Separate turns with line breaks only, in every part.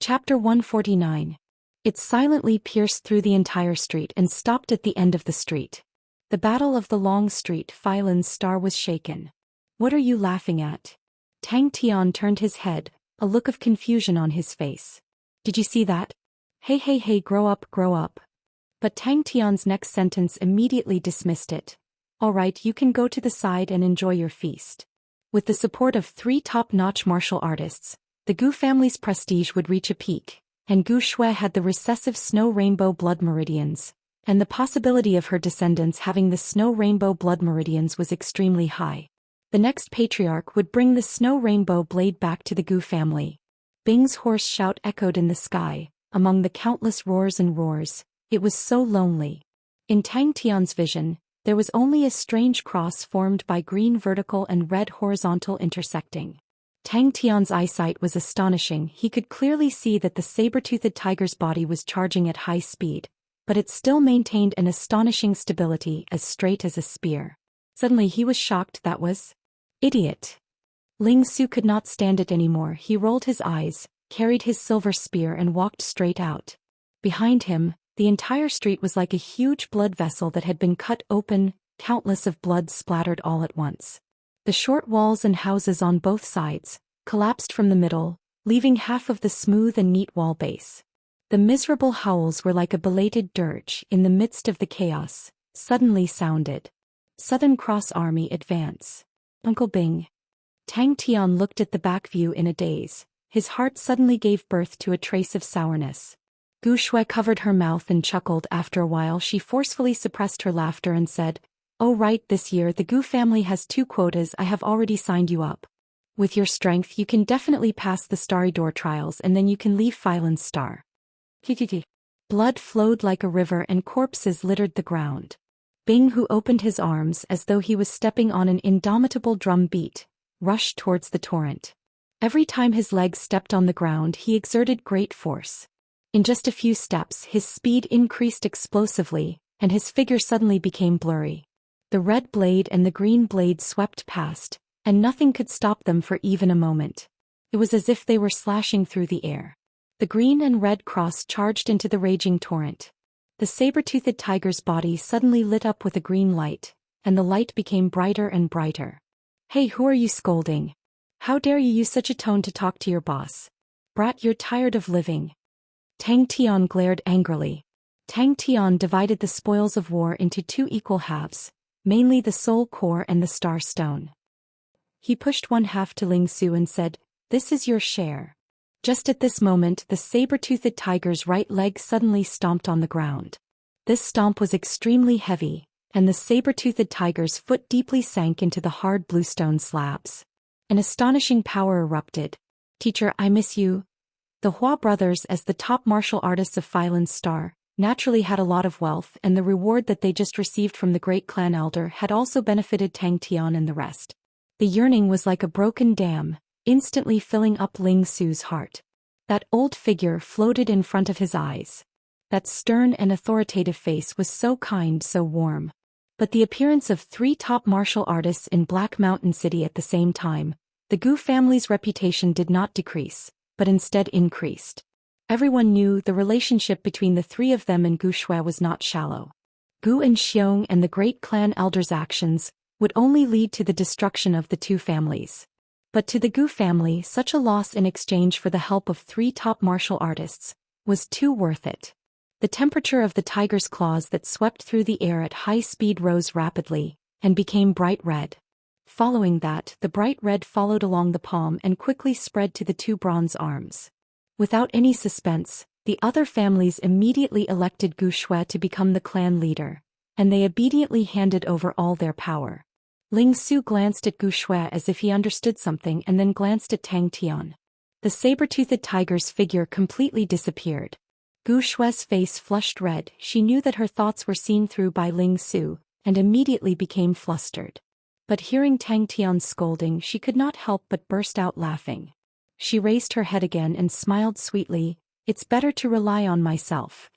Chapter 149. It silently pierced through the entire street and stopped at the end of the street. The battle of the long street. Phylan's star was shaken. What are you laughing at? Tang Tian turned his head, a look of confusion on his face. Did you see that? Hey, grow up, grow up. But Tang Tian's next sentence immediately dismissed it. All right, you can go to the side and enjoy your feast. With the support of 3 top-notch martial artists, the Gu family's prestige would reach a peak, and Gu Shui had the recessive snow rainbow blood meridians, and the possibility of her descendants having the snow rainbow blood meridians was extremely high. The next patriarch would bring the snow rainbow blade back to the Gu family. Bing's hoarse shout echoed in the sky, among the countless roars and roars. It was so lonely. In Tang Tian's vision, there was only a strange cross formed by green vertical and red horizontal intersecting. Tang Tian's eyesight was astonishing. He could clearly see that the saber-toothed tiger's body was charging at high speed, but it still maintained an astonishing stability, as straight as a spear. Suddenly he was shocked. That was idiot. Ling Su could not stand it anymore. He rolled his eyes, carried his silver spear and walked straight out. Behind him, the entire street was like a huge blood vessel that had been cut open, countless of blood splattered all at once. The short walls and houses on both sides collapsed from the middle, leaving half of the smooth and neat wall base. The miserable howls were like a belated dirge in the midst of the chaos, suddenly sounded. Southern Cross Army advance. Uncle Bing. Tang Tian looked at the back view in a daze. His heart suddenly gave birth to a trace of sourness. Gu Shui covered her mouth and chuckled. After a while she forcefully suppressed her laughter and said, "Oh right, this year the Gu family has 2 quotas. I have already signed you up. With your strength you can definitely pass the Starry Door trials and then you can leave Phylan's star." Blood flowed like a river and corpses littered the ground. Bing, who opened his arms as though he was stepping on an indomitable drum beat, rushed towards the torrent. Every time his legs stepped on the ground he exerted great force. In just a few steps his speed increased explosively, and his figure suddenly became blurry. The red blade and the green blade swept past, and nothing could stop them for even a moment. It was as if they were slashing through the air. The green and red cross charged into the raging torrent. The saber-toothed tiger's body suddenly lit up with a green light, and the light became brighter and brighter. "Hey, who are you scolding? How dare you use such a tone to talk to your boss? Brat, you're tired of living." Tang Tian glared angrily. Tang Tian divided the spoils of war into 2 equal halves, mainly the soul core and the star stone. He pushed 1 half to Ling Su and said, "This is your share." Just at this moment the saber-toothed tiger's right leg suddenly stomped on the ground. This stomp was extremely heavy, and the saber-toothed tiger's foot deeply sank into the hard bluestone slabs. An astonishing power erupted. "Teacher, I miss you." The Hua brothers, as the top martial artists of Phylan's star, naturally had a lot of wealth, and the reward that they just received from the great clan elder had also benefited Tang Tian and the rest. The yearning was like a broken dam, instantly filling up Ling Su's heart. That old figure floated in front of his eyes. That stern and authoritative face was so kind, so warm. But the appearance of 3 top martial artists in Black Mountain City at the same time, the Gu family's reputation did not decrease, but instead increased. Everyone knew the relationship between the 3 of them and Gu Shui was not shallow. Gu and Xiong and the great clan elder's actions would only lead to the destruction of the 2 families. But to the Gu family, such a loss in exchange for the help of 3 top martial artists was too worth it. The temperature of the tiger's claws that swept through the air at high speed rose rapidly, and became bright red. Following that, the bright red followed along the palm and quickly spread to the 2 bronze arms. Without any suspense, the other families immediately elected Gu Shui to become the clan leader, and they obediently handed over all their power. Ling Su glanced at Gu Shui as if he understood something and then glanced at Tang Tian. The saber-toothed tiger's figure completely disappeared. Gu Shui's face flushed red. She knew that her thoughts were seen through by Ling Su, and immediately became flustered. But hearing Tang Tian's scolding, she could not help but burst out laughing. She raised her head again and smiled sweetly. "It's better to rely on myself."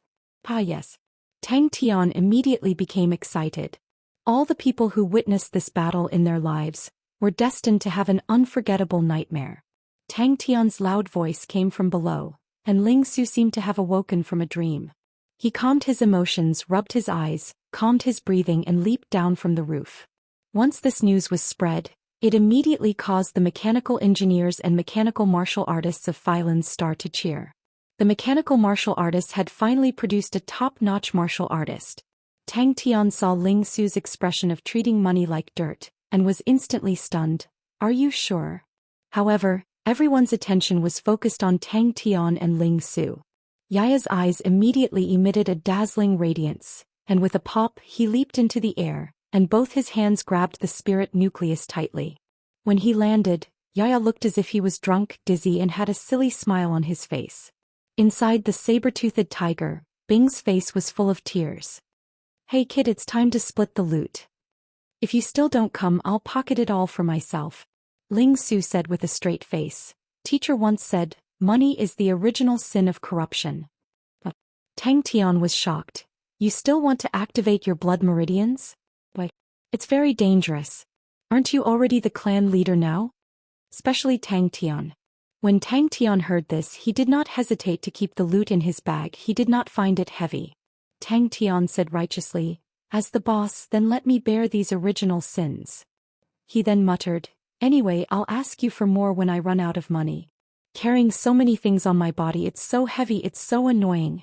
"Ah yes." Tang Tian immediately became excited. All the people who witnessed this battle in their lives were destined to have an unforgettable nightmare. Tang Tian's loud voice came from below, and Ling Su seemed to have awoken from a dream. He calmed his emotions, rubbed his eyes, calmed his breathing and leaped down from the roof. Once this news was spread, it immediately caused the mechanical engineers and mechanical martial artists of Phylan's Star to cheer. The mechanical martial artists had finally produced a top-notch martial artist. Tang Tian saw Ling Su's expression of treating money like dirt, and was instantly stunned. Are you sure? However, everyone's attention was focused on Tang Tian and Ling Su. Yaya's eyes immediately emitted a dazzling radiance, and with a pop he leaped into the air, and both his hands grabbed the spirit nucleus tightly. When he landed, Yaya looked as if he was drunk, dizzy and had a silly smile on his face. Inside the saber-toothed tiger, Bing's face was full of tears. Hey kid, it's time to split the loot. If you still don't come, I'll pocket it all for myself. Ling Su said with a straight face. Teacher once said, money is the original sin of corruption. Tang Tian was shocked. You still want to activate your blood meridians? Why? It's very dangerous. Aren't you already the clan leader now? Especially Tang Tian. When Tang Tian heard this, he did not hesitate to keep the loot in his bag. He did not find it heavy. Tang Tian said righteously, as the boss, then let me bear these original sins. He then muttered, anyway, I'll ask you for more when I run out of money. Carrying so many things on my body, it's so heavy, it's so annoying.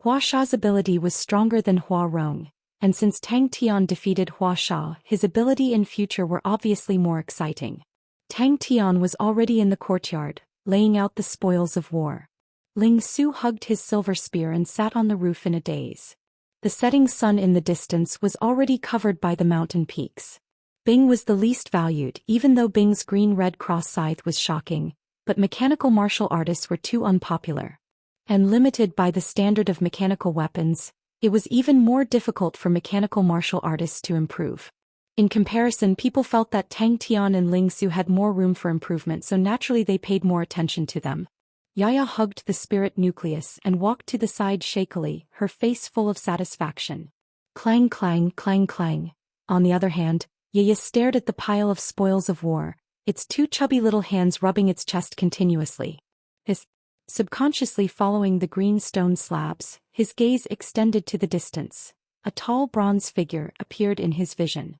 Hua Sha's ability was stronger than Hua Rong, and since Tang Tian defeated Hua Sha, his ability and future were obviously more exciting. Tang Tian was already in the courtyard, laying out the spoils of war. Ling Su hugged his silver spear and sat on the roof in a daze. The setting sun in the distance was already covered by the mountain peaks. Bing was the least valued, even though Bing's green-red cross scythe was shocking, but mechanical martial artists were too unpopular. And limited by the standard of mechanical weapons, it was even more difficult for mechanical martial artists to improve. In comparison, people felt that Tang Tian and Ling Su had more room for improvement, so naturally they paid more attention to them. Yaya hugged the spirit nucleus and walked to the side shakily, her face full of satisfaction. Clang clang clang clang. On the other hand, Yaya stared at the pile of spoils of war, its two chubby little hands rubbing its chest continuously. Subconsciously following the green stone slabs, his gaze extended to the distance. A tall bronze figure appeared in his vision.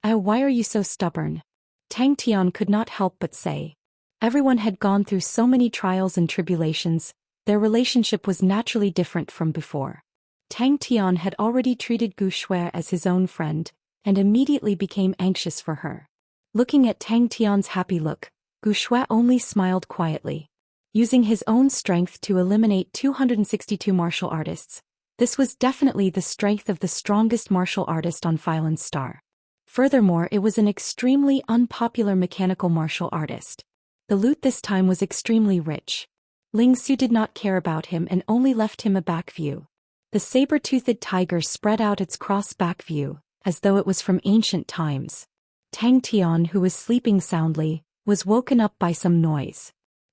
Why are you so stubborn? Tang Tian could not help but say. Everyone had gone through so many trials and tribulations, their relationship was naturally different from before. Tang Tian had already treated Gu Shui as his own friend, and immediately became anxious for her. Looking at Tang Tian's happy look, Gu Shui only smiled quietly. Using his own strength to eliminate 262 martial artists, this was definitely the strength of the strongest martial artist on Phylan's Star. Furthermore, it was an extremely unpopular mechanical martial artist. The loot this time was extremely rich. Ling Su did not care about him and only left him a back view. The saber-toothed tiger spread out its cross back view, as though it was from ancient times. Tang Tian, who was sleeping soundly, was woken up by some noise.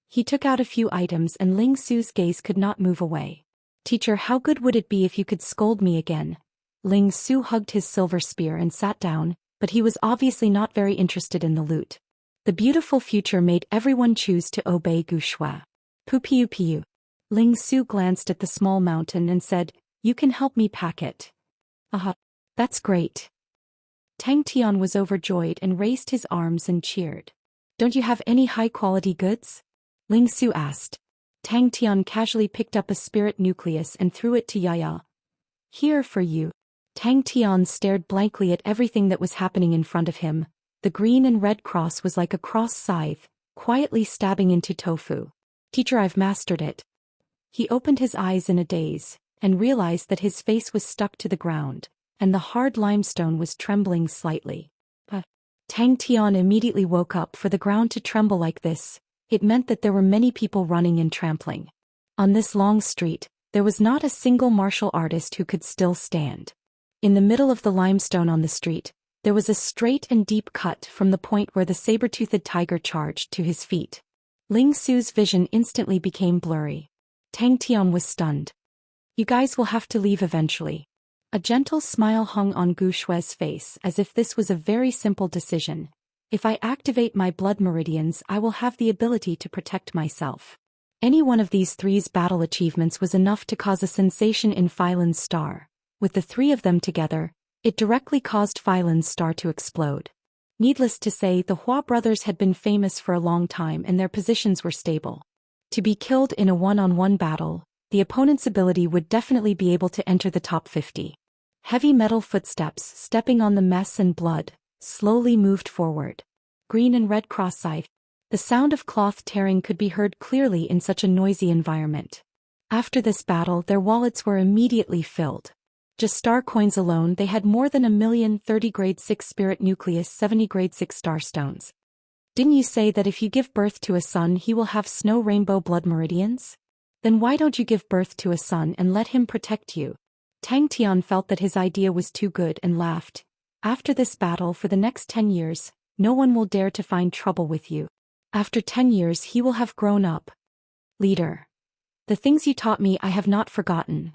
He took out a few items and Ling Su's gaze could not move away. Teacher, how good would it be if you could scold me again? Ling Su hugged his silver spear and sat down, but he was obviously not very interested in the loot. The beautiful future made everyone choose to obey Gu Shui. Piu piu. Ling Su glanced at the small mountain and said, you can help me pack it. Aha. That's great. Tang Tian was overjoyed and raised his arms and cheered. Don't you have any high-quality goods? Ling Su asked. Tang Tian casually picked up a spirit nucleus and threw it to Yaya. Here for you. Tang Tian stared blankly at everything that was happening in front of him. The green and red cross was like a cross scythe, quietly stabbing into tofu. Teacher, I've mastered it. He opened his eyes in a daze, and realized that his face was stuck to the ground, and the hard limestone was trembling slightly. Tang Tian immediately woke up. For the ground to tremble like this, it meant that there were many people running and trampling. On this long street, there was not a single martial artist who could still stand. In the middle of the limestone on the street, there was a straight and deep cut from the point where the saber-toothed tiger charged to his feet. Ling Su's vision instantly became blurry. Tang Tian was stunned. You guys will have to leave eventually. A gentle smile hung on Gu Shui's face as if this was a very simple decision. If I activate my blood meridians, I will have the ability to protect myself. Any one of these three's battle achievements was enough to cause a sensation in Phylan's star. With the three of them together, it directly caused Phylan's star to explode. Needless to say, the Hua brothers had been famous for a long time and their positions were stable. To be killed in a one-on-one battle, the opponent's ability would definitely be able to enter the top 50. Heavy metal footsteps, stepping on the mess and blood, slowly moved forward. Green and red cross-scythe. The sound of cloth tearing could be heard clearly in such a noisy environment. After this battle, their wallets were immediately filled. Just star coins alone, they had more than 1,030 grade 6 spirit nucleus, 70 grade 6 star stones. Didn't you say that if you give birth to a son he will have snow rainbow blood meridians? Then why don't you give birth to a son and let him protect you? Tang Tian felt that his idea was too good and laughed. After this battle for the next 10 years, no one will dare to find trouble with you. After 10 years he will have grown up. Leader. The things you taught me I have not forgotten.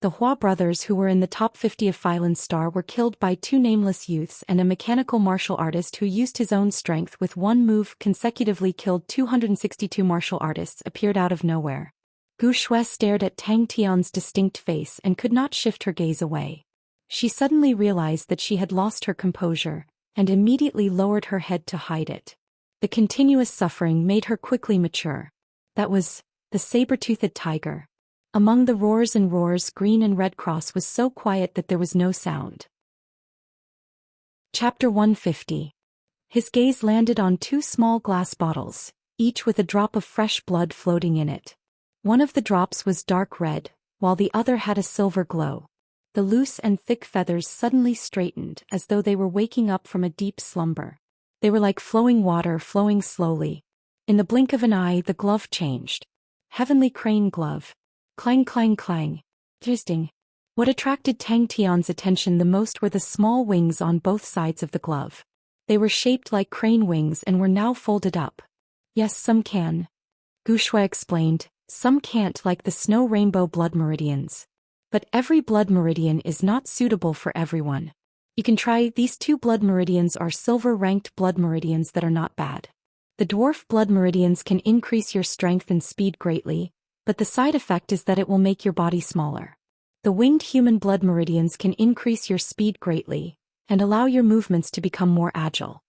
The Hua brothers who were in the top 50 of Phylan's star were killed by two nameless youths, and a mechanical martial artist who used his own strength with one move consecutively killed 262 martial artists appeared out of nowhere. Gu Shui stared at Tang Tian's distinct face and could not shift her gaze away. She suddenly realized that she had lost her composure, and immediately lowered her head to hide it. The continuous suffering made her quickly mature. That was the saber-toothed tiger. Among the roars and roars, green and red cross was so quiet that there was no sound. Chapter 150. His gaze landed on two small glass bottles, each with a drop of fresh blood floating in it. One of the drops was dark red, while the other had a silver glow. The loose and thick feathers suddenly straightened as though they were waking up from a deep slumber. They were like flowing water flowing slowly. In the blink of an eye the glove changed. Heavenly crane glove. Clang clang clang. Interesting. What attracted Tang Tian's attention the most were the small wings on both sides of the glove. They were shaped like crane wings and were now folded up. Yes, some can. Gu Shui explained, some can't, like the snow rainbow blood meridians. But every blood meridian is not suitable for everyone. You can try. These two blood meridians are silver-ranked blood meridians that are not bad. The dwarf blood meridians can increase your strength and speed greatly, but the side effect is that it will make your body smaller. The winged human blood meridians can increase your speed greatly, and allow your movements to become more agile.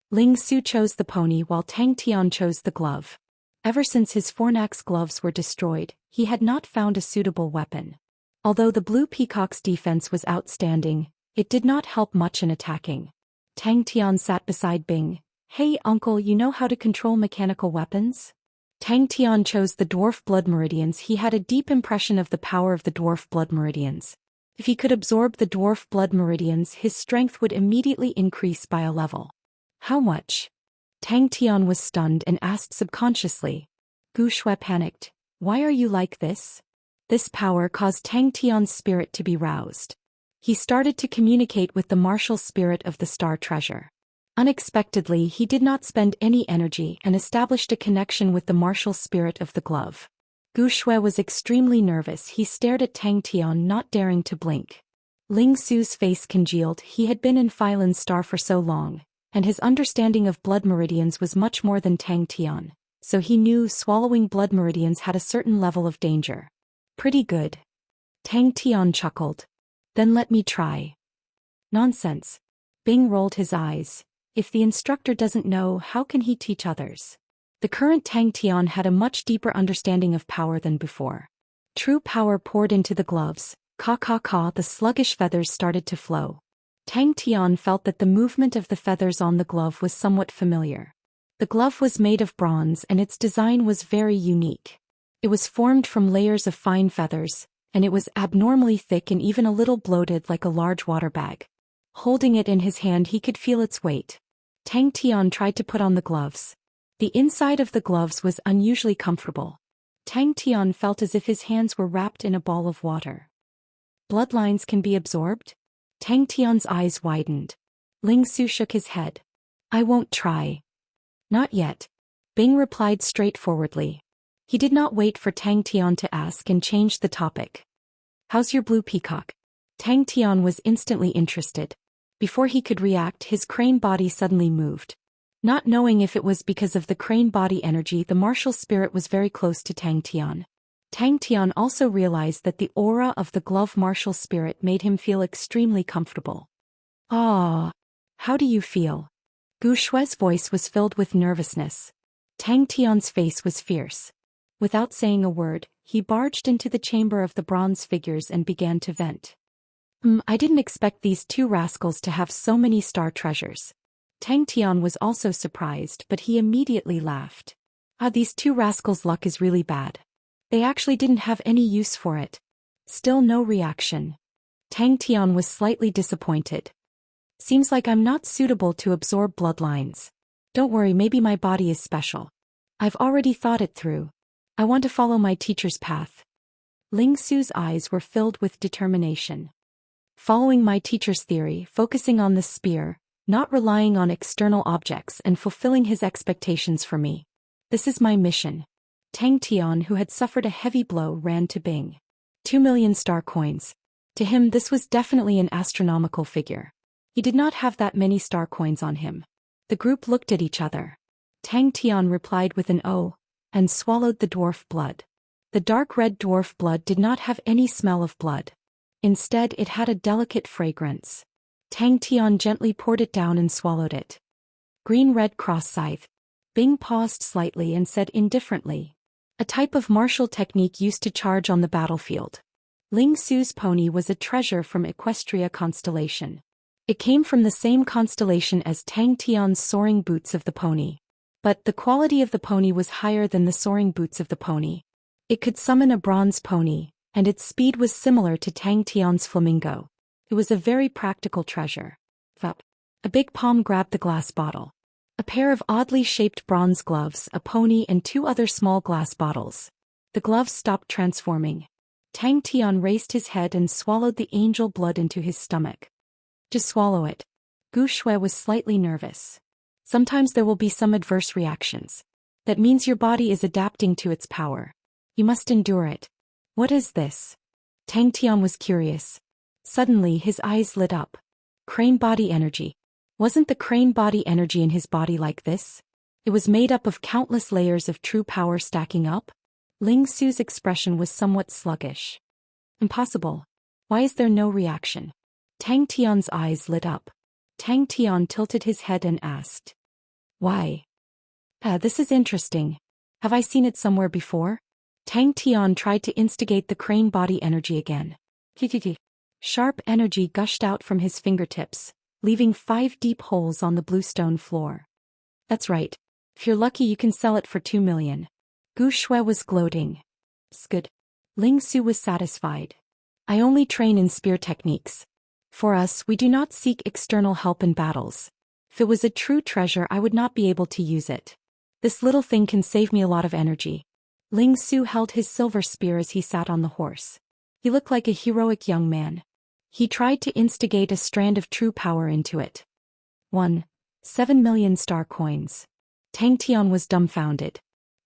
Ling Su chose the pony while Tang Tian chose the glove. Ever since his Fornax gloves were destroyed, he had not found a suitable weapon. Although the blue peacock's defense was outstanding, it did not help much in attacking. Tang Tian sat beside Bing. Hey uncle, you know how to control mechanical weapons? Tang Tian chose the dwarf blood meridians. He had a deep impression of the power of the dwarf blood meridians. If he could absorb the dwarf blood meridians, his strength would immediately increase by a level. How much? Tang Tian was stunned and asked subconsciously. Gu Shui panicked. Why are you like this? This power caused Tang Tian's spirit to be roused. He started to communicate with the martial spirit of the star treasure. Unexpectedly, he did not spend any energy and established a connection with the martial spirit of the glove. Gu Shui was extremely nervous. He stared at Tang Tian, not daring to blink. Ling Su's face congealed. He had been in Phylan's star for so long, and his understanding of blood meridians was much more than Tang Tian, so he knew swallowing blood meridians had a certain level of danger. Pretty good. Tang Tian chuckled. Then let me try. Nonsense. Bing rolled his eyes. If the instructor doesn't know, how can he teach others? The current Tang Tian had a much deeper understanding of power than before. True power poured into the gloves. Ka, the sluggish feathers started to flow. Tang Tian felt that the movement of the feathers on the glove was somewhat familiar. The glove was made of bronze and its design was very unique. It was formed from layers of fine feathers, and it was abnormally thick and even a little bloated like a large water bag. Holding it in his hand he could feel its weight. Tang Tian tried to put on the gloves. The inside of the gloves was unusually comfortable. Tang Tian felt as if his hands were wrapped in a ball of water. Bloodlines can be absorbed? Tang Tian's eyes widened. Ling Su shook his head. I won't try. Not yet. Bing replied straightforwardly. He did not wait for Tang Tian to ask and changed the topic. How's your blue peacock? Tang Tian was instantly interested. Before he could react, his crane body suddenly moved. Not knowing if it was because of the crane body energy, the martial spirit was very close to Tang Tian. Tang Tian also realized that the aura of the glove martial spirit made him feel extremely comfortable. Ah, how do you feel? Gu Shue's voice was filled with nervousness. Tang Tian's face was fierce. Without saying a word, he barged into the chamber of the bronze figures and began to vent. I didn't expect these two rascals to have so many star treasures. Tang Tian was also surprised, but he immediately laughed. These two rascals' luck is really bad. They actually didn't have any use for it. Still no reaction. Tang Tian was slightly disappointed. Seems like I'm not suitable to absorb bloodlines. Don't worry, maybe my body is special. I've already thought it through. I want to follow my teacher's path. Ling Su's eyes were filled with determination. Following my teacher's theory, focusing on the spear, not relying on external objects and fulfilling his expectations for me. This is my mission. Tang Tian, who had suffered a heavy blow, ran to Bing. 2 million star coins. To him this was definitely an astronomical figure. He did not have that many star coins on him. The group looked at each other. Tang Tian replied with an "oh," and swallowed the dwarf blood. The dark red dwarf blood did not have any smell of blood. Instead, it had a delicate fragrance. Tang Tian gently poured it down and swallowed it. Green-red cross scythe. Bing paused slightly and said indifferently. A type of martial technique used to charge on the battlefield. Ling Su's pony was a treasure from Equestria constellation. It came from the same constellation as Tang Tian's soaring boots of the pony. But the quality of the pony was higher than the soaring boots of the pony. It could summon a bronze pony, and its speed was similar to Tang Tian's flamingo. It was a very practical treasure. A big palm grabbed the glass bottle. A pair of oddly shaped bronze gloves, a pony and 2 other small glass bottles. The gloves stopped transforming. Tang Tian raised his head and swallowed the angel blood into his stomach. Just swallow it. Gu Shui was slightly nervous. Sometimes there will be some adverse reactions. That means your body is adapting to its power. You must endure it. What is this? Tang Tian was curious. Suddenly his eyes lit up. Crane body energy. Wasn't the crane body energy in his body like this? It was made up of countless layers of true power stacking up. Ling Su's expression was somewhat sluggish. Impossible. Why is there no reaction? Tang Tian's eyes lit up. Tang Tian tilted his head and asked. Why? This is interesting. Have I seen it somewhere before? Tang Tian tried to instigate the crane body energy again. Sharp energy gushed out from his fingertips, leaving 5 deep holes on the bluestone floor. That's right. If you're lucky you can sell it for 2 million. Gu Shui was gloating. Good. Ling Su was satisfied. I only train in spear techniques. For us, we do not seek external help in battles. If it was a true treasure, I would not be able to use it. This little thing can save me a lot of energy. Ling Su held his silver spear as he sat on the horse. He looked like a heroic young man. He tried to instigate a strand of true power into it. 7 million star coins. Tang Tian was dumbfounded.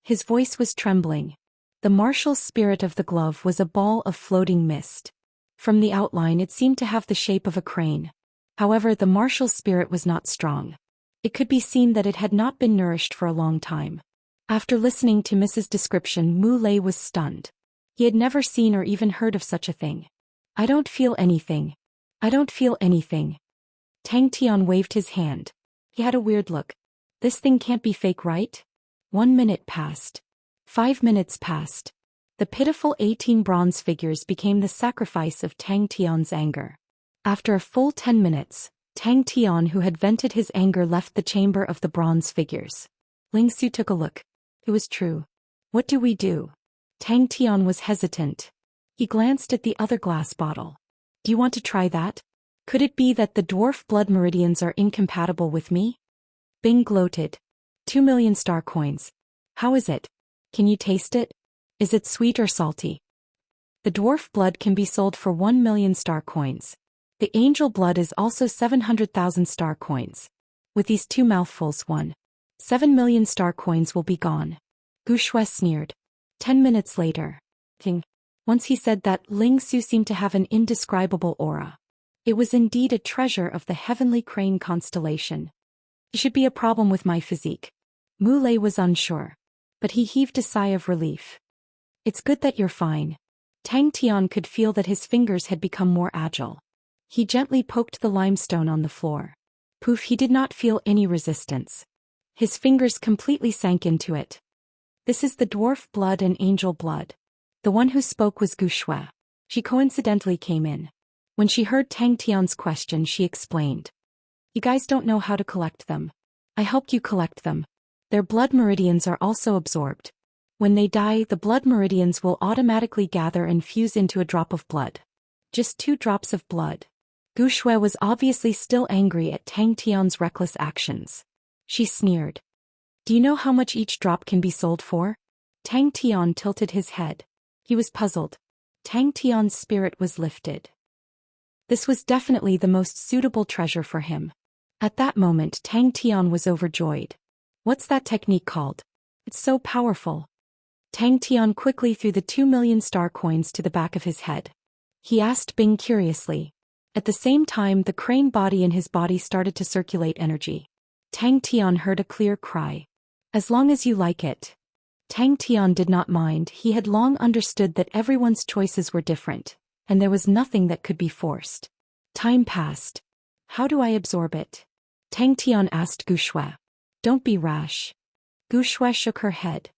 His voice was trembling. The martial spirit of the glove was a ball of floating mist. From the outline it seemed to have the shape of a crane. However, the martial spirit was not strong. It could be seen that it had not been nourished for a long time. After listening to Mrs. description, Mu Lei was stunned. He had never seen or even heard of such a thing. I don't feel anything. I don't feel anything. Tang Tian waved his hand. He had a weird look. This thing can't be fake, right? 1 minute passed. 5 minutes passed. The pitiful 18 bronze figures became the sacrifice of Tang Tian's anger. After a full 10 minutes, Tang Tian, who had vented his anger, left the chamber of the bronze figures. Ling Su took a look. It was true. What do we do? Tang Tian was hesitant. He glanced at the other glass bottle. Do you want to try that? Could it be that the dwarf blood meridians are incompatible with me? Bing gloated. 2 million star coins. How is it? Can you taste it? Is it sweet or salty? The dwarf blood can be sold for 1 million star coins. The angel blood is also 700,000 star coins. With these 2 mouthfuls, 7 million star coins will be gone. Gu Shui sneered. 10 minutes later. Once he said that, Ling Su seemed to have an indescribable aura. It was indeed a treasure of the heavenly crane constellation. It should be a problem with my physique. Mu Lei was unsure. But he heaved a sigh of relief. It's good that you're fine. Tang Tian could feel that his fingers had become more agile. He gently poked the limestone on the floor. Poof, he did not feel any resistance. His fingers completely sank into it. This is the dwarf blood and angel blood. The one who spoke was Gu Shui. She coincidentally came in. When she heard Tang Tian's question, she explained. You guys don't know how to collect them. I helped you collect them. Their blood meridians are also absorbed. When they die, the blood meridians will automatically gather and fuse into a drop of blood. Just 2 drops of blood. Gu Shui was obviously still angry at Tang Tian's reckless actions. She sneered. Do you know how much each drop can be sold for? Tang Tian tilted his head. He was puzzled. Tang Tian's spirit was lifted. This was definitely the most suitable treasure for him. At that moment, Tang Tian was overjoyed. What's that technique called? It's so powerful. Tang Tian quickly threw the 2 million star coins to the back of his head. He asked Bing curiously. At the same time, the crane body in his body started to circulate energy. Tang Tian heard a clear cry. As long as you like it. Tang Tian did not mind. He had long understood that everyone's choices were different, and there was nothing that could be forced. Time passed. How do I absorb it? Tang Tian asked Gu Shui. Don't be rash. Gu Shui shook her head.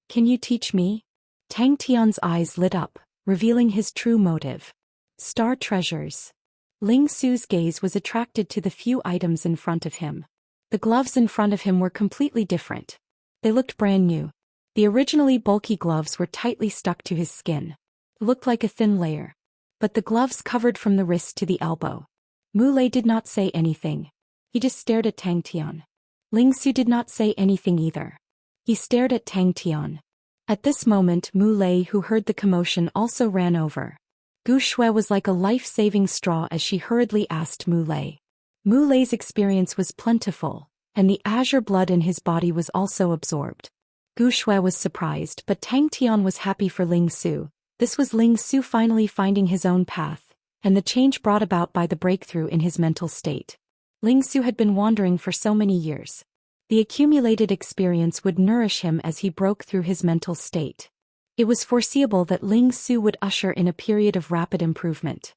Can you teach me? Tang Tian's eyes lit up, revealing his true motive. Star treasures. Ling Su's gaze was attracted to the few items in front of him. The gloves in front of him were completely different. They looked brand new. The originally bulky gloves were tightly stuck to his skin. It looked like a thin layer. But the gloves covered from the wrist to the elbow. Mu Lei did not say anything. He just stared at Tang Tian. Ling Su did not say anything either. He stared at Tang Tian. At this moment, Mu Lei, who heard the commotion, also ran over. Gu Shui was like a life-saving straw as she hurriedly asked Mu Lei. Mu Lei's experience was plentiful, and the azure blood in his body was also absorbed. Gu Shui was surprised, but Tang Tian was happy for Ling Su. This was Ling Su finally finding his own path, and the change brought about by the breakthrough in his mental state. Ling Su had been wandering for so many years. The accumulated experience would nourish him as he broke through his mental state. It was foreseeable that Ling Su would usher in a period of rapid improvement.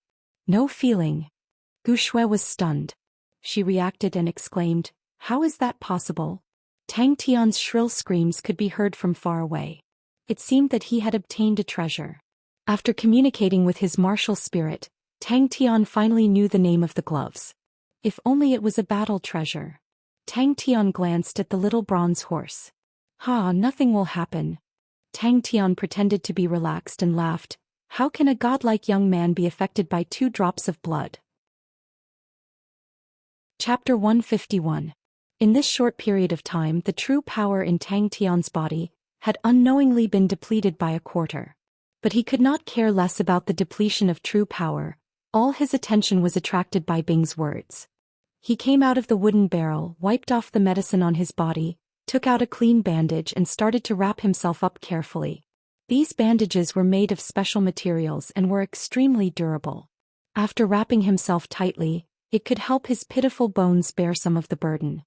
No feeling. Gu Shui was stunned. She reacted and exclaimed, "How is that possible?" Tang Tian's shrill screams could be heard from far away. It seemed that he had obtained a treasure. After communicating with his martial spirit, Tang Tian finally knew the name of the gloves. If only it was a battle treasure. Tang Tian glanced at the little bronze horse. Nothing will happen. Tang Tian pretended to be relaxed and laughed. How can a godlike young man be affected by 2 drops of blood? Chapter 151. In this short period of time, the true power in Tang Tian's body had unknowingly been depleted by a quarter. But he could not care less about the depletion of true power. All his attention was attracted by Bing's words. He came out of the wooden barrel, wiped off the medicine on his body, took out a clean bandage and started to wrap himself up carefully. These bandages were made of special materials and were extremely durable. After wrapping himself tightly, it could help his pitiful bones bear some of the burden.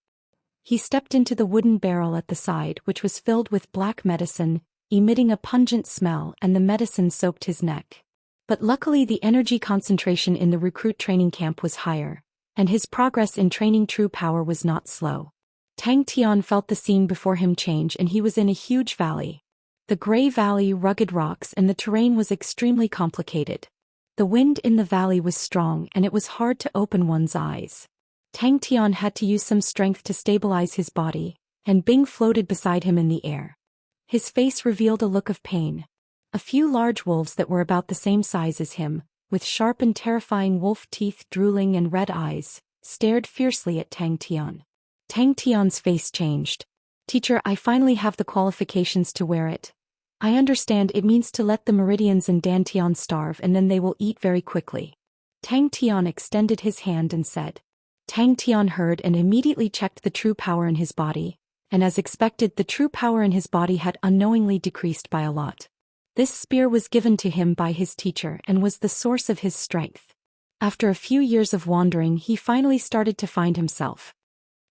He stepped into the wooden barrel at the side, which was filled with black medicine, emitting a pungent smell, and the medicine soaked his neck. But luckily the energy concentration in the recruit training camp was higher, and his progress in training true power was not slow. Tang Tian felt the scene before him change, and he was in a huge valley. The gray valley, rugged rocks, and the terrain was extremely complicated. The wind in the valley was strong, and it was hard to open one's eyes. Tang Tian had to use some strength to stabilize his body, and Bing floated beside him in the air. His face revealed a look of pain. A few large wolves that were about the same size as him, with sharp and terrifying wolf teeth, drooling and red eyes, stared fiercely at Tang Tian. Tang Tian's face changed. "Teacher, I finally have the qualifications to wear it. I understand it means to let the meridians in Dantian starve and then they will eat very quickly." Tang Tian extended his hand and said. Tang Tian heard and immediately checked the true power in his body, and as expected the true power in his body had unknowingly decreased by a lot. This spear was given to him by his teacher and was the source of his strength. After a few years of wandering, he finally started to find himself.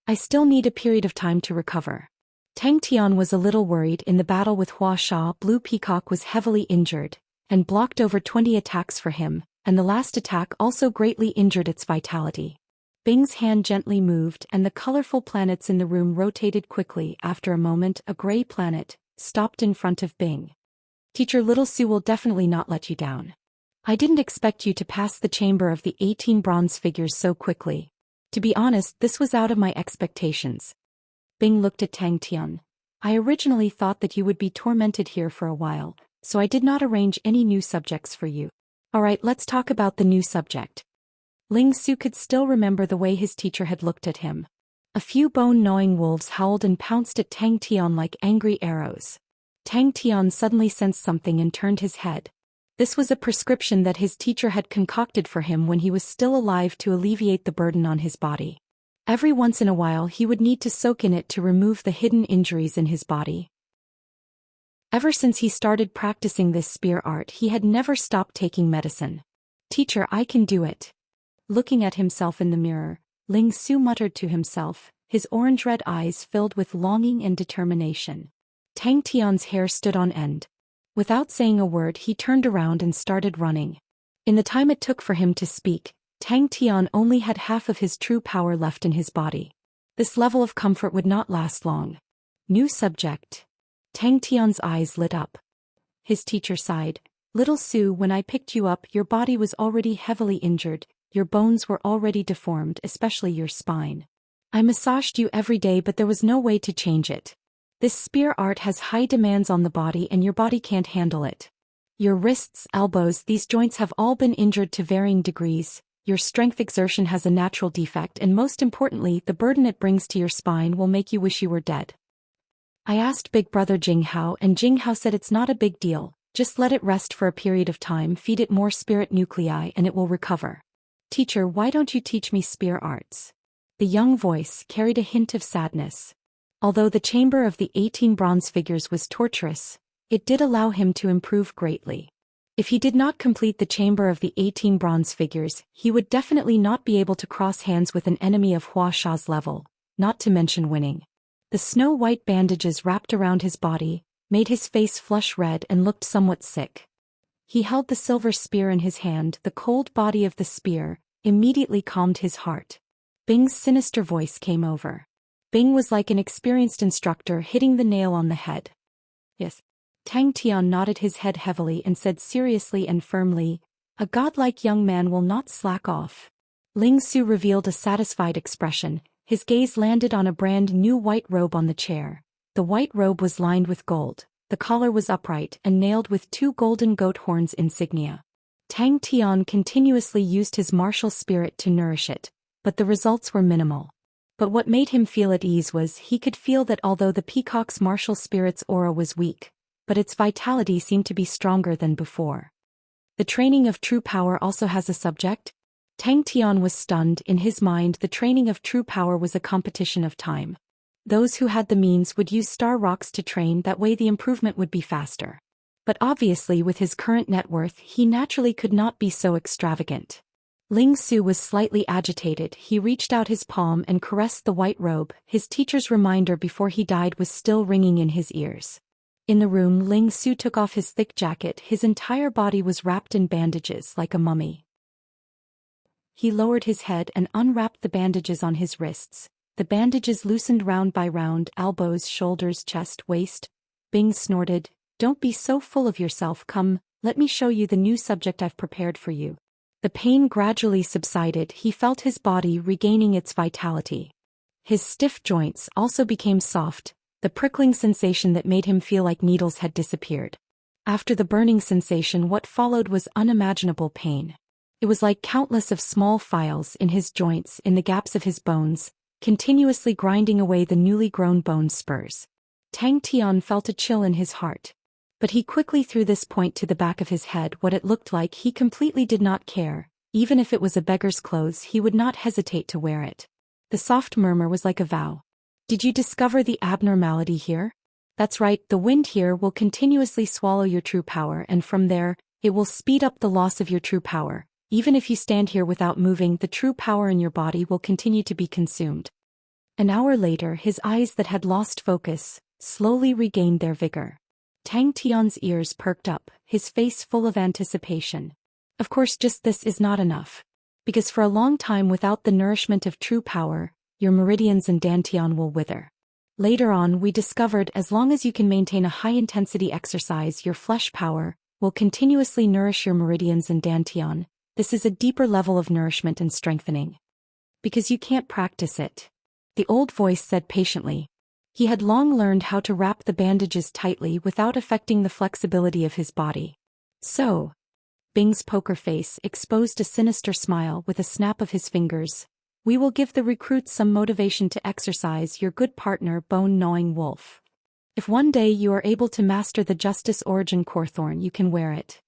I still need a period of time to recover. Tang Tian was a little worried. In the battle with Huaxia, Blue Peacock was heavily injured and blocked over 20 attacks for him, and the last attack also greatly injured its vitality. Bing's hand gently moved and the colorful planets in the room rotated quickly. After a moment, a gray planet stopped in front of Bing. Teacher, Little Su will definitely not let you down. I didn't expect you to pass the chamber of the 18 bronze figures so quickly. To be honest, this was out of my expectations. Bing looked at Tang Tian. I originally thought that you would be tormented here for a while, so I did not arrange any new subjects for you. Alright, let's talk about the new subject. Ling Su could still remember the way his teacher had looked at him. A few bone-gnawing wolves howled and pounced at Tang Tian like angry arrows. Tang Tian suddenly sensed something and turned his head. This was a prescription that his teacher had concocted for him when he was still alive to alleviate the burden on his body. Every once in a while he would need to soak in it to remove the hidden injuries in his body. Ever since he started practicing this spear art, he had never stopped taking medicine. Teacher, I can do it. Looking at himself in the mirror, Ling Su muttered to himself, his orange-red eyes filled with longing and determination. Tang Tian's hair stood on end. Without saying a word, he turned around and started running. In the time it took for him to speak, Tang Tian only had half of his true power left in his body. This level of comfort would not last long. New subject. Tang Tian's eyes lit up. His teacher sighed. Little Su, when I picked you up, your body was already heavily injured. Your bones were already deformed, especially your spine. I massaged you every day, but there was no way to change it. This spear art has high demands on the body and your body can't handle it. Your wrists, elbows, these joints have all been injured to varying degrees. Your strength exertion has a natural defect, and most importantly, the burden it brings to your spine will make you wish you were dead. I asked Big Brother Jinghao, and Jinghao said it's not a big deal. Just let it rest for a period of time, feed it more spirit nuclei, and it will recover. Teacher, why don't you teach me spear arts? The young voice carried a hint of sadness. Although the chamber of the 18 bronze figures was torturous, it did allow him to improve greatly. If he did not complete the chamber of the 18 bronze figures, he would definitely not be able to cross hands with an enemy of Huaxia's level, not to mention winning. The snow-white bandages wrapped around his body made his face flush red and looked somewhat sick. He held the silver spear in his hand. The cold body of the spear immediately calmed his heart. Bing's sinister voice came over. Bing was like an experienced instructor hitting the nail on the head. Yes. Tang Tian nodded his head heavily and said seriously and firmly, a godlike young man will not slack off. Ling Su revealed a satisfied expression. His gaze landed on a brand new white robe on the chair. The white robe was lined with gold. The collar was upright and nailed with 2 golden goat horns insignia. Tang Tian continuously used his martial spirit to nourish it, but the results were minimal. But what made him feel at ease was he could feel that although the peacock's martial spirit's aura was weak, but its vitality seemed to be stronger than before. The training of true power also has a subject? Tang Tian was stunned. In his mind, the training of true power was a competition of time. Those who had the means would use star rocks to train, that way the improvement would be faster. But obviously with his current net worth, he naturally could not be so extravagant. Ling Su was slightly agitated. He reached out his palm and caressed the white robe. His teacher's reminder before he died was still ringing in his ears. In the room, Ling Su took off his thick jacket. His entire body was wrapped in bandages like a mummy. He lowered his head and unwrapped the bandages on his wrists. The bandages loosened round by round, elbows, shoulders, chest, waist. Bing snorted, "Don't be so full of yourself. Come, let me show you the new subject I've prepared for you." The pain gradually subsided. He felt his body regaining its vitality. His stiff joints also became soft. The prickling sensation that made him feel like needles had disappeared. After the burning sensation, what followed was unimaginable pain. It was like countless of small files in his joints, in the gaps of his bones, continuously grinding away the newly grown bone spurs. Tang Tian felt a chill in his heart. But he quickly threw this point to the back of his head. What it looked like, he completely did not care. Even if it was a beggar's clothes, he would not hesitate to wear it. The soft murmur was like a vow. Did you discover the abnormality here? That's right, the wind here will continuously swallow your true power, and from there, it will speed up the loss of your true power. Even if you stand here without moving, the true power in your body will continue to be consumed. An hour later, his eyes that had lost focus slowly regained their vigor. Tang Tian's ears perked up, his face full of anticipation. Of course, just this is not enough. Because for a long time without the nourishment of true power, your meridians and dantian will wither. Later on, we discovered as long as you can maintain a high-intensity exercise, your flesh power will continuously nourish your meridians and dantian. This is a deeper level of nourishment and strengthening. Because you can't practice it. The old voice said patiently. He had long learned how to wrap the bandages tightly without affecting the flexibility of his body. So, Bing's poker face exposed a sinister smile with a snap of his fingers. We will give the recruits some motivation to exercise your good partner, bone-gnawing wolf. If one day you are able to master the Justice Origin Corthorn, you can wear it.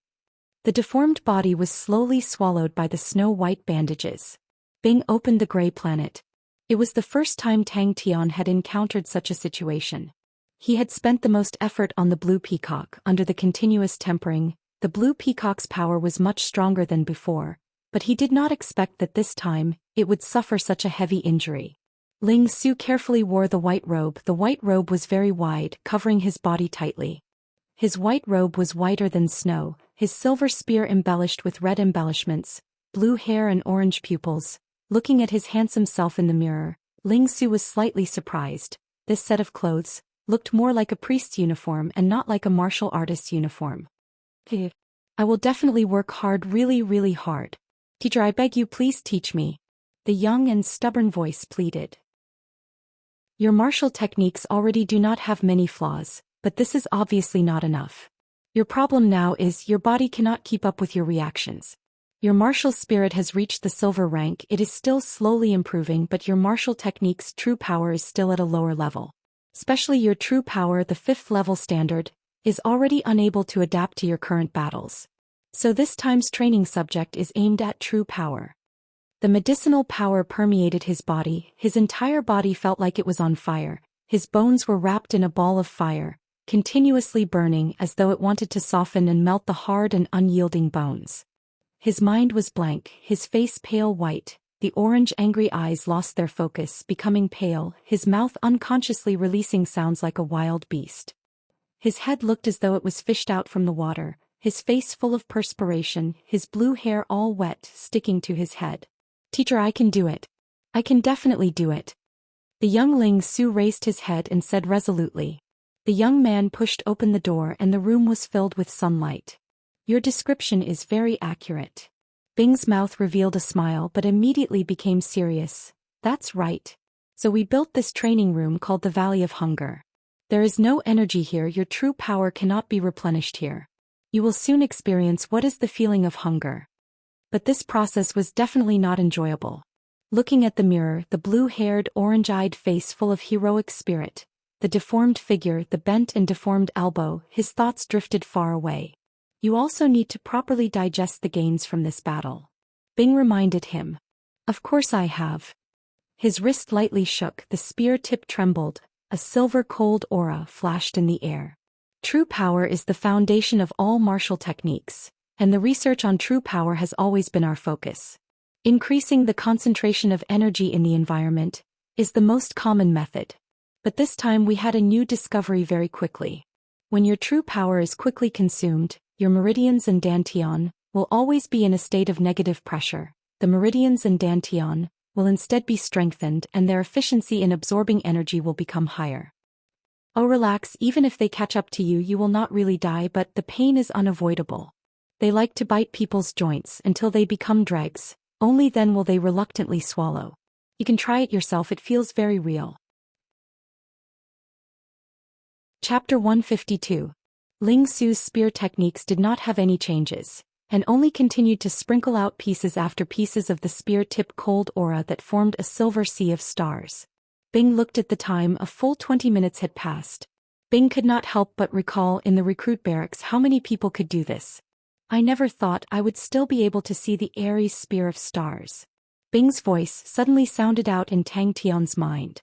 The deformed body was slowly swallowed by the snow-white bandages. Bing opened the gray planet. It was the first time Tang Tian had encountered such a situation. He had spent the most effort on the blue peacock under the continuous tempering. The blue peacock's power was much stronger than before, but he did not expect that this time it would suffer such a heavy injury. Ling Su carefully wore the white robe. The white robe was very wide, covering his body tightly. His white robe was whiter than snow, his silver spear embellished with red embellishments, blue hair and orange pupils. Looking at his handsome self in the mirror, Ling Su was slightly surprised. This set of clothes looked more like a priest's uniform and not like a martial artist's uniform. I will definitely work hard, really hard. Teacher, I beg you, please teach me. The young and stubborn voice pleaded. Your martial techniques already do not have many flaws, but this is obviously not enough. Your problem now is your body cannot keep up with your reactions. Your martial spirit has reached the silver rank. It is still slowly improving, but your martial technique's true power is still at a lower level. Especially your true power, the 5th level standard, is already unable to adapt to your current battles. So this time's training subject is aimed at true power. The medicinal power permeated his body. His entire body felt like it was on fire. His bones were wrapped in a ball of fire, continuously burning as though it wanted to soften and melt the hard and unyielding bones. His mind was blank, his face pale white, the orange angry eyes lost their focus, becoming pale, his mouth unconsciously releasing sounds like a wild beast. His head looked as though it was fished out from the water, his face full of perspiration, his blue hair all wet, sticking to his head. Teacher, I can do it. I can definitely do it. The young Ling Su raised his head and said resolutely. The young man pushed open the door and the room was filled with sunlight. Your description is very accurate. Bing's mouth revealed a smile but immediately became serious. That's right. So we built this training room called the Valley of Hunger. There is no energy here. Your true power cannot be replenished here. You will soon experience what is the feeling of hunger. But this process was definitely not enjoyable. Looking at the mirror, the blue-haired, orange-eyed face full of heroic spirit, the deformed figure, the bent and deformed elbow, his thoughts drifted far away. You also need to properly digest the gains from this battle. Bing reminded him. Of course I have. His wrist lightly shook, the spear tip trembled, a silver cold aura flashed in the air. True power is the foundation of all martial techniques, and the research on true power has always been our focus. Increasing the concentration of energy in the environment is the most common method. But this time we had a new discovery very quickly. When your true power is quickly consumed, your meridians and dantian will always be in a state of negative pressure. The meridians and dantian will instead be strengthened and their efficiency in absorbing energy will become higher. Oh, relax, even if they catch up to you, you will not really die, but the pain is unavoidable. They like to bite people's joints until they become dregs. Only then will they reluctantly swallow. You can try it yourself, it feels very real. Chapter 152. Ling Su's spear techniques did not have any changes, and only continued to sprinkle out pieces after pieces of the spear-tip cold aura that formed a silver sea of stars. Bing looked at the time. A full 20 minutes had passed. Bing could not help but recall in the recruit barracks how many people could do this. I never thought I would still be able to see the airy spear of stars. Bing's voice suddenly sounded out in Tang Tian's mind.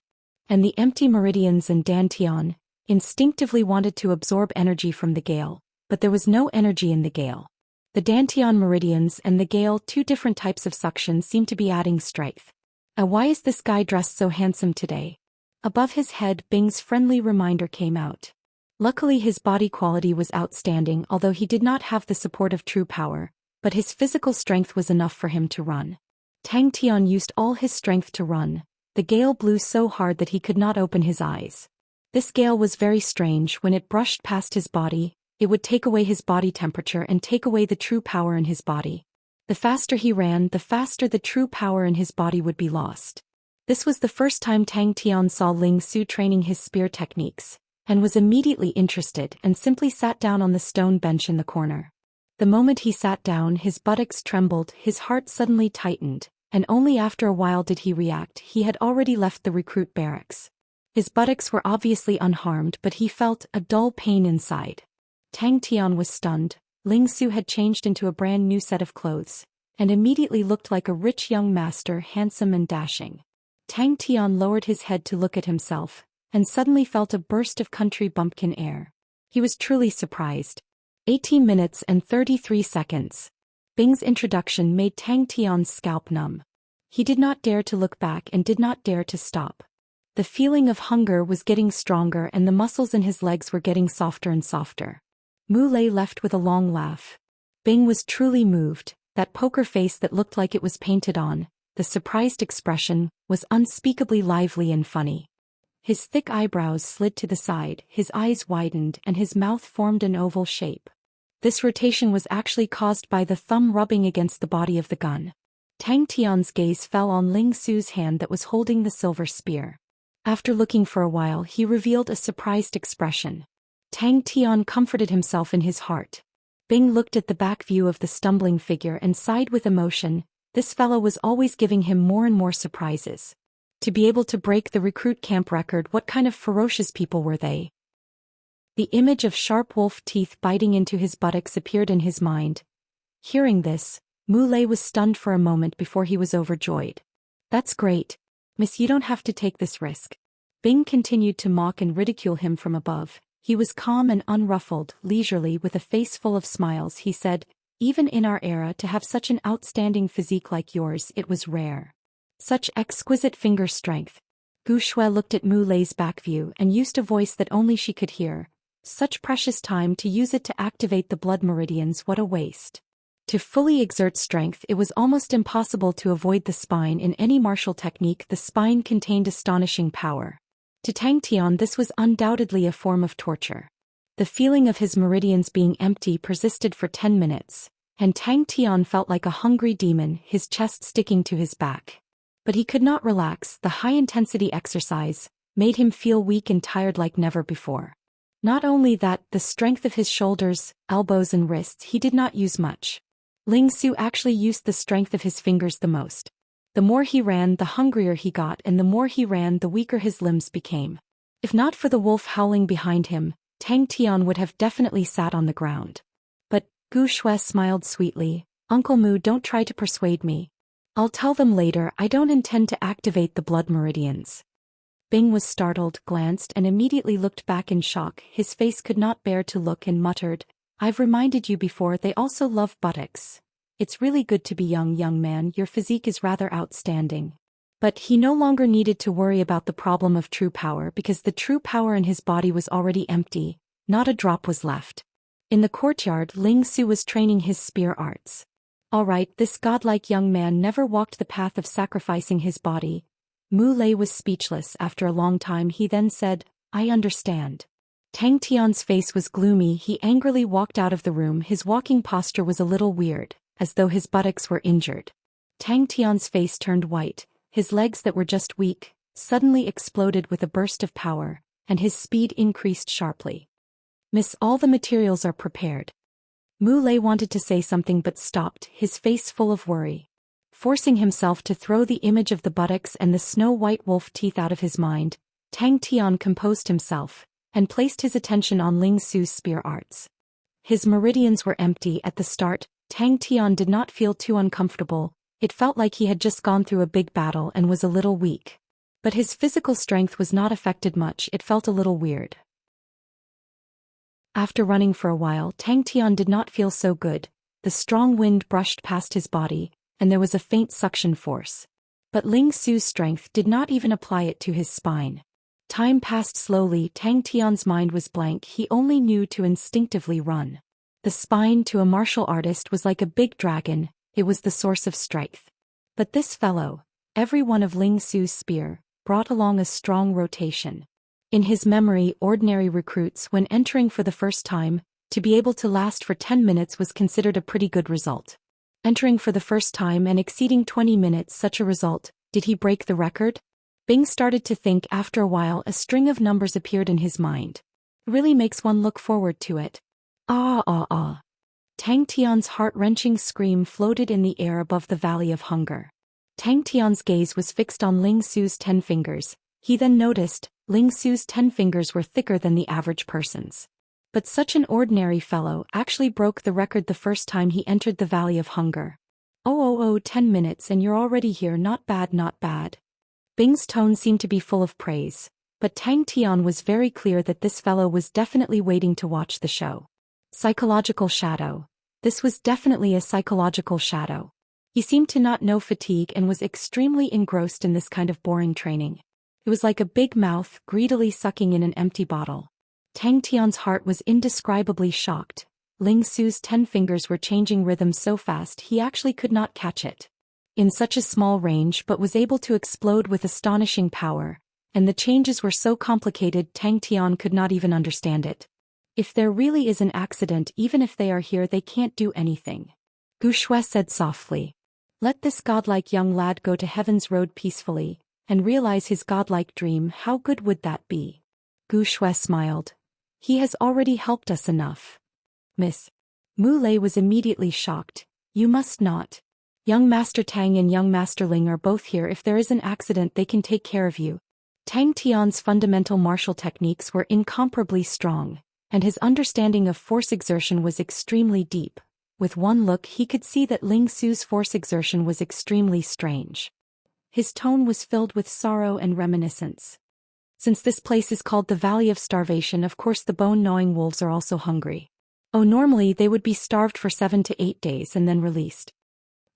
And the empty meridians and dantian instinctively wanted to absorb energy from the gale, but there was no energy in the gale. The dantian meridians and the gale, two different types of suction, seemed to be adding strength. Why is this guy dressed so handsome today? Above his head, Bing's friendly reminder came out. Luckily his body quality was outstanding, although he did not have the support of true power, but his physical strength was enough for him to run. Tang Tian used all his strength to run. The gale blew so hard that he could not open his eyes. This gale was very strange. When it brushed past his body, it would take away his body temperature and take away the true power in his body. The faster he ran, the faster the true power in his body would be lost. This was the first time Tang Tian saw Ling Su training his spear techniques, and was immediately interested and simply sat down on the stone bench in the corner. The moment he sat down, his buttocks trembled, his heart suddenly tightened, and only after a while did he react. He had already left the recruit barracks. His buttocks were obviously unharmed, but he felt a dull pain inside. Tang Tian was stunned. Ling Su had changed into a brand new set of clothes, and immediately looked like a rich young master, handsome and dashing. Tang Tian lowered his head to look at himself, and suddenly felt a burst of country bumpkin air. He was truly surprised. 18 minutes and 33 seconds. Bing's introduction made Tang Tian's scalp numb. He did not dare to look back and did not dare to stop. The feeling of hunger was getting stronger and the muscles in his legs were getting softer and softer. Mu Lei left with a long laugh. Bing was truly moved. That poker face that looked like it was painted on, the surprised expression, was unspeakably lively and funny. His thick eyebrows slid to the side, his eyes widened, and his mouth formed an oval shape. This rotation was actually caused by the thumb rubbing against the body of the gun. Tang Tian's gaze fell on Ling Su's hand that was holding the silver spear. After looking for a while, he revealed a surprised expression. Tang Tian comforted himself in his heart. Bing looked at the back view of the stumbling figure and sighed with emotion. This fellow was always giving him more and more surprises. To be able to break the recruit camp record, what kind of ferocious people were they? The image of sharp wolf teeth biting into his buttocks appeared in his mind. Hearing this, Mu Lei was stunned for a moment before he was overjoyed. That's great. Miss, you don't have to take this risk. Bing continued to mock and ridicule him from above. He was calm and unruffled, leisurely, with a face full of smiles. He said, even in our era, to have such an outstanding physique like yours, it was rare. Such exquisite finger strength. Gu Shui looked at Mu Lei's back view and used a voice that only she could hear. Such precious time to use it to activate the blood meridians, what a waste. To fully exert strength, it was almost impossible to avoid the spine. In any martial technique, the spine contained astonishing power. To Tang Tian, this was undoubtedly a form of torture. The feeling of his meridians being empty persisted for 10 minutes, and Tang Tian felt like a hungry demon, his chest sticking to his back. But he could not relax. The high-intensity exercise made him feel weak and tired like never before. Not only that, the strength of his shoulders, elbows and wrists he did not use much. Ling Su actually used the strength of his fingers the most. The more he ran, the hungrier he got, and the more he ran, the weaker his limbs became. If not for the wolf howling behind him, Tang Tian would have definitely sat on the ground. But Gu Shui smiled sweetly. Uncle Mu, don't try to persuade me. I'll tell them later. I don't intend to activate the blood meridians. Bing was startled, glanced, and immediately looked back in shock. His face could not bear to look and muttered, I've reminded you before, they also love buttocks. It's really good to be young man, your physique is rather outstanding. But he no longer needed to worry about the problem of true power because the true power in his body was already empty, not a drop was left. In the courtyard, Ling Su was training his spear arts. Alright, this godlike young man never walked the path of sacrificing his body. Mu Lei was speechless. After a long time he then said, I understand. Tang Tian's face was gloomy. He angrily walked out of the room. His walking posture was a little weird, as though his buttocks were injured. Tang Tian's face turned white. His legs that were just weak suddenly exploded with a burst of power, and his speed increased sharply. Miss, all the materials are prepared. Mu Lei wanted to say something but stopped, his face full of worry. Forcing himself to throw the image of the buttocks and the snow-white wolf teeth out of his mind, Tang Tian composed himself and placed his attention on Ling Su's spear arts. His meridians were empty at the start. Tang Tian did not feel too uncomfortable. It felt like he had just gone through a big battle and was a little weak. But his physical strength was not affected much. It felt a little weird. After running for a while, Tang Tian did not feel so good. The strong wind brushed past his body, and there was a faint suction force. But Ling Su's strength did not even apply it to his spine. Time passed slowly. Tang Tian's mind was blank. He only knew to instinctively run. The spine to a martial artist was like a big dragon. It was the source of strength. But this fellow, every one of Ling Su's spear, brought along a strong rotation. In his memory, ordinary recruits, when entering for the first time, to be able to last for 10 minutes was considered a pretty good result. Entering for the first time and exceeding 20 minutes, such a result, did he break the record? Bing started to think. After a while a string of numbers appeared in his mind. It really makes one look forward to it. Ah ah ah. Tang Tian's heart-wrenching scream floated in the air above the valley of hunger. Tang Tian's gaze was fixed on Ling Su's 10 fingers. He then noticed, Ling Su's 10 fingers were thicker than the average person's. But such an ordinary fellow actually broke the record the first time he entered the Valley of Hunger. Oh, 10 minutes and you're already here. Not bad, not bad. Bing's tone seemed to be full of praise, but Tang Tian was very clear that this fellow was definitely waiting to watch the show. Psychological shadow. This was definitely a psychological shadow. He seemed to not know fatigue and was extremely engrossed in this kind of boring training. It was like a big mouth greedily sucking in an empty bottle. Tang Tian's heart was indescribably shocked. Ling Su's 10 fingers were changing rhythm so fast he actually could not catch it. In such a small range, but was able to explode with astonishing power, and the changes were so complicated Tang Tian could not even understand it. If there really is an accident, even if they are here, they can't do anything. Gu Shui said softly. Let this godlike young lad go to heaven's road peacefully, and realize his godlike dream. How good would that be? Gu Shui smiled. He has already helped us enough. Miss Mu Lei was immediately shocked. You must not. Young Master Tang and young Master Ling are both here. If there is an accident, they can take care of you. Tang Tian's fundamental martial techniques were incomparably strong, and his understanding of force exertion was extremely deep. With one look he could see that Ling Su's force exertion was extremely strange. His tone was filled with sorrow and reminiscence. Since this place is called the Valley of Starvation, of course the bone-gnawing wolves are also hungry. Oh, normally they would be starved for 7 to 8 days and then released.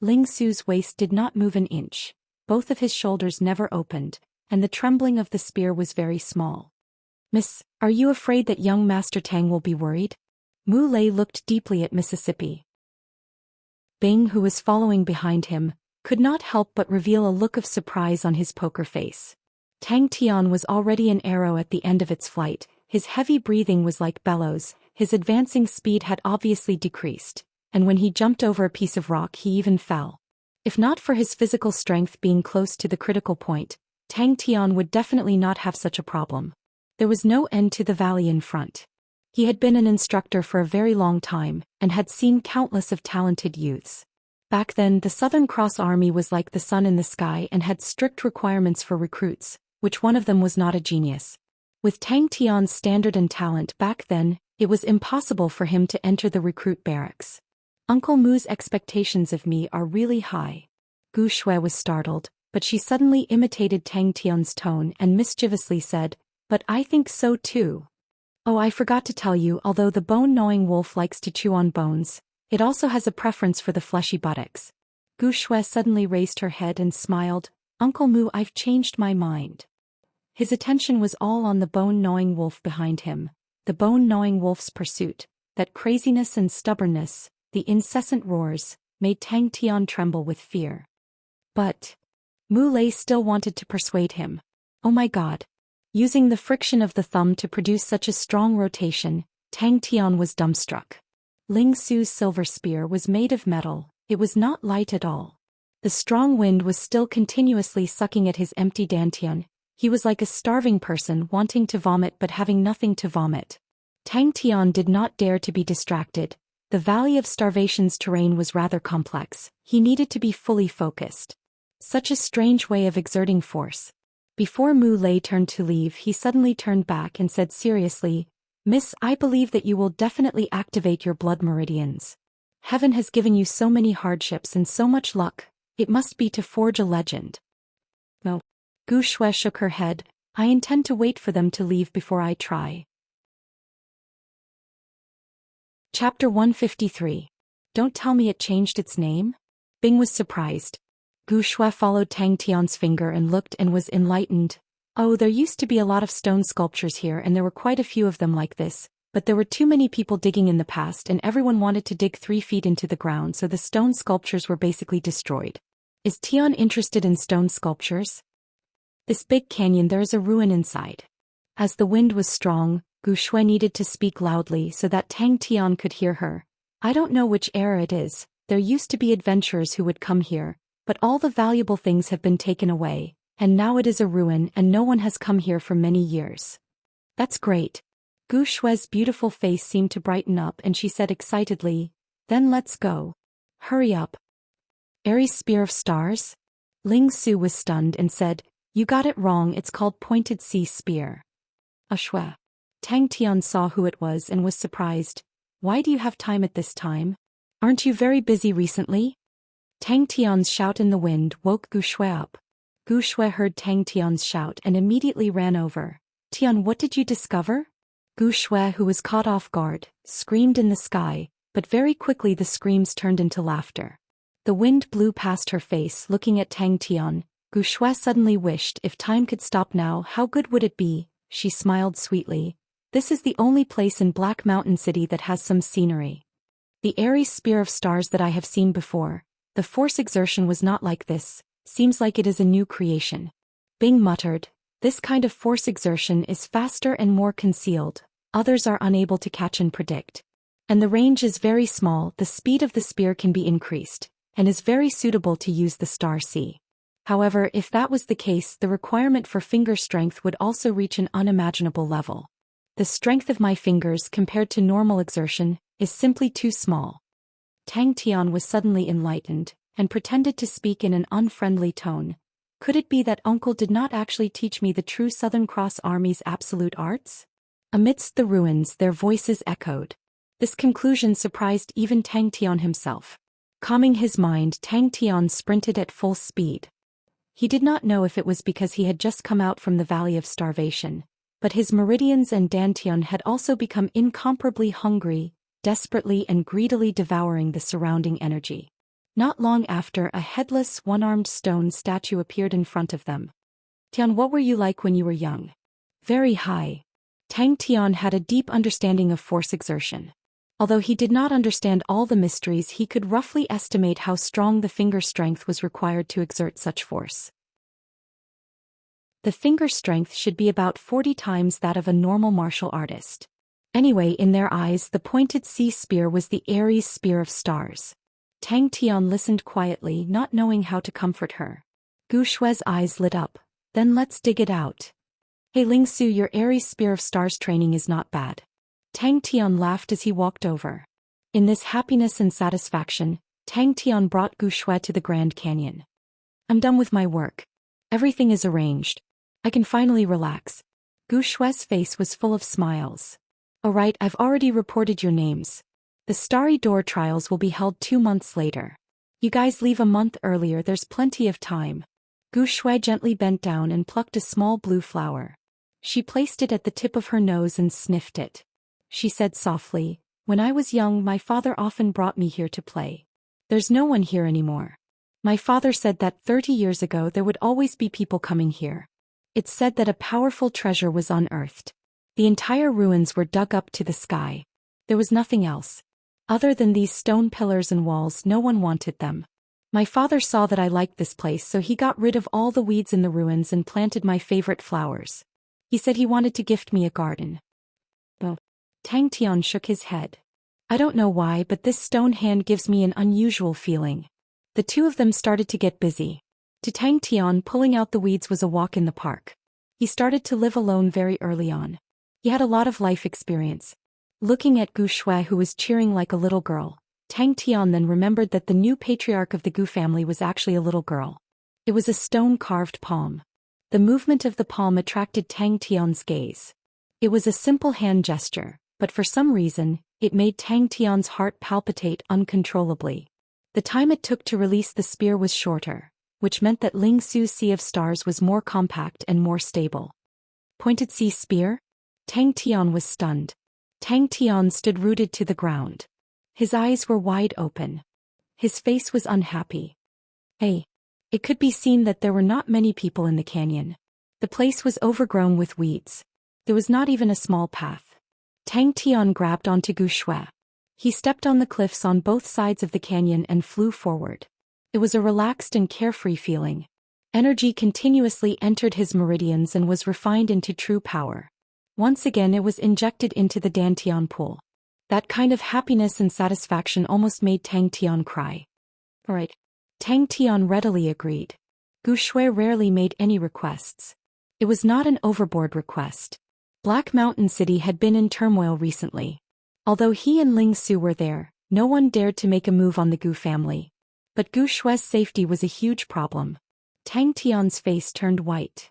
Ling Su's waist did not move an inch, both of his shoulders never opened, and the trembling of the spear was very small. Miss, are you afraid that young Master Tang will be worried? Mu Lei looked deeply at Mississippi. Bing, who was following behind him, could not help but reveal a look of surprise on his poker face. Tang Tian was already an arrow at the end of its flight. His heavy breathing was like bellows. His advancing speed had obviously decreased, and when he jumped over a piece of rock he even fell. If not for his physical strength being close to the critical point, Tang Tian would definitely not have such a problem. There was no end to the valley in front. He had been an instructor for a very long time, and had seen countless of talented youths. Back then the Southern Cross Army was like the sun in the sky and had strict requirements for recruits, which one of them was not a genius. With Tang Tian's standard and talent back then, it was impossible for him to enter the recruit barracks. Uncle Mu's expectations of me are really high. Gu Shui was startled, but she suddenly imitated Tang Tian's tone and mischievously said, But I think so too. Oh, I forgot to tell you, although the bone-gnawing wolf likes to chew on bones, it also has a preference for the fleshy buttocks. Gu Shui suddenly raised her head and smiled. Uncle Mu, I've changed my mind. His attention was all on the bone-gnawing wolf behind him. The bone-gnawing wolf's pursuit, that craziness and stubbornness, the incessant roars, made Tang Tian tremble with fear. But Mu Lei still wanted to persuade him. Oh my God. Using the friction of the thumb to produce such a strong rotation, Tang Tian was dumbstruck. Ling Su's silver spear was made of metal. It was not light at all. The strong wind was still continuously sucking at his empty dantian. He was like a starving person wanting to vomit but having nothing to vomit. Tang Tian did not dare to be distracted. The Valley of Starvation's terrain was rather complex. He needed to be fully focused. Such a strange way of exerting force. Before Mu Lei turned to leave, he suddenly turned back and said seriously, Miss, I believe that you will definitely activate your blood meridians. Heaven has given you so many hardships and so much luck. It must be to forge a legend. No. Gu Shui shook her head. I intend to wait for them to leave before I try. Chapter 153. Don't tell me it changed its name? Bing was surprised. Gu Shui followed Tang Tian's finger and looked and was enlightened. Oh, there used to be a lot of stone sculptures here and there were quite a few of them like this, but there were too many people digging in the past and everyone wanted to dig 3 feet into the ground, so the stone sculptures were basically destroyed. Is Tian interested in stone sculptures? This big canyon, there is a ruin inside. As the wind was strong, Gu Shui needed to speak loudly so that Tang Tian could hear her. I don't know which era it is, there used to be adventurers who would come here, but all the valuable things have been taken away, and now it is a ruin and no one has come here for many years. That's great. Gu Shui's beautiful face seemed to brighten up and she said excitedly, then let's go. Hurry up. Aries Spear of Stars? Ling Su was stunned and said, you got it wrong, it's called Pointed Sea Spear. Shui. Tang Tian saw who it was and was surprised. Why do you have time at this time? Aren't you very busy recently? Tang Tian's shout in the wind woke Gu Shui up. Gu Shui heard Tang Tian's shout and immediately ran over. Tian, what did you discover? Gu Shui, who was caught off guard, screamed in the sky, but very quickly the screams turned into laughter. The wind blew past her face looking at Tang Tian. Gu Shui suddenly wished if time could stop now, how good would it be? She smiled sweetly. This is the only place in Black Mountain City that has some scenery. The Aries Spear of Stars that I have seen before, the force exertion was not like this, seems like it is a new creation. Bing muttered, this kind of force exertion is faster and more concealed, others are unable to catch and predict. And the range is very small, the speed of the spear can be increased, and is very suitable to use the star sea. However, if that was the case, the requirement for finger strength would also reach an unimaginable level. The strength of my fingers compared to normal exertion is simply too small. Tang Tian was suddenly enlightened, and pretended to speak in an unfriendly tone. Could it be that uncle did not actually teach me the true Southern Cross Army's absolute arts? Amidst the ruins their voices echoed. This conclusion surprised even Tang Tian himself. Calming his mind, Tang Tian sprinted at full speed. He did not know if it was because he had just come out from the Valley of Starvation, but his meridians and dantian had also become incomparably hungry, desperately and greedily devouring the surrounding energy. Not long after, a headless, one-armed stone statue appeared in front of them. Tian, what were you like when you were young? Very high. Tang Tian had a deep understanding of force exertion. Although he did not understand all the mysteries, he could roughly estimate how strong the finger strength was required to exert such force. The finger strength should be about 40 times that of a normal martial artist. Anyway, in their eyes, the pointed sea spear was the Aries Spear of Stars. Tang Tian listened quietly, not knowing how to comfort her. Gu Shui's eyes lit up. Then let's dig it out. Hey Ling Su, your Aries Spear of Stars training is not bad. Tang Tian laughed as he walked over. In this happiness and satisfaction, Tang Tian brought Gu Shui to the Grand Canyon. I'm done with my work. Everything is arranged. I can finally relax. Gu Shui's face was full of smiles. Alright, I've already reported your names. The Starry Door trials will be held 2 months later. You guys leave a month earlier, there's plenty of time. Gu Shui gently bent down and plucked a small blue flower. She placed it at the tip of her nose and sniffed it. She said softly, when I was young, my father often brought me here to play. There's no one here anymore. My father said that 30 years ago there would always be people coming here. It's said that a powerful treasure was unearthed. The entire ruins were dug up to the sky. There was nothing else. Other than these stone pillars and walls, no one wanted them. My father saw that I liked this place, so he got rid of all the weeds in the ruins and planted my favorite flowers. He said he wanted to gift me a garden. Well, Tang Tian shook his head. I don't know why, but this stone hand gives me an unusual feeling. The two of them started to get busy. To Tang Tian, pulling out the weeds was a walk in the park. He started to live alone very early on. He had a lot of life experience. Looking at Gu Shui, who was cheering like a little girl, Tang Tian then remembered that the new patriarch of the Gu family was actually a little girl. It was a stone-carved palm. The movement of the palm attracted Tang Tian's gaze. It was a simple hand gesture, but for some reason, it made Tang Tian's heart palpitate uncontrollably. The time it took to release the spear was shorter, which meant that Ling Su's Sea of Stars was more compact and more stable. Pointed sea spear? Tang Tian was stunned. Tang Tian stood rooted to the ground. His eyes were wide open. His face was unhappy. Hey. It could be seen that there were not many people in the canyon. The place was overgrown with weeds. There was not even a small path. Tang Tian grabbed onto Gu Shui. He stepped on the cliffs on both sides of the canyon and flew forward. It was a relaxed and carefree feeling. Energy continuously entered his meridians and was refined into true power. Once again it was injected into the Dantian pool. That kind of happiness and satisfaction almost made Tang Tian cry. Alright. Tang Tian readily agreed. Gu Shui rarely made any requests. It was not an overboard request. Black Mountain City had been in turmoil recently. Although he and Ling Su were there, no one dared to make a move on the Gu family. But Gu Shui's safety was a huge problem. Tang Tian's face turned white.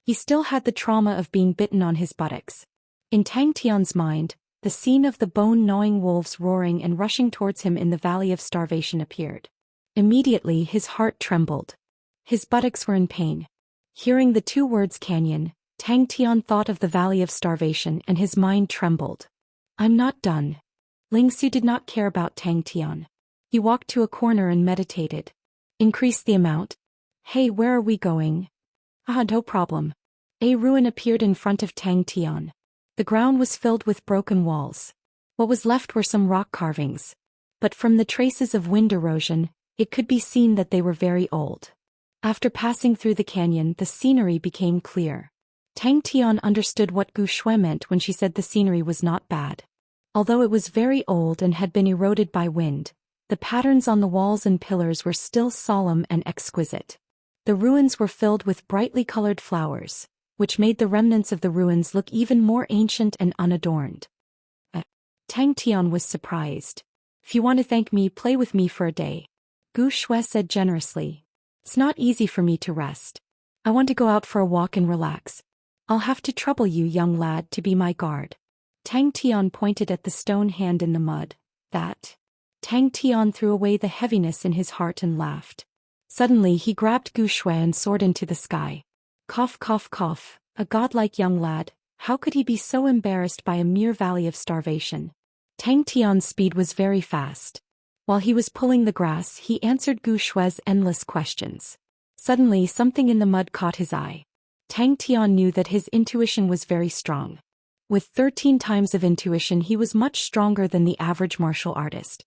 He still had the trauma of being bitten on his buttocks. In Tang Tian's mind, the scene of the bone-gnawing wolves roaring and rushing towards him in the Valley of Starvation appeared. Immediately his heart trembled. His buttocks were in pain. Hearing the two words canyon, Tang Tian thought of the Valley of Starvation and his mind trembled. I'm not done. Ling Su did not care about Tang Tian. He walked to a corner and meditated. Increase the amount. Hey, where are we going? No problem. A ruin appeared in front of Tang Tian. The ground was filled with broken walls. What was left were some rock carvings. But from the traces of wind erosion, it could be seen that they were very old. After passing through the canyon, the scenery became clear. Tang Tian understood what Gu Shui meant when she said the scenery was not bad. Although it was very old and had been eroded by wind, the patterns on the walls and pillars were still solemn and exquisite. The ruins were filled with brightly colored flowers, which made the remnants of the ruins look even more ancient and unadorned. Tang Tian was surprised. If you want to thank me, play with me for a day. Gu Shui said generously. It's not easy for me to rest. I want to go out for a walk and relax. I'll have to trouble you, young lad, to be my guard. Tang Tian pointed at the stone hand in the mud. That. Tang Tian threw away the heaviness in his heart and laughed. Suddenly he grabbed Gu Shui and soared into the sky. Cough, cough, cough, a godlike young lad, how could he be so embarrassed by a mere Valley of Starvation? Tang Tian's speed was very fast. While he was pulling the grass, he answered Gu Shui's endless questions. Suddenly something in the mud caught his eye. Tang Tian knew that his intuition was very strong. With 13 times of intuition, he was much stronger than the average martial artist.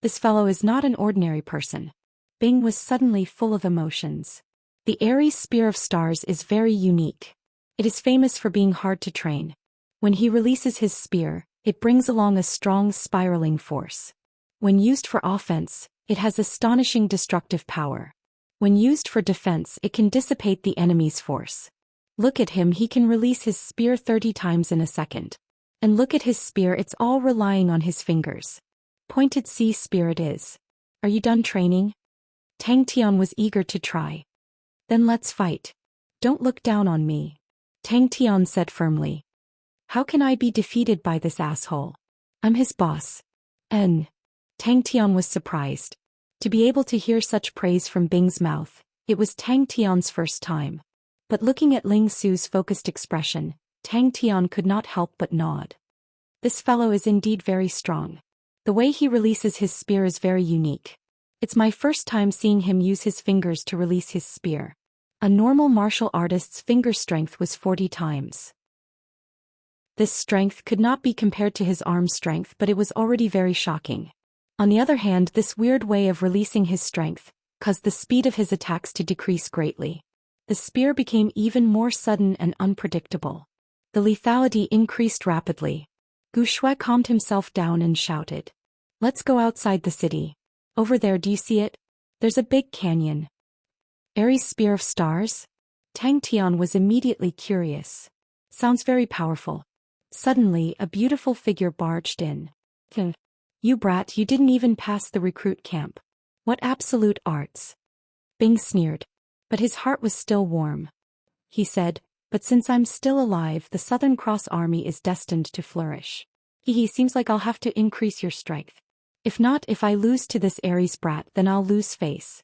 This fellow is not an ordinary person. Bing was suddenly full of emotions. The Aries Spear of Stars is very unique. It is famous for being hard to train. When he releases his spear, it brings along a strong spiraling force. When used for offense, it has astonishing destructive power. When used for defense, it can dissipate the enemy's force. Look at him, he can release his spear 30 times in a second. And look at his spear, it's all relying on his fingers. Pointed sea spear it is. Are you done training? Tang Tian was eager to try. Then let's fight. Don't look down on me. Tang Tian said firmly. How can I be defeated by this asshole? I'm his boss. Tang Tian was surprised. To be able to hear such praise from Bing's mouth, it was Tang Tian's first time. But looking at Ling Su's focused expression, Tang Tian could not help but nod. This fellow is indeed very strong. The way he releases his spear is very unique. It's my first time seeing him use his fingers to release his spear. A normal martial artist's finger strength was 40 times. This strength could not be compared to his arm strength, but it was already very shocking. On the other hand, this weird way of releasing his strength caused the speed of his attacks to decrease greatly. The spear became even more sudden and unpredictable. The lethality increased rapidly. Gu Shui calmed himself down and shouted. Let's go outside the city. Over there, do you see it? There's a big canyon. Aries Spear of Stars? Tang Tian was immediately curious. Sounds very powerful. Suddenly, a beautiful figure barged in. You brat, you didn't even pass the recruit camp. What absolute arts. Bing sneered. But his heart was still warm. He said, but since I'm still alive, the Southern Cross Army is destined to flourish. Seems like I'll have to increase your strength. If not, if I lose to this Aries brat, then I'll lose face.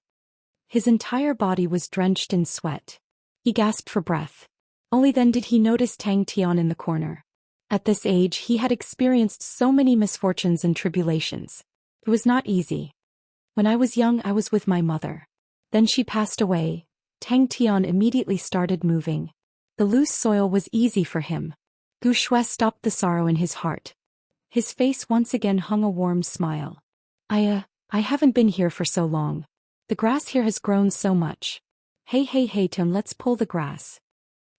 His entire body was drenched in sweat. He gasped for breath. Only then did he notice Tang Tian in the corner. At this age, he had experienced so many misfortunes and tribulations. It was not easy. When I was young, I was with my mother. Then she passed away. Tang Tian immediately started moving. The loose soil was easy for him. Gu Shui stopped the sorrow in his heart. His face once again hung a warm smile. I haven't been here for so long. The grass here has grown so much. Hey Tim, let's pull the grass.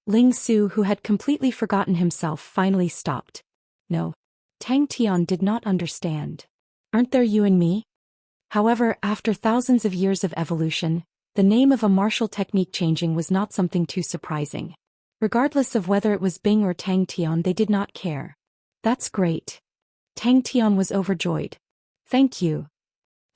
Ling Su, who had completely forgotten himself, finally stopped. No. Tang Tian did not understand. Aren't there you and me? However, after thousands of years of evolution, the name of a martial technique changing was not something too surprising. Regardless of whether it was Bing or Tang Tian, they did not care. That's great. Tang Tian was overjoyed. Thank you.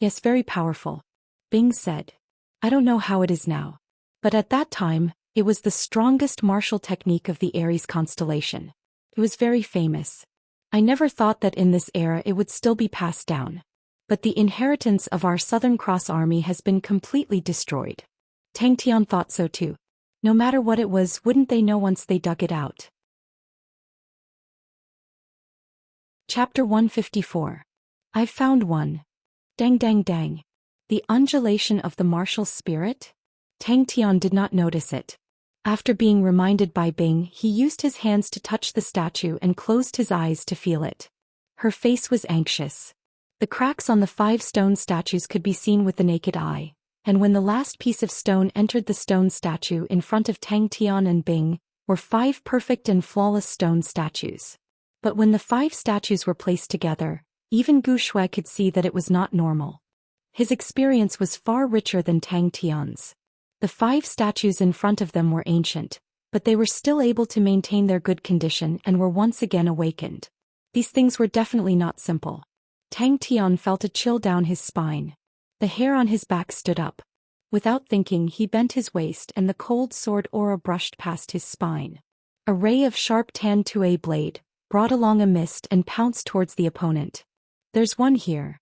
Yes, very powerful. Bing said. I don't know how it is now. But at that time, it was the strongest martial technique of the Aries constellation. It was very famous. I never thought that in this era it would still be passed down. But the inheritance of our Southern Cross Army has been completely destroyed. Tang Tian thought so too. No matter what it was, wouldn't they know once they dug it out? Chapter 154. I've found one. Dang dang dang. The undulation of the martial spirit? Tang Tian did not notice it. After being reminded by Bing, he used his hands to touch the statue and closed his eyes to feel it. Her face was anxious. The cracks on the 5 stone statues could be seen with the naked eye, and when the last piece of stone entered the stone statue in front of Tang Tian and Bing, were 5 perfect and flawless stone statues. But when the 5 statues were placed together, even Gu Shui could see that it was not normal. His experience was far richer than Tang Tian's. The 5 statues in front of them were ancient, but they were still able to maintain their good condition and were once again awakened. These things were definitely not simple. Tang Tian felt a chill down his spine. The hair on his back stood up. Without thinking, he bent his waist and the cold sword aura brushed past his spine. A ray of sharp tan tuo blade brought along a mist and pounced towards the opponent. There's one here.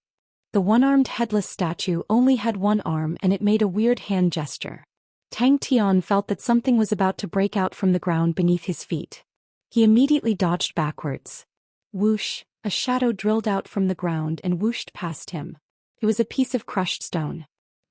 The one-armed headless statue only had one arm and it made a weird hand gesture. Tang Tian felt that something was about to break out from the ground beneath his feet. He immediately dodged backwards. Whoosh, a shadow drilled out from the ground and whooshed past him. It was a piece of crushed stone.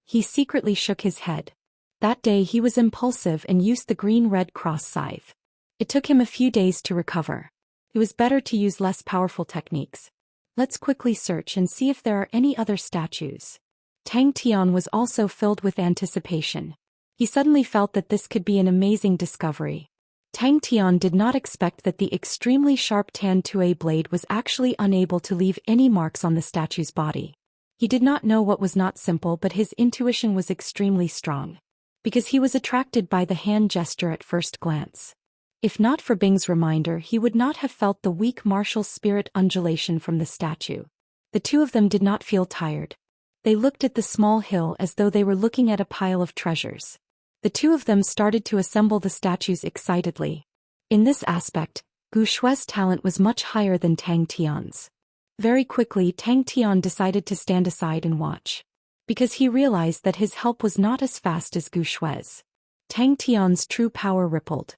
He secretly shook his head. That day he was impulsive and used the green-red cross scythe. It took him a few days to recover. It was better to use less powerful techniques. Let's quickly search and see if there are any other statues. Tang Tian was also filled with anticipation. He suddenly felt that this could be an amazing discovery. Tang Tian did not expect that the extremely sharp tan tuo blade was actually unable to leave any marks on the statue's body. He did not know what was not simple, but his intuition was extremely strong. Because he was attracted by the hand gesture at first glance. If not for Bing's reminder, he would not have felt the weak martial spirit undulation from the statue. The two of them did not feel tired. They looked at the small hill as though they were looking at a pile of treasures. The two of them started to assemble the statues excitedly. In this aspect, Gu Shui's talent was much higher than Tang Tian's. Very quickly, Tang Tian decided to stand aside and watch. Because he realized that his help was not as fast as Gu Shui's. Tang Tian's true power rippled.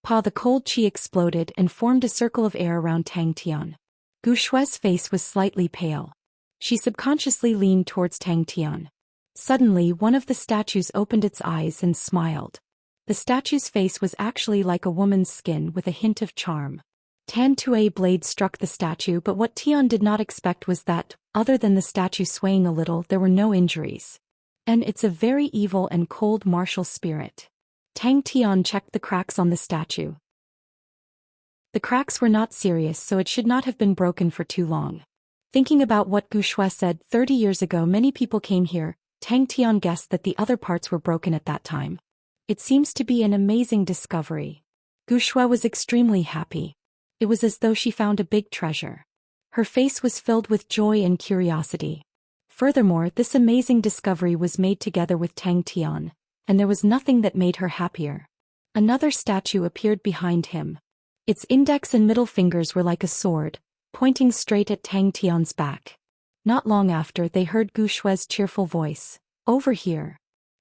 The cold chi exploded and formed a circle of air around Tang Tian. Gu Shui's face was slightly pale. She subconsciously leaned towards Tang Tian. Suddenly, one of the statues opened its eyes and smiled. The statue's face was actually like a woman's skin with a hint of charm. Tan tuo blade struck the statue, but what Tian did not expect was that, other than the statue swaying a little, there were no injuries. And it's a very evil and cold martial spirit. Tang Tian checked the cracks on the statue. The cracks were not serious, so it should not have been broken for too long. Thinking about what Gu Shui said 30 years ago, many people came here, Tang Tian guessed that the other parts were broken at that time. It seems to be an amazing discovery. Gu Shui was extremely happy. It was as though she found a big treasure. Her face was filled with joy and curiosity. Furthermore, this amazing discovery was made together with Tang Tian, and there was nothing that made her happier. Another statue appeared behind him. Its index and middle fingers were like a sword, pointing straight at Tang Tian's back. Not long after, they heard Gu Shui's cheerful voice. Over here.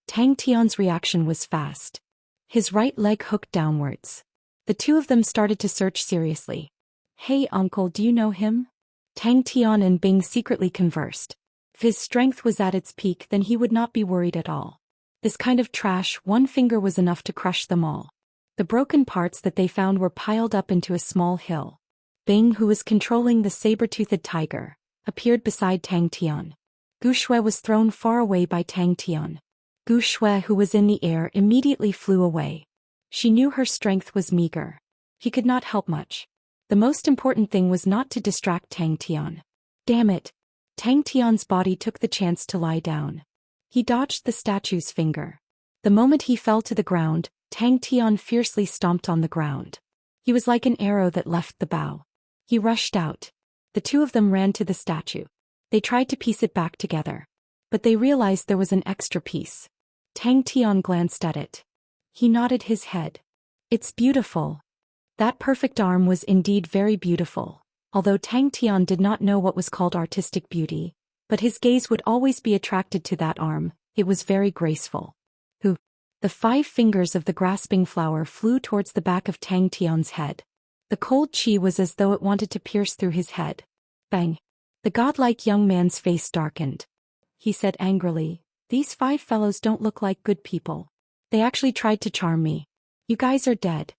Tang Tian's reaction was fast. His right leg hooked downwards. The two of them started to search seriously. Hey uncle, do you know him? Tang Tian and Bing secretly conversed. If his strength was at its peak, then he would not be worried at all. This kind of trash, one finger was enough to crush them all. The broken parts that they found were piled up into a small hill. Bing, who was controlling the saber-toothed tiger, appeared beside Tang Tian. Gu Shui was thrown far away by Tang Tian. Gu Shui, who was in the air, immediately flew away. She knew her strength was meager. He could not help much. The most important thing was not to distract Tang Tian. Damn it! Tang Tian's body took the chance to lie down. He dodged the statue's finger. The moment he fell to the ground, Tang Tian fiercely stomped on the ground. He was like an arrow that left the bow. He rushed out. The two of them ran to the statue. They tried to piece it back together. But they realized there was an extra piece. Tang Tian glanced at it. He nodded his head. It's beautiful. That perfect arm was indeed very beautiful. Although Tang Tian did not know what was called artistic beauty, but his gaze would always be attracted to that arm, it was very graceful. The 5 fingers of the grasping flower flew towards the back of Tang Tian's head. The cold chi was as though it wanted to pierce through his head. Bang! The godlike young man's face darkened. He said angrily, "These 5 fellows don't look like good people. They actually tried to charm me. You guys are dead."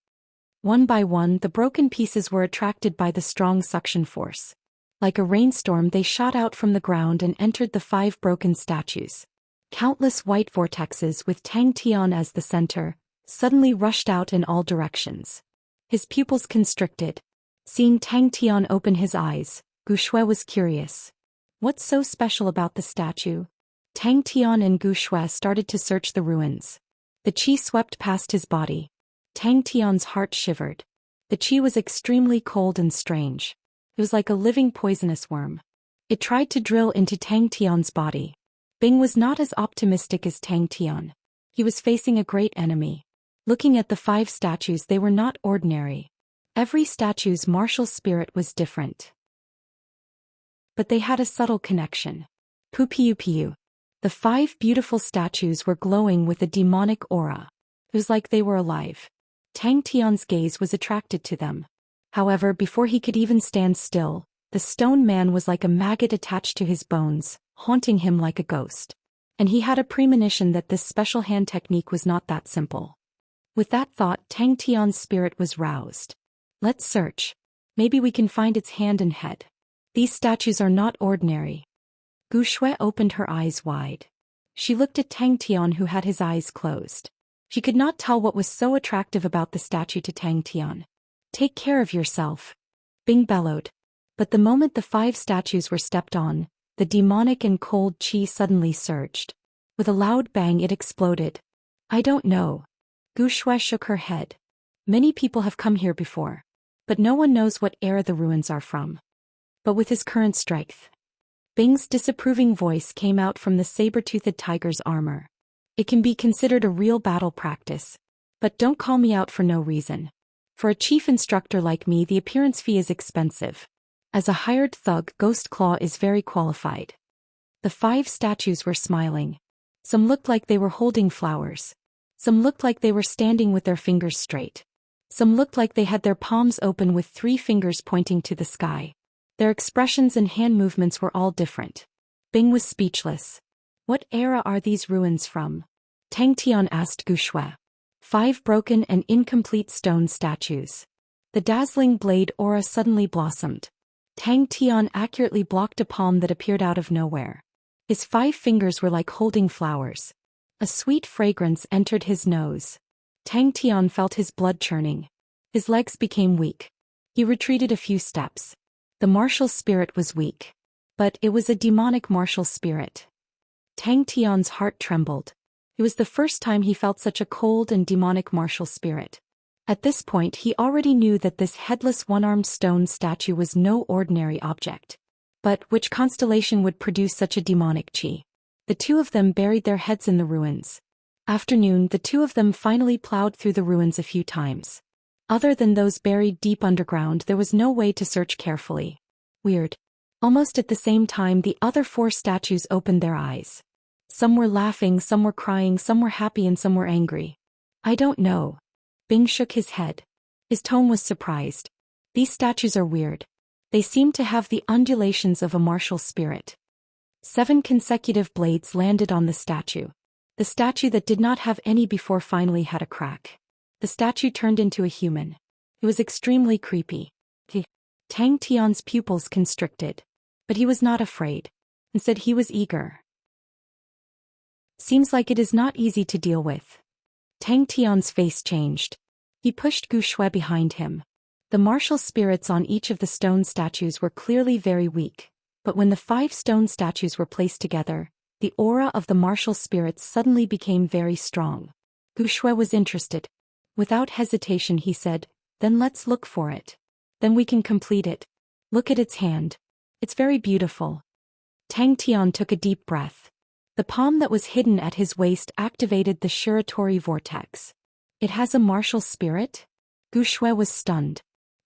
One by one, the broken pieces were attracted by the strong suction force. Like a rainstorm, they shot out from the ground and entered the 5 broken statues. Countless white vortexes with Tang Tian as the center, suddenly rushed out in all directions. His pupils constricted. Seeing Tang Tian open his eyes, Gu Shui was curious. What's so special about the statue? Tang Tian and Gu Shui started to search the ruins. The qi swept past his body. Tang Tian's heart shivered. The qi was extremely cold and strange. It was like a living poisonous worm. It tried to drill into Tang Tian's body. Bing was not as optimistic as Tang Tian. He was facing a great enemy. Looking at the 5 statues, they were not ordinary. Every statue's martial spirit was different. But they had a subtle connection. Pupiu. The 5 beautiful statues were glowing with a demonic aura. It was like they were alive. Tang Tian's gaze was attracted to them. However, before he could even stand still, the stone man was like a maggot attached to his bones, haunting him like a ghost. And he had a premonition that this special hand technique was not that simple. With that thought, Tang Tian's spirit was roused. Let's search. Maybe we can find its hand and head. These statues are not ordinary. Gu Shui opened her eyes wide. She looked at Tang Tian, who had his eyes closed. She could not tell what was so attractive about the statue to Tang Tian. Take care of yourself. Bing bellowed. But the moment the 5 statues were stepped on, the demonic and cold qi suddenly surged. With a loud bang, it exploded. I don't know. Gu Shui shook her head. Many people have come here before. But no one knows what era the ruins are from. But with his current strength. Bing's disapproving voice came out from the saber-toothed tiger's armor. It can be considered a real battle practice. But don't call me out for no reason. For a chief instructor like me, the appearance fee is expensive. As a hired thug, Ghost Claw is very qualified. The 5 statues were smiling. Some looked like they were holding flowers. Some looked like they were standing with their fingers straight. Some looked like they had their palms open with 3 fingers pointing to the sky. Their expressions and hand movements were all different. Bing was speechless. What era are these ruins from? Tang Tian asked Gu Shui. 5 broken and incomplete stone statues. The dazzling blade aura suddenly blossomed. Tang Tian accurately blocked a palm that appeared out of nowhere. His 5 fingers were like holding flowers. A sweet fragrance entered his nose. Tang Tian felt his blood churning. His legs became weak. He retreated a few steps. The martial spirit was weak. But it was a demonic martial spirit. Tang Tian's heart trembled. It was the first time he felt such a cold and demonic martial spirit. At this point, he already knew that this headless one-armed stone statue was no ordinary object. But which constellation would produce such a demonic chi? The 2 of them buried their heads in the ruins. Afternoon, the 2 of them finally plowed through the ruins a few times. Other than those buried deep underground, there was no way to search carefully. Weird. Almost at the same time, the other 4 statues opened their eyes. Some were laughing, some were crying, some were happy, and some were angry. I don't know. Bing shook his head. His tone was surprised. These statues are weird. They seem to have the undulations of a martial spirit. 7 consecutive blades landed on the statue. The statue that did not have any before finally had a crack. The statue turned into a human. It was extremely creepy. Tang Tian's pupils constricted. But he was not afraid. Instead he was eager. Seems like it is not easy to deal with. Tang Tian's face changed. He pushed Gu Shui behind him. The martial spirits on each of the stone statues were clearly very weak, but when the 5 stone statues were placed together, the aura of the martial spirits suddenly became very strong. Gu Shui was interested. Without hesitation he said, "Then let's look for it. Then we can complete it. Look at its hand. It's very beautiful." Tang Tian took a deep breath. The palm that was hidden at his waist activated the Shiratori vortex. It has a martial spirit? Gu Shui was stunned.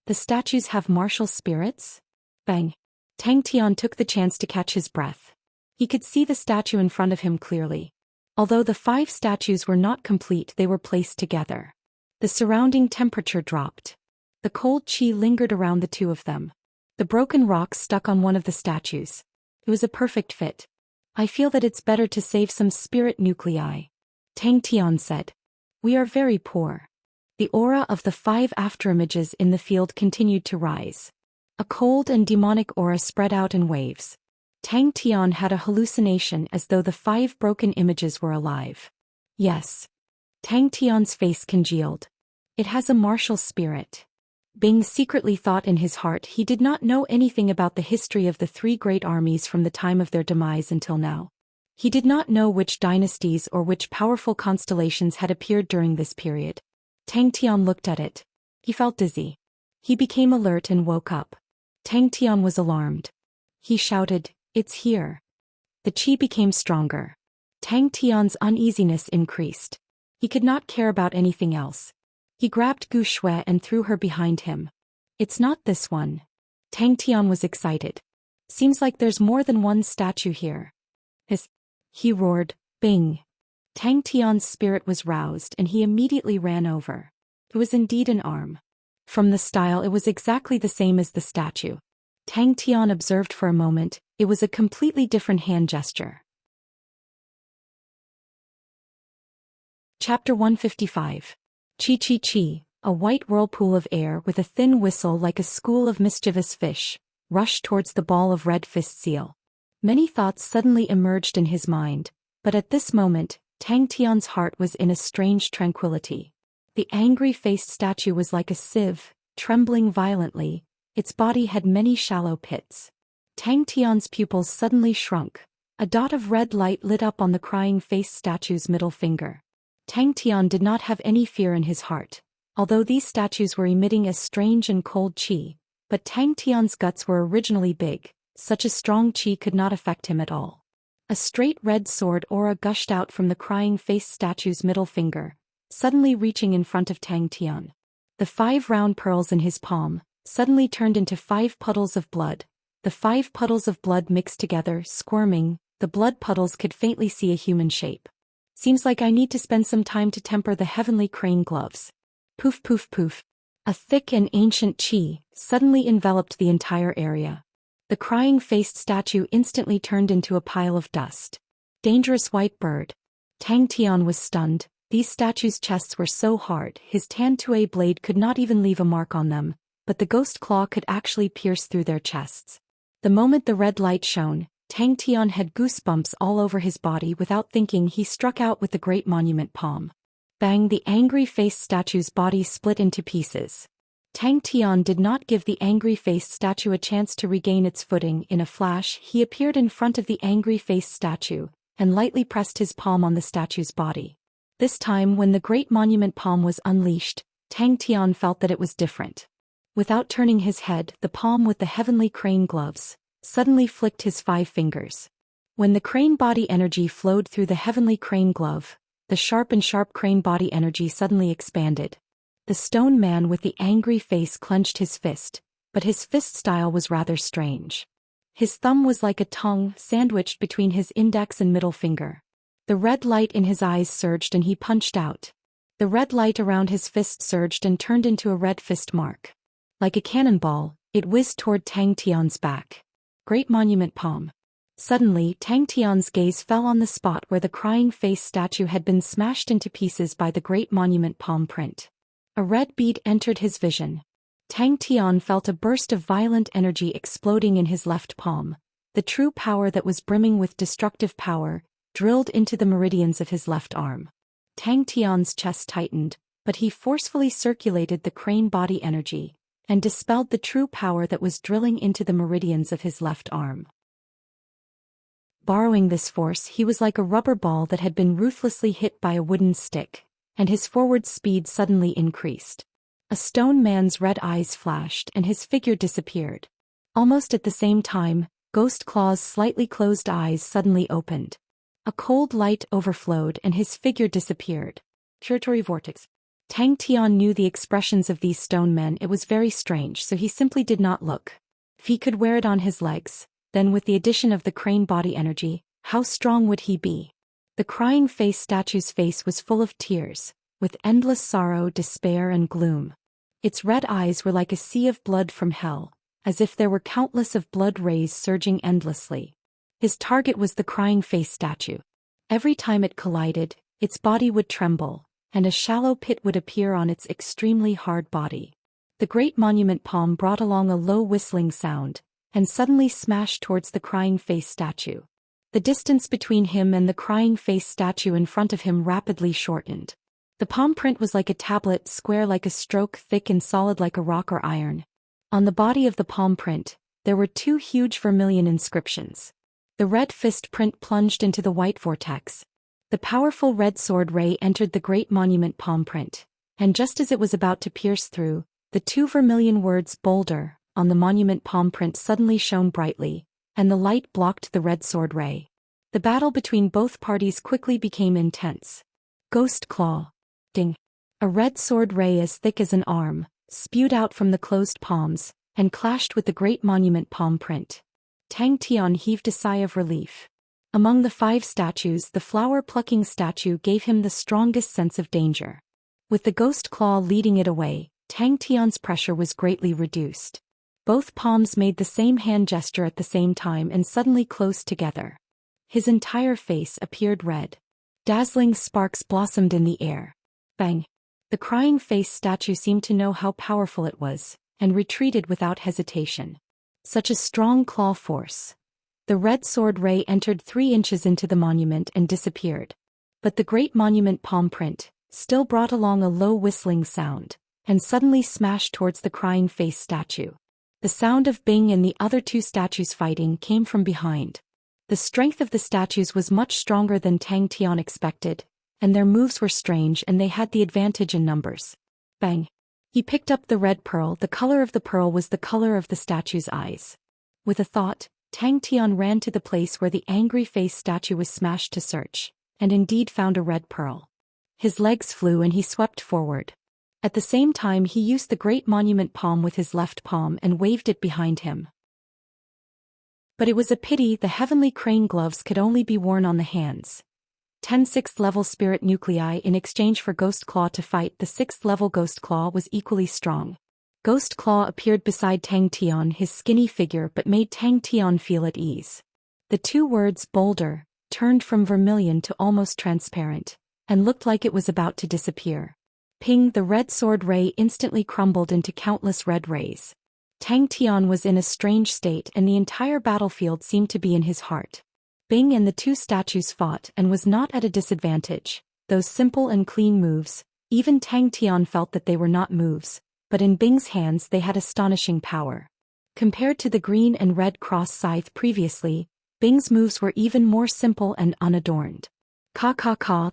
The statues have martial spirits? Bang! Tang Tian took the chance to catch his breath. He could see the statue in front of him clearly. Although the 5 statues were not complete, they were placed together. The surrounding temperature dropped. The cold qi lingered around the 2 of them. The broken rocks stuck on one of the statues. It was a perfect fit. "I feel that it's better to save some spirit nuclei," Tang Tian said. "We are very poor." The aura of the 5 afterimages in the field continued to rise. A cold and demonic aura spread out in waves. Tang Tian had a hallucination as though the 5 broken images were alive. Yes. Tang Tian's face congealed. It has a martial spirit. Bing secretly thought in his heart he did not know anything about the history of the 3 great armies from the time of their demise until now. He did not know which dynasties or which powerful constellations had appeared during this period. Tang Tian looked at it. He felt dizzy. He became alert and woke up. Tang Tian was alarmed. He shouted, "It's here." The qi became stronger. Tang Tian's uneasiness increased. He could not care about anything else. He grabbed Gu Shui and threw her behind him. "It's not this one." Tang Tian was excited. "Seems like there's more than one statue here." He roared, "Bing!" Tang Tian's spirit was roused and he immediately ran over. It was indeed an arm. From the style it was exactly the same as the statue. Tang Tian observed for a moment, it was a completely different hand gesture. Chapter 155. Chi Chi Chi, a white whirlpool of air with a thin whistle like a school of mischievous fish, rushed towards the ball of red fist seal. Many thoughts suddenly emerged in his mind, but at this moment, Tang Tian's heart was in a strange tranquility. The angry-faced statue was like a sieve, trembling violently. Its body had many shallow pits. Tang Tian's pupils suddenly shrunk. A dot of red light lit up on the crying-faced statue's middle finger. Tang Tian did not have any fear in his heart, although these statues were emitting a strange and cold qi, but Tang Tian's guts were originally big. Such a strong qi could not affect him at all. A straight red sword aura gushed out from the crying-faced statue's middle finger, suddenly reaching in front of Tang Tian. The 5 round pearls in his palm suddenly turned into 5 puddles of blood. The 5 puddles of blood mixed together, squirming. The blood puddles could faintly see a human shape. "Seems like I need to spend some time to temper the heavenly crane gloves." Poof poof poof. A thick and ancient qi suddenly enveloped the entire area. The crying-faced statue instantly turned into a pile of dust. Dangerous white bird. Tang Tian was stunned. These statues' chests were so hard, his Tan-Tue blade could not even leave a mark on them, but the ghost claw could actually pierce through their chests. The moment the red light shone, Tang Tian had goosebumps all over his body. Without thinking, he struck out with the great monument palm. Bang! The angry-faced statue's body split into pieces. Tang Tian did not give the angry-faced statue a chance to regain its footing. In a flash, he appeared in front of the angry-faced statue, and lightly pressed his palm on the statue's body. This time, when the great monument palm was unleashed, Tang Tian felt that it was different. Without turning his head, the palm with the heavenly crane gloves suddenly flicked his 5 fingers. When the crane body energy flowed through the heavenly crane glove, the sharp crane body energy suddenly expanded. The stone man with the angry face clenched his fist, but his fist style was rather strange. His thumb was like a tongue sandwiched between his index and middle finger. The red light in his eyes surged and he punched out. The red light around his fist surged and turned into a red fist mark. Like a cannonball, it whizzed toward Tang Tian's back. Great monument palm. Suddenly, Tang Tian's gaze fell on the spot where the crying face statue had been smashed into pieces by the great monument palm print. A red bead entered his vision. Tang Tian felt a burst of violent energy exploding in his left palm. The true power that was brimming with destructive power drilled into the meridians of his left arm. Tang Tian's chest tightened, but he forcefully circulated the crane body energy and dispelled the true power that was drilling into the meridians of his left arm. Borrowing this force, he was like a rubber ball that had been ruthlessly hit by a wooden stick, and his forward speed suddenly increased. A stone man's red eyes flashed and his figure disappeared. Almost at the same time, Ghost Claw's slightly closed eyes suddenly opened. A cold light overflowed and his figure disappeared. Territory vortex. Tang Tian knew the expressions of these stone men. It was very strange, so he simply did not look. If he could wear it on his legs, then with the addition of the crane body energy, how strong would he be? The crying face statue's face was full of tears, with endless sorrow, despair and gloom. Its red eyes were like a sea of blood from hell, as if there were countless of blood rays surging endlessly. His target was the crying face statue. Every time it collided, its body would tremble, and a shallow pit would appear on its extremely hard body. The great monument palm brought along a low whistling sound, and suddenly smashed towards the crying face statue. The distance between him and the crying face statue in front of him rapidly shortened. The palm print was like a tablet, square like a stroke, thick and solid like a rock or iron. On the body of the palm print, there were two huge vermilion inscriptions. The red fist print plunged into the white vortex. The powerful red sword ray entered the great monument palm print, and just as it was about to pierce through, the two vermilion words "Boulder" on the monument palm print suddenly shone brightly, and the light blocked the red sword ray. The battle between both parties quickly became intense. Ghost Claw. Ding. A red sword ray as thick as an arm spewed out from the closed palms and clashed with the great monument palm print. Tang Tian heaved a sigh of relief. Among the 5 statues, the flower-plucking statue gave him the strongest sense of danger. With the ghost claw leading it away, Tang Tian's pressure was greatly reduced. Both palms made the same hand gesture at the same time and suddenly closed together. His entire face appeared red. Dazzling sparks blossomed in the air. Bang! The crying face statue seemed to know how powerful it was, and retreated without hesitation. Such a strong claw force. The red sword ray entered 3 inches into the monument and disappeared. But the great monument palm print still brought along a low whistling sound, and suddenly smashed towards the crying face statue. The sound of Bing and the other 2 statues fighting came from behind. The strength of the statues was much stronger than Tang Tian expected, and their moves were strange and they had the advantage in numbers. Bang! He picked up the red pearl. The color of the pearl was the color of the statue's eyes. With a thought, Tang Tian ran to the place where the angry face statue was smashed to search, and indeed found a red pearl. His legs flew and he swept forward. At the same time he used the great monument palm with his left palm and waved it behind him. But it was a pity the heavenly crane gloves could only be worn on the hands. 10 6th level spirit nuclei in exchange for Ghost Claw to fight. The 6th level Ghost Claw was equally strong. Ghost Claw appeared beside Tang Tian, his skinny figure, but made Tang Tian feel at ease. The 2 words "boulder" turned from vermilion to almost transparent, and looked like it was about to disappear. Ping! The red sword ray instantly crumbled into countless red rays. Tang Tian was in a strange state and the entire battlefield seemed to be in his heart. Bing and the 2 statues fought and was not at a disadvantage. Those simple and clean moves, even Tang Tian felt that they were not moves, but in Bing's hands they had astonishing power. Compared to the green and red cross scythe previously, Bing's moves were even more simple and unadorned. Ka,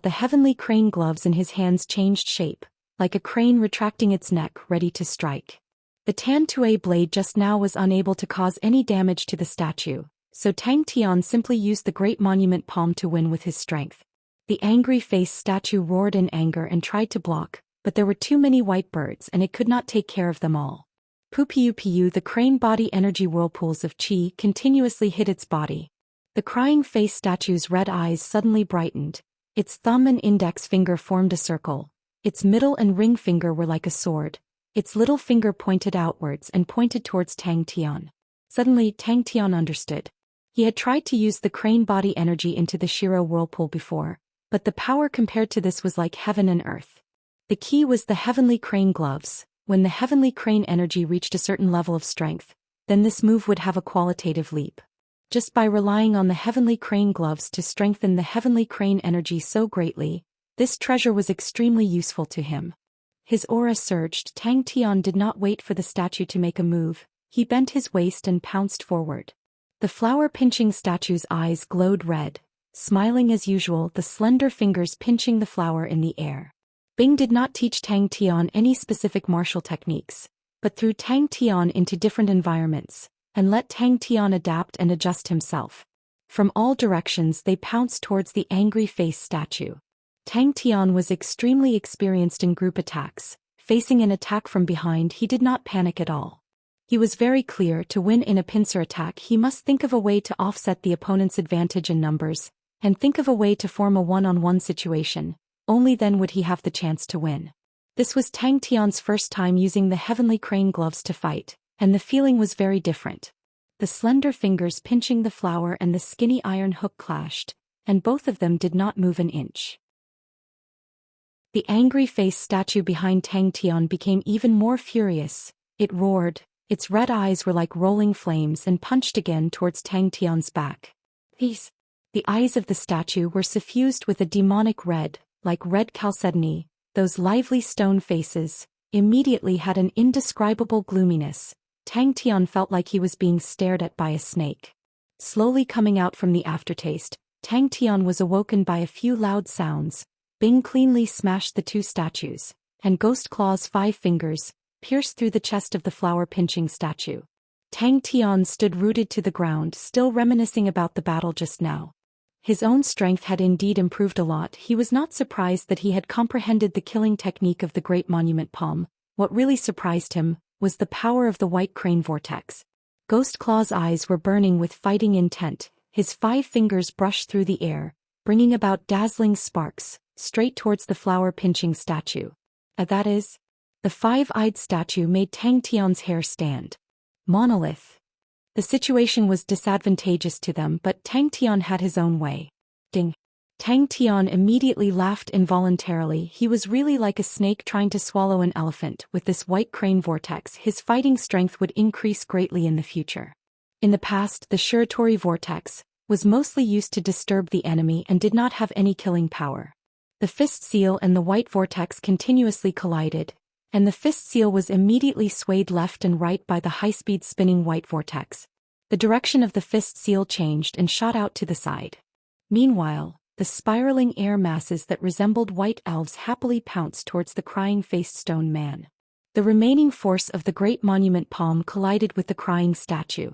the heavenly crane gloves in his hands changed shape, like a crane retracting its neck ready to strike. The Tan-Tue blade just now was unable to cause any damage to the statue, so Tang Tian simply used the great monument palm to win with his strength. The angry face statue roared in anger and tried to block, but there were too many white birds and it could not take care of them all. Pupiu, the crane body energy whirlpools of chi continuously hit its body. The crying face statue's red eyes suddenly brightened. Its thumb and index finger formed a circle. Its middle and ring finger were like a sword. Its little finger pointed outwards and pointed towards Tang Tian. Suddenly Tang Tian understood. He had tried to use the crane body energy into the Shiro whirlpool before, but the power compared to this was like heaven and earth. The key was the heavenly crane gloves. When the heavenly crane energy reached a certain level of strength, then this move would have a qualitative leap. Just by relying on the heavenly crane gloves to strengthen the heavenly crane energy so greatly, this treasure was extremely useful to him. His aura surged. Tang Tian did not wait for the statue to make a move. He bent his waist and pounced forward. The flower-pinching statue's eyes glowed red, smiling as usual, the slender fingers pinching the flower in the air. Bing did not teach Tang Tian any specific martial techniques, but threw Tang Tian into different environments, and let Tang Tian adapt and adjust himself. From all directions they pounced towards the angry face statue. Tang Tian was extremely experienced in group attacks. Facing an attack from behind, he did not panic at all. He was very clear: to win in a pincer attack he must think of a way to offset the opponent's advantage in numbers, and think of a way to form a one-on-one situation. Only then would he have the chance to win. This was Tang Tian's first time using the heavenly crane gloves to fight, and the feeling was very different. The slender fingers pinching the flower and the skinny iron hook clashed, and both of them did not move an inch. The angry face statue behind Tang Tian became even more furious. It roared. Its red eyes were like rolling flames and punched again towards Tang Tian's back. The eyes of the statue were suffused with a demonic red, like red chalcedony. Those lively stone faces immediately had an indescribable gloominess. Tang Tian felt like he was being stared at by a snake. Slowly coming out from the aftertaste, Tang Tian was awoken by a few loud sounds. Bing cleanly smashed the two statues, and Ghost Claw's 5 fingers pierced through the chest of the flower-pinching statue. Tang Tian stood rooted to the ground, still reminiscing about the battle just now. His own strength had indeed improved a lot. He was not surprised that he had comprehended the killing technique of the Great Monument Palm. What really surprised him was the power of the white crane vortex. Ghost Claw's eyes were burning with fighting intent. His 5 fingers brushed through the air, bringing about dazzling sparks, straight towards the flower-pinching statue. That is, the 5-eyed statue made Tang Tian's hair stand. Monolith. The situation was disadvantageous to them, but Tang Tian had his own way. Ding. Tang Tian immediately laughed involuntarily. He was really like a snake trying to swallow an elephant. With this white crane vortex, his fighting strength would increase greatly in the future. In the past, the Shiratori vortex was mostly used to disturb the enemy and did not have any killing power. The fist seal and the white vortex continuously collided, and the fist seal was immediately swayed left and right by the high-speed spinning white vortex. The direction of the fist seal changed and shot out to the side. Meanwhile, the spiraling air masses that resembled white elves happily pounced towards the crying-faced stone man. The remaining force of the Great Monument Palm collided with the crying statue.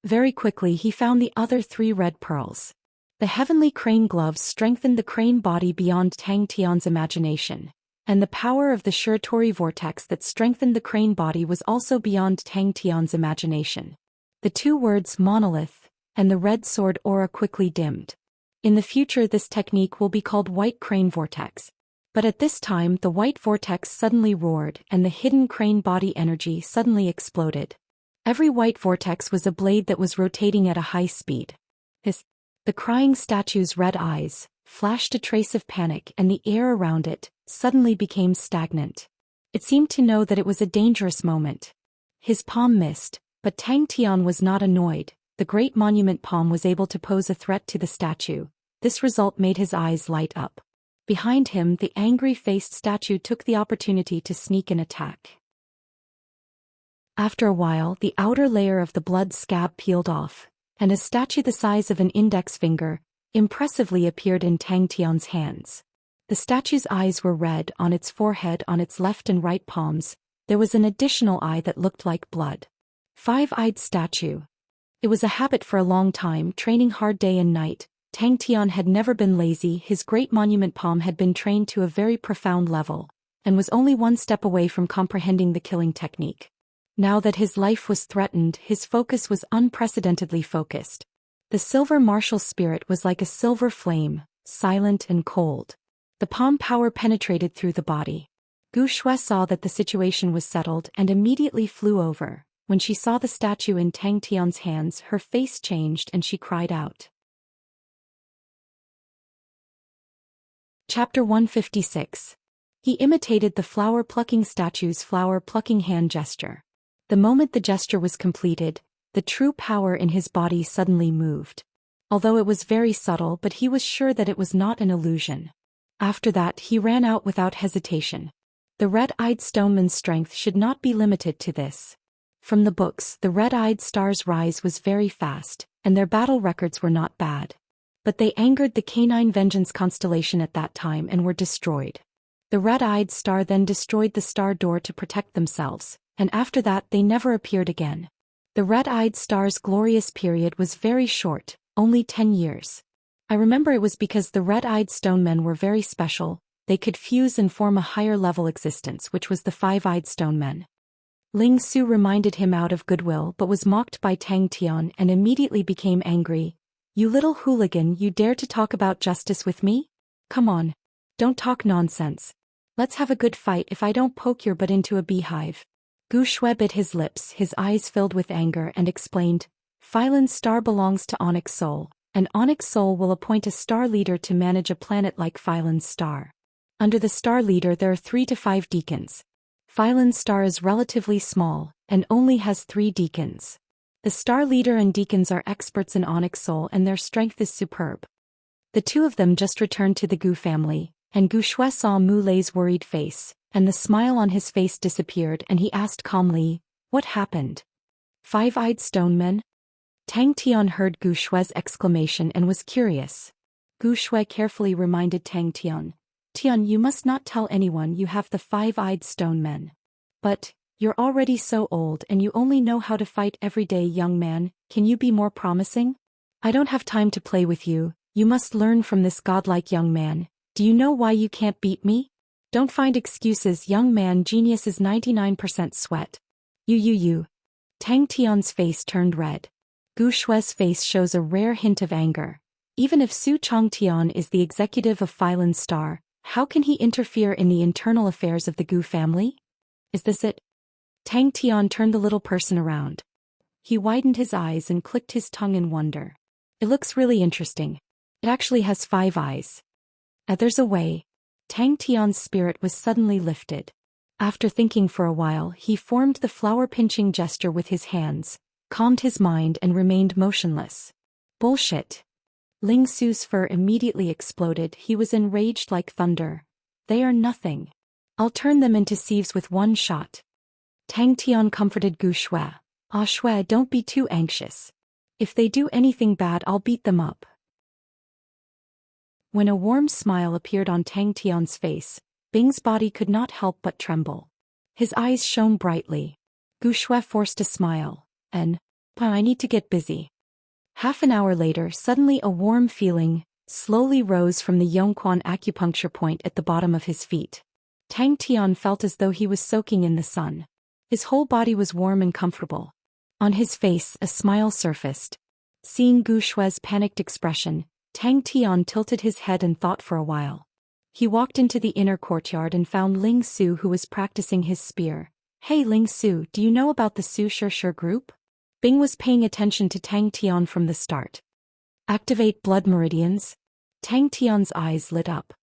Very quickly he found the other 3 red pearls. The heavenly crane gloves strengthened the crane body beyond Tang Tian's imagination, and the power of the Shiratori vortex that strengthened the crane body was also beyond Tang Tian's imagination. The 2 words monolith and the red sword aura quickly dimmed. In the future this technique will be called white crane vortex. But at this time the white vortex suddenly roared and the hidden crane body energy suddenly exploded. Every white vortex was a blade that was rotating at a high speed. The crying statue's red eyes flashed a trace of panic, and the air around it suddenly became stagnant. It seemed to know that it was a dangerous moment. His palm missed, but Tang Tian was not annoyed. The Great Monument Palm was able to pose a threat to the statue. This result made his eyes light up. Behind him, the angry-faced statue took the opportunity to sneak an attack. After a while, the outer layer of the blood scab peeled off, and a statue the size of an index finger impressively appeared in Tang Tian's hands. The statue's eyes were red on its forehead, on its left and right palms. There was an additional eye that looked like blood. 5-eyed statue. It was a habit for a long time, training hard day and night. Tang Tian had never been lazy. His Great Monument Palm had been trained to a very profound level, and was only one step away from comprehending the killing technique. Now that his life was threatened, his focus was unprecedentedly focused. The silver martial spirit was like a silver flame, silent and cold. The palm power penetrated through the body. Gu Shui saw that the situation was settled and immediately flew over. When she saw the statue in Tang Tian's hands, her face changed and she cried out. Chapter 156. He imitated the flower-plucking statue's flower-plucking hand gesture. The moment the gesture was completed, the true power in his body suddenly moved. Although it was very subtle, but he was sure that it was not an illusion. After that, he ran out without hesitation. The red-eyed stoneman's strength should not be limited to this. From the books, the red-eyed star's rise was very fast, and their battle records were not bad. But they angered the Canine Vengeance constellation at that time and were destroyed. The red-eyed star then destroyed the star door to protect themselves, and after that they never appeared again. The red-eyed star's glorious period was very short, only 10 years. I remember it was because the red-eyed stonemen were very special, they could fuse and form a higher-level existence, which was the five-eyed stonemen. Ling Su reminded him out of goodwill but was mocked by Tang Tian and immediately became angry. "You little hooligan, you dare to talk about justice with me? Come on. Don't talk nonsense. Let's have a good fight if I don't poke your butt into a beehive." Gu Shui bit his lips, his eyes filled with anger, and explained, "Phylan's star belongs to Onyx Soul, and Onyx Soul will appoint a star leader to manage a planet like Phylan's star. Under the star leader there are 3 to 5 deacons. Phylan's star is relatively small, and only has 3 deacons. The star leader and deacons are experts in Onyx Soul and their strength is superb." The two of them just returned to the Gu family, and Gu Shui saw Mu Lei's worried face, and the smile on his face disappeared and he asked calmly, "What happened? Five-eyed stonemen?" Tang Tian heard Gu Shui's exclamation and was curious. Gu Shui carefully reminded Tang Tian, "Tian, you must not tell anyone you have the five-eyed stonemen. But, you're already so old and you only know how to fight every day, young man, can you be more promising? I don't have time to play with you, you must learn from this godlike young man. Do you know why you can't beat me? Don't find excuses, young man, genius is 99% sweat. You. Tang Tian's face turned red. Gu Shui's face shows a rare hint of anger. Even if Su Changtian is the executive of Phylan's star, how can he interfere in the internal affairs of the Gu family? Is this it? Tang Tian turned the little person around. He widened his eyes and clicked his tongue in wonder. It looks really interesting. It actually has 5 eyes. There's a way. Tang Tian's spirit was suddenly lifted. After thinking for a while, he formed the flower-pinching gesture with his hands, calmed his mind and remained motionless. Bullshit. Ling Su's fur immediately exploded, he was enraged like thunder. They are nothing. I'll turn them into sieves with one shot. Tang Tian comforted Gu Shui. "Ah Shui, don't be too anxious. If they do anything bad I'll beat them up." When a warm smile appeared on Tang Tian's face, Bing's body could not help but tremble. His eyes shone brightly. Gu Shui forced a smile, and, "I need to get busy." Half an hour later, suddenly a warm feeling slowly rose from the Yongquan acupuncture point at the bottom of his feet. Tang Tian felt as though he was soaking in the sun. His whole body was warm and comfortable. On his face, a smile surfaced. Seeing Gu Shui's panicked expression, Tang Tian tilted his head and thought for a while. He walked into the inner courtyard and found Ling Su, who was practicing his spear. "Hey Ling Su, do you know about the Su Shi group?" Bing was paying attention to Tang Tian from the start. "Activate blood meridians?" Tang Tian's eyes lit up.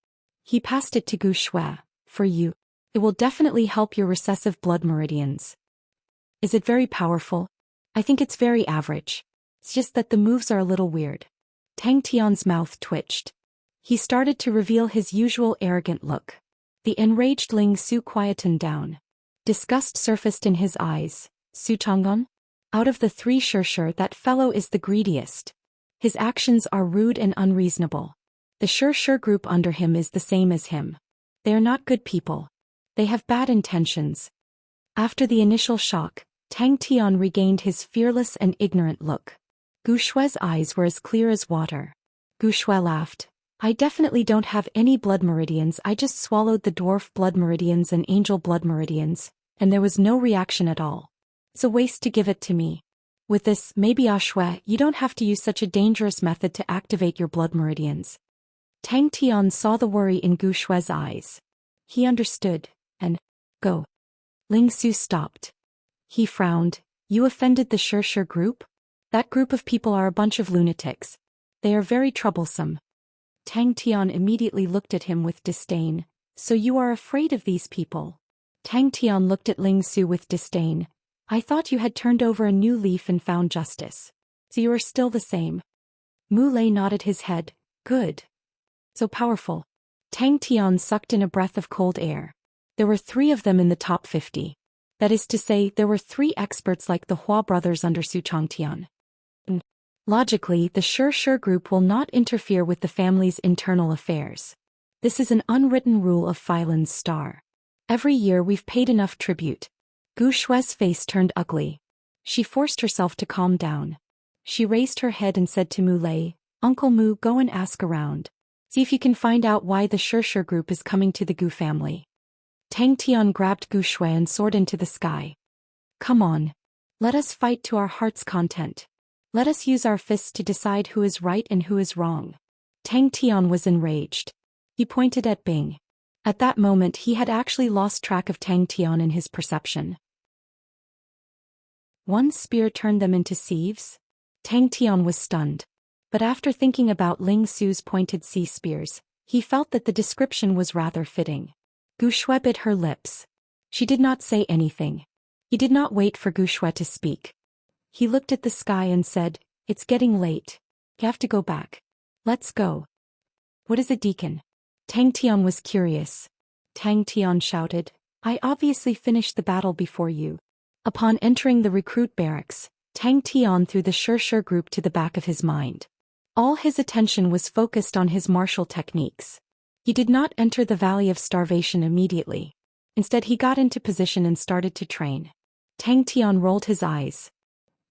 He passed it to Gu Shui. "For you. It will definitely help your recessive blood meridians." "Is it very powerful?" "I think it's very average. It's just that the moves are a little weird." Tang Tian's mouth twitched. He started to reveal his usual arrogant look. The enraged Ling Su quietened down. Disgust surfaced in his eyes. "Su Chang'an? Out of the 3 Shi, that fellow is the greediest. His actions are rude and unreasonable. The Shi group under him is the same as him. They are not good people. They have bad intentions." After the initial shock, Tang Tian regained his fearless and ignorant look. Gu Shui's eyes were as clear as water. Gu Shui laughed. "I definitely don't have any blood meridians, I just swallowed the dwarf blood meridians and angel blood meridians, and there was no reaction at all. It's a waste to give it to me. With this, maybe Shui, you don't have to use such a dangerous method to activate your blood meridians." Tang Tian saw the worry in Gu Shui's eyes. He understood, and, "Go." Ling Su stopped. He frowned. You offended the Xianxia group? That group of people are a bunch of lunatics. They are very troublesome. Tang Tian immediately looked at him with disdain. So you are afraid of these people? Tang Tian looked at Ling Su with disdain. I thought you had turned over a new leaf and found justice. So you are still the same. Mu Lei nodded his head. Good. So powerful. Tang Tian sucked in a breath of cold air. There were 3 of them in the top 50. That is to say, there were 3 experts like the Hua brothers under Su Changtian. Logically, the Xianxia group will not interfere with the family's internal affairs. This is an unwritten rule of Phylan's star. Every year we've paid enough tribute. Gu Shue's face turned ugly. She forced herself to calm down. She raised her head and said to Mu Lei, Uncle Mu, go and ask around. See if you can find out why the Xianxia group is coming to the Gu family. Tang Tian grabbed Gu Shui and soared into the sky. Come on. Let us fight to our heart's content. Let us use our fists to decide who is right and who is wrong. Tang Tian was enraged. He pointed at Bing. At that moment he had actually lost track of Tang Tian in his perception. One spear turned them into sieves? Tang Tian was stunned. But after thinking about Ling Su's pointed sea spears, he felt that the description was rather fitting. Gu Shui bit her lips. She did not say anything. He did not wait for Gu Shui to speak. He looked at the sky and said, It's getting late. You have to go back. Let's go. What is a deacon? Tang Tian was curious. Tang Tian shouted, I obviously finished the battle before you. Upon entering the recruit barracks, Tang Tian threw the Xianxia group to the back of his mind. All his attention was focused on his martial techniques. He did not enter the Valley of Starvation immediately. Instead he got into position and started to train. Tang Tian rolled his eyes.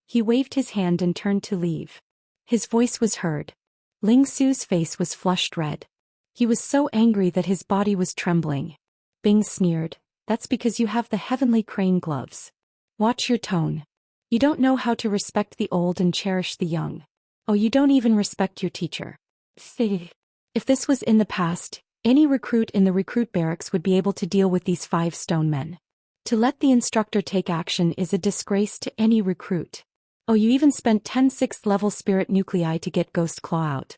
He waved his hand and turned to leave. His voice was heard. Ling Su's face was flushed red. He was so angry that his body was trembling. Bing sneered, That's because you have the heavenly crane gloves. Watch your tone. You don't know how to respect the old and cherish the young. Oh, you don't even respect your teacher. If this was in the past, any recruit in the recruit barracks would be able to deal with these 5 stone men. To let the instructor take action is a disgrace to any recruit. Oh, you even spent 10 6th level spirit nuclei to get Ghost Claw out.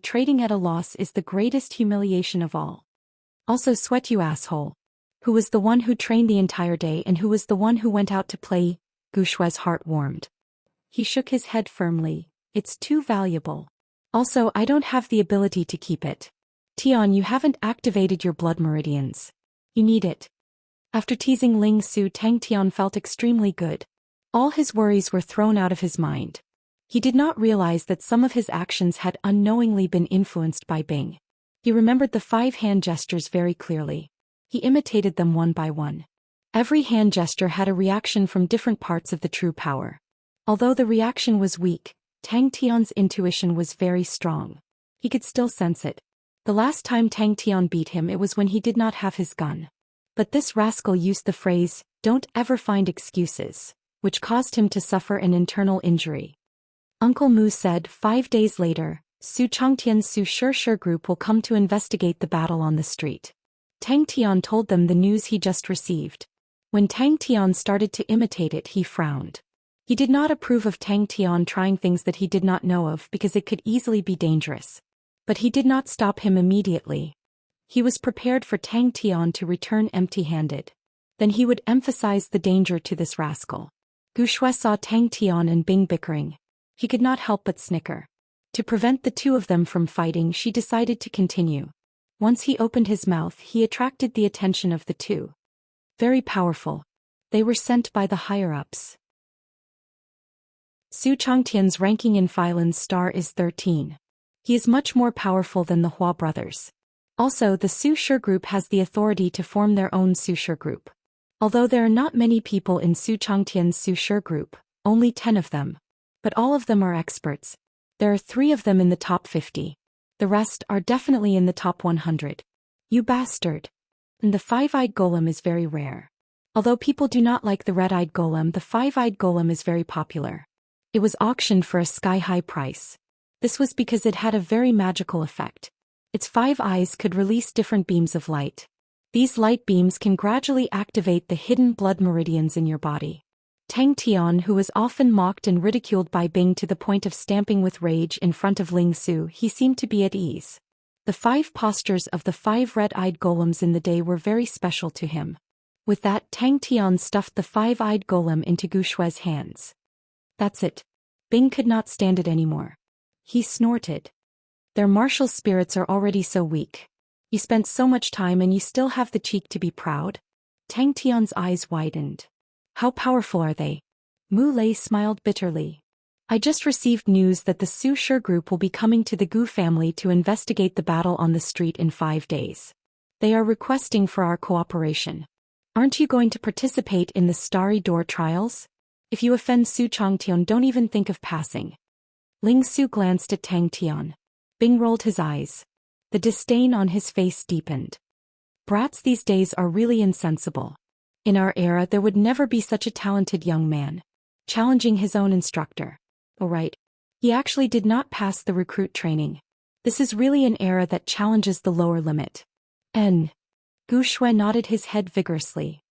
Trading at a loss is the greatest humiliation of all. Also Sweat, you asshole. Who was the one who trained the entire day and who was the one who went out to play? Gu Shue's heart warmed. He shook his head firmly. It's too valuable. Also, I don't have the ability to keep it. Tian, you haven't activated your blood meridians. You need it. After teasing Ling Su, Tang Tian felt extremely good. All his worries were thrown out of his mind. He did not realize that some of his actions had unknowingly been influenced by Bing. He remembered the 5 hand gestures very clearly. He imitated them one by one. Every hand gesture had a reaction from different parts of the true power. Although the reaction was weak, Tang Tian's intuition was very strong. He could still sense it. The last time Tang Tian beat him, it was when he did not have his gun. But this rascal used the phrase, "Don't ever find excuses," which caused him to suffer an internal injury. Uncle Mu said 5 days later, Su Changtian's Su Xianxia group will come to investigate the battle on the street. Tang Tian told them the news he just received. When Tang Tian started to imitate it, he frowned. He did not approve of Tang Tian trying things that he did not know of because it could easily be dangerous. But he did not stop him immediately. He was prepared for Tang Tian to return empty-handed. Then he would emphasize the danger to this rascal. Gu Shui saw Tang Tian and Bing bickering. He could not help but snicker. To prevent the 2 of them from fighting, she decided to continue. Once he opened his mouth, he attracted the attention of the 2. Very powerful. They were sent by the higher-ups. Su Changtian's ranking in Phylan's star is 13. He is much more powerful than the Hua brothers. Also, the Su Xianxia group has the authority to form their own Su Xianxia group. Although there are not many people in Su Changtian's Su Xianxia group, only 10 of them. But all of them are experts. There are 3 of them in the top 50. The rest are definitely in the top 100. You bastard. And the 5-eyed golem is very rare. Although people do not like the red-eyed golem, the 5-eyed golem is very popular. It was auctioned for a sky-high price. This was because it had a very magical effect. Its 5 eyes could release different beams of light. These light beams can gradually activate the hidden blood meridians in your body. Tang Tian, who was often mocked and ridiculed by Bing to the point of stamping with rage in front of Ling Su, he seemed to be at ease. The 5 postures of the 5 red-eyed golems in the day were very special to him. With that, Tang Tian stuffed the 5-eyed golem into Gu Shue's hands. That's it. Bing could not stand it anymore. He snorted. Their martial spirits are already so weak. You spent so much time and you still have the cheek to be proud? Tang Tian's eyes widened. How powerful are they? Mu Lei smiled bitterly. I just received news that the Su Shi group will be coming to the Gu family to investigate the battle on the street in 5 days. They are requesting for our cooperation. Aren't you going to participate in the Starry Door trials? If you offend Su Changtian, don't even think of passing. Ling Su glanced at Tang Tian. Bing rolled his eyes. The disdain on his face deepened. Brats these days are really insensible. In our era there would never be such a talented young man. Challenging his own instructor. Oh right. He actually did not pass the recruit training. This is really an era that challenges the lower limit. Gu Shui nodded his head vigorously.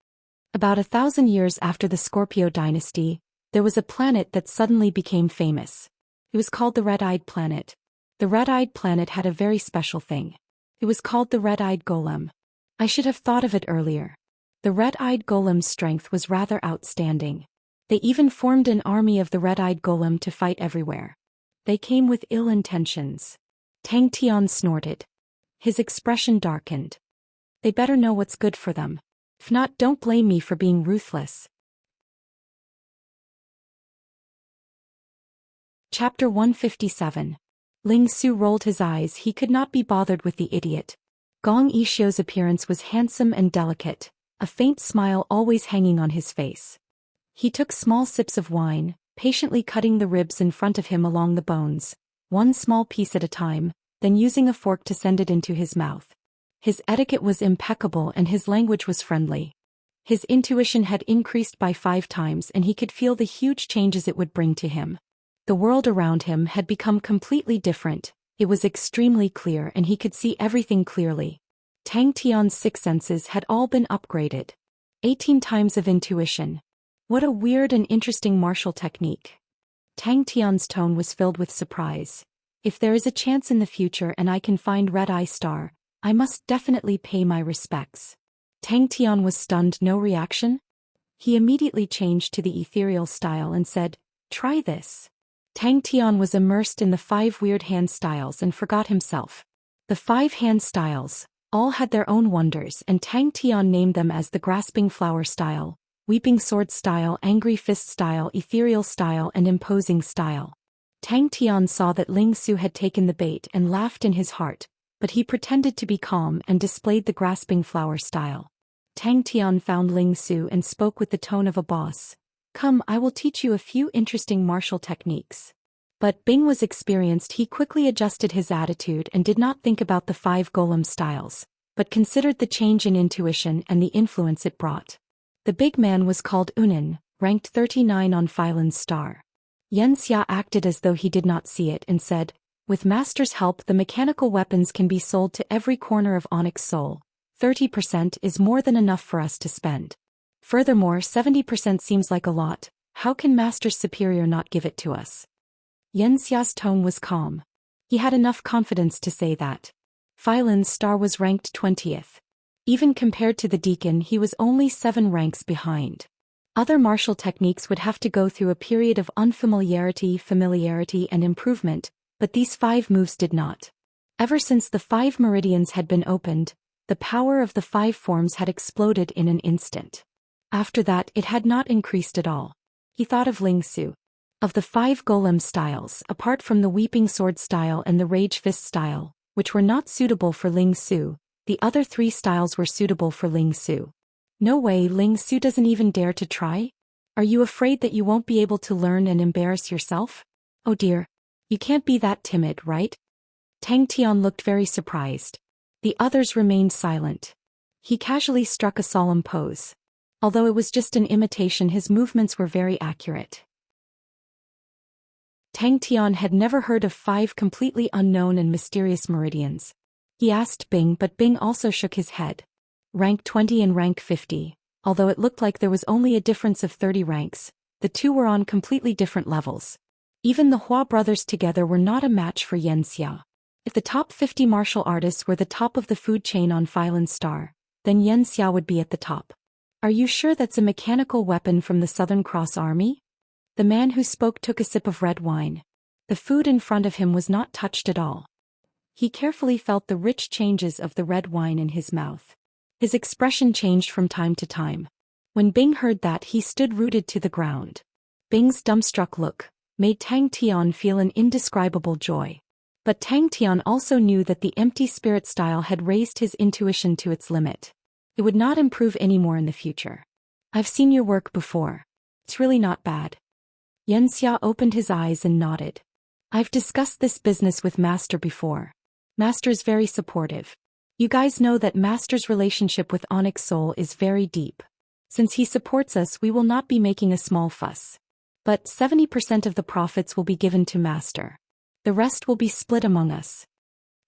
About 1,000 years after the Scorpio dynasty, there was a planet that suddenly became famous. It was called the Red-Eyed Planet. The Red-Eyed Planet had a very special thing. It was called the Red-Eyed Golem. I should have thought of it earlier. The Red-Eyed Golem's strength was rather outstanding. They even formed an army of the Red-Eyed Golem to fight everywhere. They came with ill intentions. Tang Tian snorted. His expression darkened. They better know what's good for them. If not, don't blame me for being ruthless. Chapter 157. Ling Su rolled his eyes. He could not be bothered with the idiot. Gong Yixio's appearance was handsome and delicate, a faint smile always hanging on his face. He took small sips of wine, patiently cutting the ribs in front of him along the bones, one small piece at a time, then using a fork to send it into his mouth. His etiquette was impeccable and his language was friendly. His intuition had increased by 5 times and he could feel the huge changes it would bring to him. The world around him had become completely different. It was extremely clear and he could see everything clearly. Tang Tian's 6 senses had all been upgraded. 18 times of intuition. What a weird and interesting martial technique. Tang Tian's tone was filled with surprise. If there is a chance in the future and I can find Red-Eye Star, I must definitely pay my respects. Tang Tian was stunned. No reaction? He immediately changed to the ethereal style and said, "Try this." Tang Tian was immersed in the 5 weird hand styles and forgot himself. The 5 hand styles, all had their own wonders and Tang Tian named them as the Grasping Flower style, Weeping Sword style, Angry Fist style, Ethereal style and Imposing style. Tang Tian saw that Ling Su had taken the bait and laughed in his heart, but he pretended to be calm and displayed the Grasping Flower style. Tang Tian found Ling Su and spoke with the tone of a boss. "Come, I will teach you a few interesting martial techniques." But Bing was experienced. He quickly adjusted his attitude and did not think about the 5 golem styles, but considered the change in intuition and the influence it brought. The big man was called Unan, ranked 39 on Phylan's star. Xianxia acted as though he did not see it and said, "With Master's help the mechanical weapons can be sold to every corner of Onyx Soul. 30% is more than enough for us to spend. Furthermore, 70% seems like a lot. How can Master's superior not give it to us?" Xianxia's tone was calm. He had enough confidence to say that. Phylan's star was ranked 20th. Even compared to the deacon, he was only 7 ranks behind. Other martial techniques would have to go through a period of unfamiliarity, familiarity and improvement, but these 5 moves did not. Ever since the 5 meridians had been opened, the power of the 5 forms had exploded in an instant. After that it had not increased at all. He thought of Ling Su. Of the 5 golem styles, apart from the Weeping Sword style and the Rage Fist style, which were not suitable for Ling Su, the other 3 styles were suitable for Ling Su. No way, Ling Su doesn't even dare to try? Are you afraid that you won't be able to learn and embarrass yourself? Oh dear. You can't be that timid, right? Tang Tian looked very surprised. The others remained silent. He casually struck a solemn pose. Although it was just an imitation, his movements were very accurate. Tang Tian had never heard of 5 completely unknown and mysterious meridians. He asked Bing, but Bing also shook his head. Rank 20 and rank 50, although it looked like there was only a difference of 30 ranks, The two were on completely different levels. Even the Hua brothers together were not a match for Xianxia. If the top 50 martial artists were the top of the food chain on Phylan's star, then Xianxia would be at the top. Are you sure that's a mechanical weapon from the Southern Cross Army? The man who spoke took a sip of red wine. The food in front of him was not touched at all. He carefully felt the rich changes of the red wine in his mouth. His expression changed from time to time. When Bing heard that, he stood rooted to the ground. Bing's dumbstruck look made Tang Tian feel an indescribable joy. But Tang Tian also knew that the empty spirit style had raised his intuition to its limit. It would not improve anymore in the future. I've seen your work before. It's really not bad. Xianxia opened his eyes and nodded. I've discussed this business with Master before. Master's very supportive. You guys know that Master's relationship with Onyx Soul is very deep. Since he supports us, we will not be making a small fuss. But 70% of the profits will be given to Master. The rest will be split among us.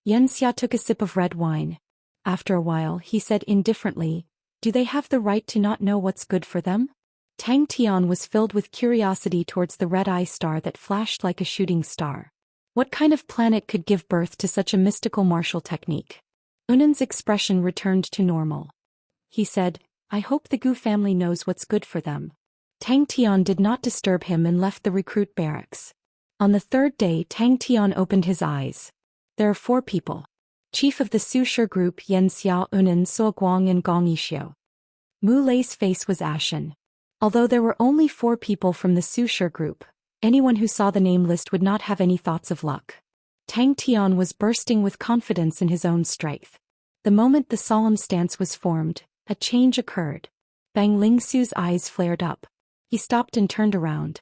Xianxia took a sip of red wine. After a while, he said indifferently, do they have the right to not know what's good for them? Tang Tian was filled with curiosity towards the red-eye star that flashed like a shooting star. What kind of planet could give birth to such a mystical martial technique? Unan's expression returned to normal. He said, I hope the Gu family knows what's good for them. Tang Tian did not disturb him and left the recruit barracks. On the third day, Tang Tian opened his eyes. There are 4 people. Chief of the Sushi group Xianxia, Unan, Guang, and Gong Yishio. Mu Lei's face was ashen. Although there were only 4 people from the Sushi group, anyone who saw the name list would not have any thoughts of luck. Tang Tian was bursting with confidence in his own strength. The moment the solemn stance was formed, a change occurred. Bang Lingsu's eyes flared up. He stopped and turned around.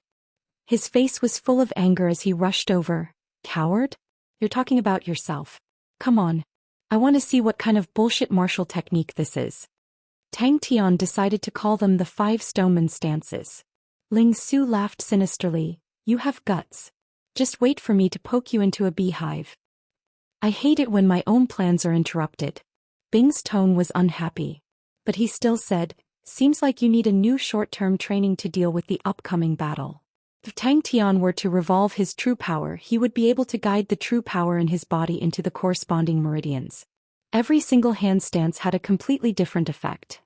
His face was full of anger as he rushed over. Coward? You're talking about yourself. Come on. I want to see what kind of bullshit martial technique this is. Tang Tian decided to call them the 5 stoneman stances. Ling Su laughed sinisterly. You have guts. Just wait for me to poke you into a beehive. I hate it when my own plans are interrupted. Bing's tone was unhappy. But he still said, seems like you need a new short-term training to deal with the upcoming battle. If Tang Tian were to revolve his true power, he would be able to guide the true power in his body into the corresponding meridians. Every single hand stance had a completely different effect.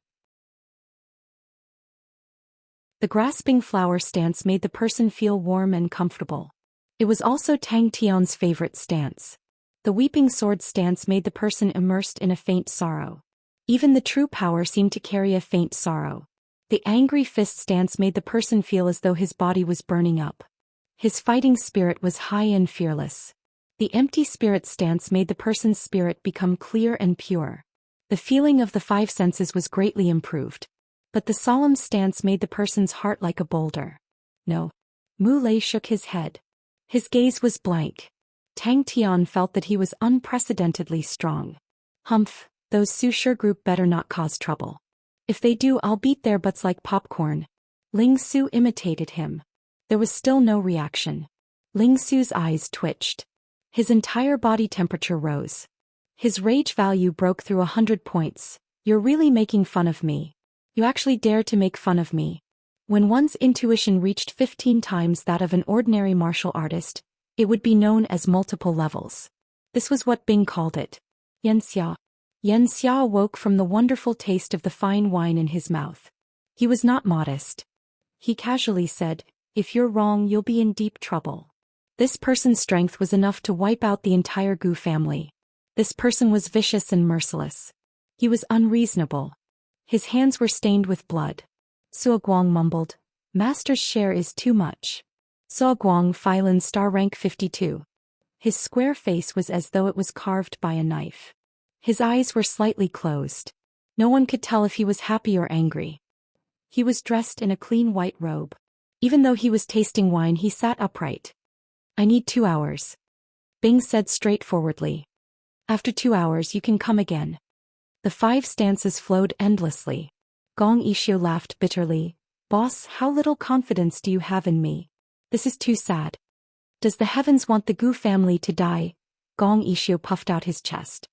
The grasping flower stance made the person feel warm and comfortable. It was also Tang Tian's favorite stance. The weeping sword stance made the person immersed in a faint sorrow. Even the true power seemed to carry a faint sorrow. The angry fist stance made the person feel as though his body was burning up. His fighting spirit was high and fearless. The empty spirit stance made the person's spirit become clear and pure. The feeling of the 5 senses was greatly improved. But the solemn stance made the person's heart like a boulder. No. Mu Lei shook his head. His gaze was blank. Tang Tian felt that he was unprecedentedly strong. Humph, those Sushi group better not cause trouble. If they do, I'll beat their butts like popcorn. Ling Su imitated him. There was still no reaction. Ling Su's eyes twitched. His entire body temperature rose. His rage value broke through 100 points. You're really making fun of me. You actually dare to make fun of me. When one's intuition reached 15 times that of an ordinary martial artist, it would be known as multiple levels. This was what Bing called it. Xianxia. Xianxia awoke from the wonderful taste of the fine wine in his mouth. He was not modest. He casually said, if you're wrong, you'll be in deep trouble. This person's strength was enough to wipe out the entire Gu family. This person was vicious and merciless. He was unreasonable. His hands were stained with blood. Guang mumbled, Master's share is too much. Guang Phylan star rank 52. His square face was as though it was carved by a knife. His eyes were slightly closed. No one could tell if he was happy or angry. He was dressed in a clean white robe. Even though he was tasting wine, he sat upright. I need 2 hours. Bing said straightforwardly. After 2 hours you can come again. The 5 stances flowed endlessly. Gong Yishio laughed bitterly. Boss, how little confidence do you have in me? This is too sad. Does the heavens want the Gu family to die? Gong Yishio puffed out his chest.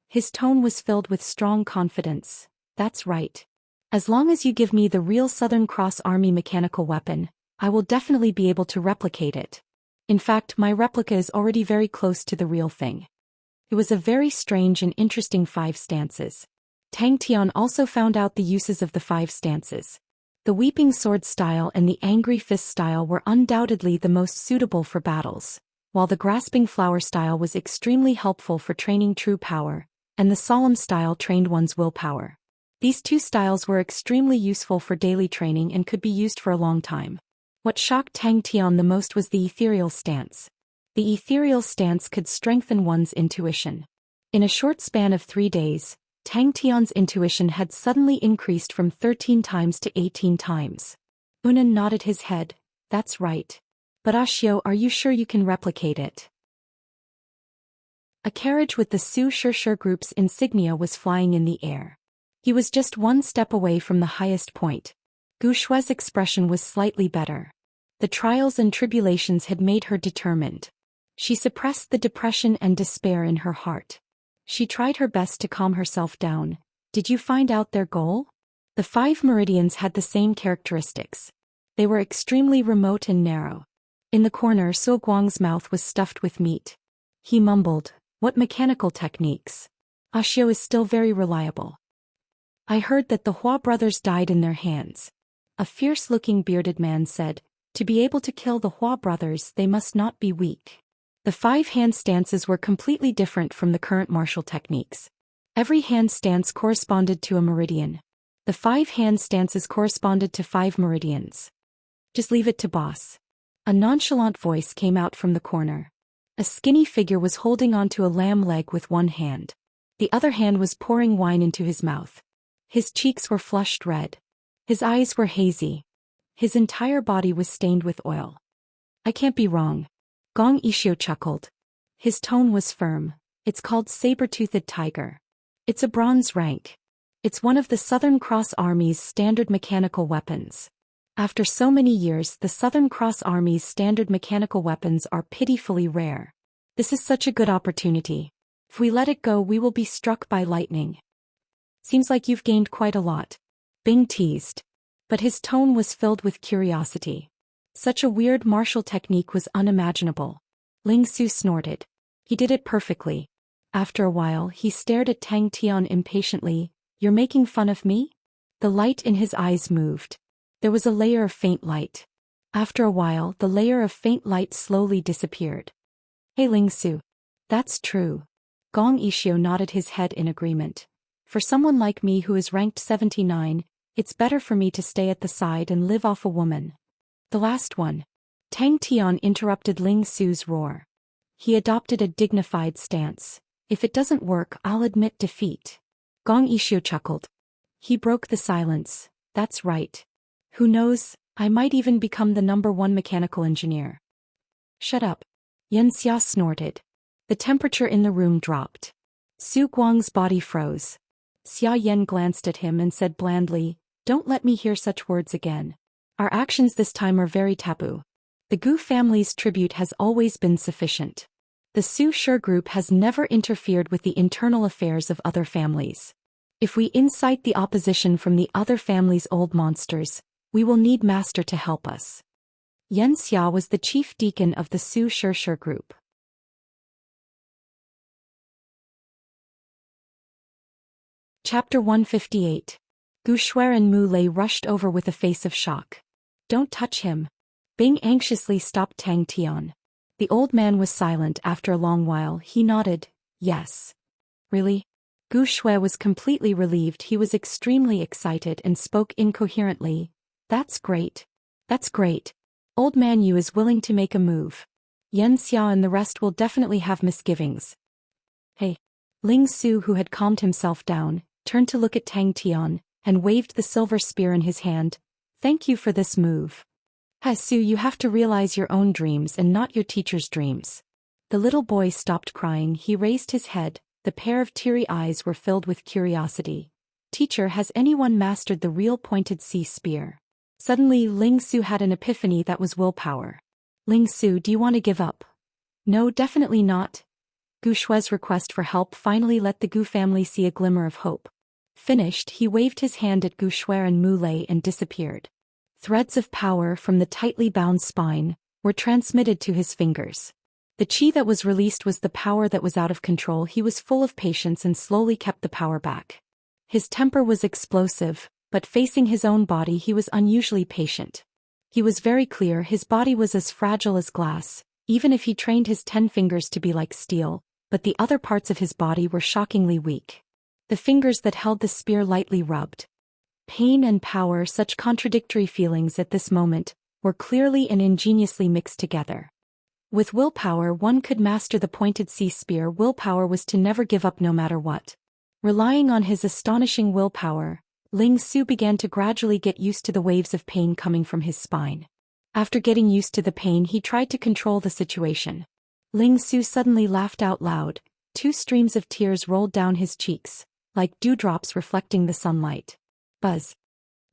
His tone was filled with strong confidence. That's right. As long as you give me the real Southern Cross Army mechanical weapon, I will definitely be able to replicate it. In fact, my replica is already very close to the real thing. It was a very strange and interesting 5 stances. Tang Tian also found out the uses of the 5 stances. The Weeping Sword style and the Angry Fist style were undoubtedly the most suitable for battles, while the Grasping Flower style was extremely helpful for training true power, and the Solemn style trained one's willpower. These 2 styles were extremely useful for daily training and could be used for a long time. What shocked Tang Tian the most was the Ethereal stance. The Ethereal stance could strengthen one's intuition. In a short span of 3 days, Tang Tian's intuition had suddenly increased from 13 times to 18 times. Unan nodded his head. That's right. But Ashio, are you sure you can replicate it? A carriage with the Zhou Xian group's insignia was flying in the air. He was just 1 step away from the highest point. Gu Shue's expression was slightly better. The trials and tribulations had made her determined. She suppressed the depression and despair in her heart. She tried her best to calm herself down. Did you find out their goal? The 5 meridians had the same characteristics. They were extremely remote and narrow. In the corner, Su Guang's mouth was stuffed with meat. He mumbled, "What mechanical techniques? Ashio is still very reliable." I heard that the Hua brothers died in their hands. A fierce-looking bearded man said, "To be able to kill the Hua brothers, they must not be weak." The 5 hand stances were completely different from the current martial techniques. Every hand stance corresponded to a meridian. The 5 hand stances corresponded to 5 meridians. Just leave it to boss. A nonchalant voice came out from the corner. A skinny figure was holding onto a lamb leg with one hand. The other hand was pouring wine into his mouth. His cheeks were flushed red. His eyes were hazy. His entire body was stained with oil. I can't be wrong. Gong Yishio chuckled. His tone was firm. It's called Saber-Toothed Tiger. It's a bronze rank. It's one of the Southern Cross Army's standard mechanical weapons. After so many years, the Southern Cross Army's standard mechanical weapons are pitifully rare. This is such a good opportunity. If we let it go, we will be struck by lightning. Seems like you've gained quite a lot. Bing teased. But his tone was filled with curiosity. Such a weird martial technique was unimaginable. Ling Su snorted. He did it perfectly. After a while, he stared at Tang Tian impatiently. You're making fun of me? The light in his eyes moved. There was a layer of faint light. After a while, the layer of faint light slowly disappeared. Hey Ling Su. That's true. Gong Yishio nodded his head in agreement. For someone like me who is ranked 79, it's better for me to stay at the side and live off a woman. The last one. Tang Tian interrupted Ling Su's roar. He adopted a dignified stance. If it doesn't work, I'll admit defeat. Gong Yishio chuckled. He broke the silence. That's right. Who knows, I might even become the #1 mechanical engineer. Shut up. Xianxia snorted. The temperature in the room dropped. Su Guang's body froze. Xia Yan glanced at him and said blandly, "Don't let me hear such words again. Our actions this time are very taboo. The Gu family's tribute has always been sufficient. The Zhou Xian group has never interfered with the internal affairs of other families. If we incite the opposition from the other family's old monsters, we will need Master to help us." Xianxia was the chief deacon of the Zhou Xian group. Chapter 158. Gu Shuai and Mu Lei rushed over with a face of shock. "Don't touch him." Bing anxiously stopped Tang Tian. The old man was silent. After a long while, he nodded, "Yes." "Really?" Gu Shuai was completely relieved. He was extremely excited and spoke incoherently. "That's great. That's great. Old man Yu is willing to make a move. Xianxia and the rest will definitely have misgivings." "Hey." Ling Su, who had calmed himself down, turned to look at Tang Tian, and waved the silver spear in his hand. "Thank you for this move. Su, you have to realize your own dreams and not your teacher's dreams." The little boy stopped crying. He raised his head. The pair of teary eyes were filled with curiosity. "Teacher, has anyone mastered the real pointed sea spear?" Suddenly, Ling Su had an epiphany that was willpower. "Ling Su, do you want to give up?" "No, definitely not." Gu Shuai's request for help finally let the Gu family see a glimmer of hope. Finished, he waved his hand at Gu Shuai and Mu Lei and disappeared. Threads of power from the tightly bound spine were transmitted to his fingers. The chi that was released was the power that was out of control. He was full of patience and slowly kept the power back. His temper was explosive, but facing his own body he was unusually patient. He was very clear his body was as fragile as glass, even if he trained his 10 fingers to be like steel, but the other parts of his body were shockingly weak. The fingers that held the spear lightly rubbed. Pain and power, such contradictory feelings at this moment, were clearly and ingeniously mixed together. With willpower one could master the pointed sea spear. Willpower was to never give up no matter what. Relying on his astonishing willpower, Ling Su began to gradually get used to the waves of pain coming from his spine. After getting used to the pain he tried to control the situation. Ling Su suddenly laughed out loud. 2 streams of tears rolled down his cheeks, like dewdrops reflecting the sunlight. Buzz.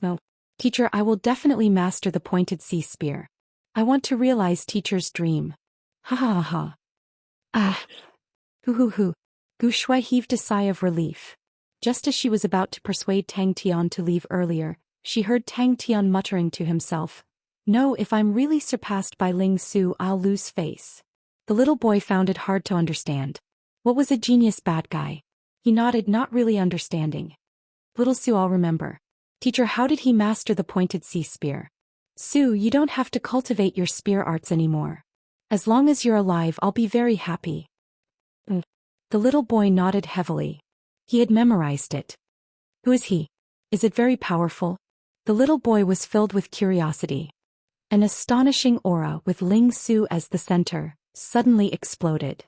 No. Teacher, I will definitely master the pointed sea spear. I want to realize teacher's dream. Ha ha ha ha. Ah. Hoo hoo hoo. Gu Shui heaved a sigh of relief. Just as she was about to persuade Tang Tian to leave earlier, she heard Tang Tian muttering to himself, "No, if I'm really surpassed by Ling Su I'll lose face." The little boy found it hard to understand. What was a genius bad guy? He nodded, not really understanding. Little Su, I'll remember. Teacher, how did he master the pointed sea spear? Su, you don't have to cultivate your spear arts anymore. As long as you're alive I'll be very happy. The little boy nodded heavily. He had memorized it. Who is he? Is it very powerful? The little boy was filled with curiosity. An astonishing aura with Ling Su as the center suddenly exploded.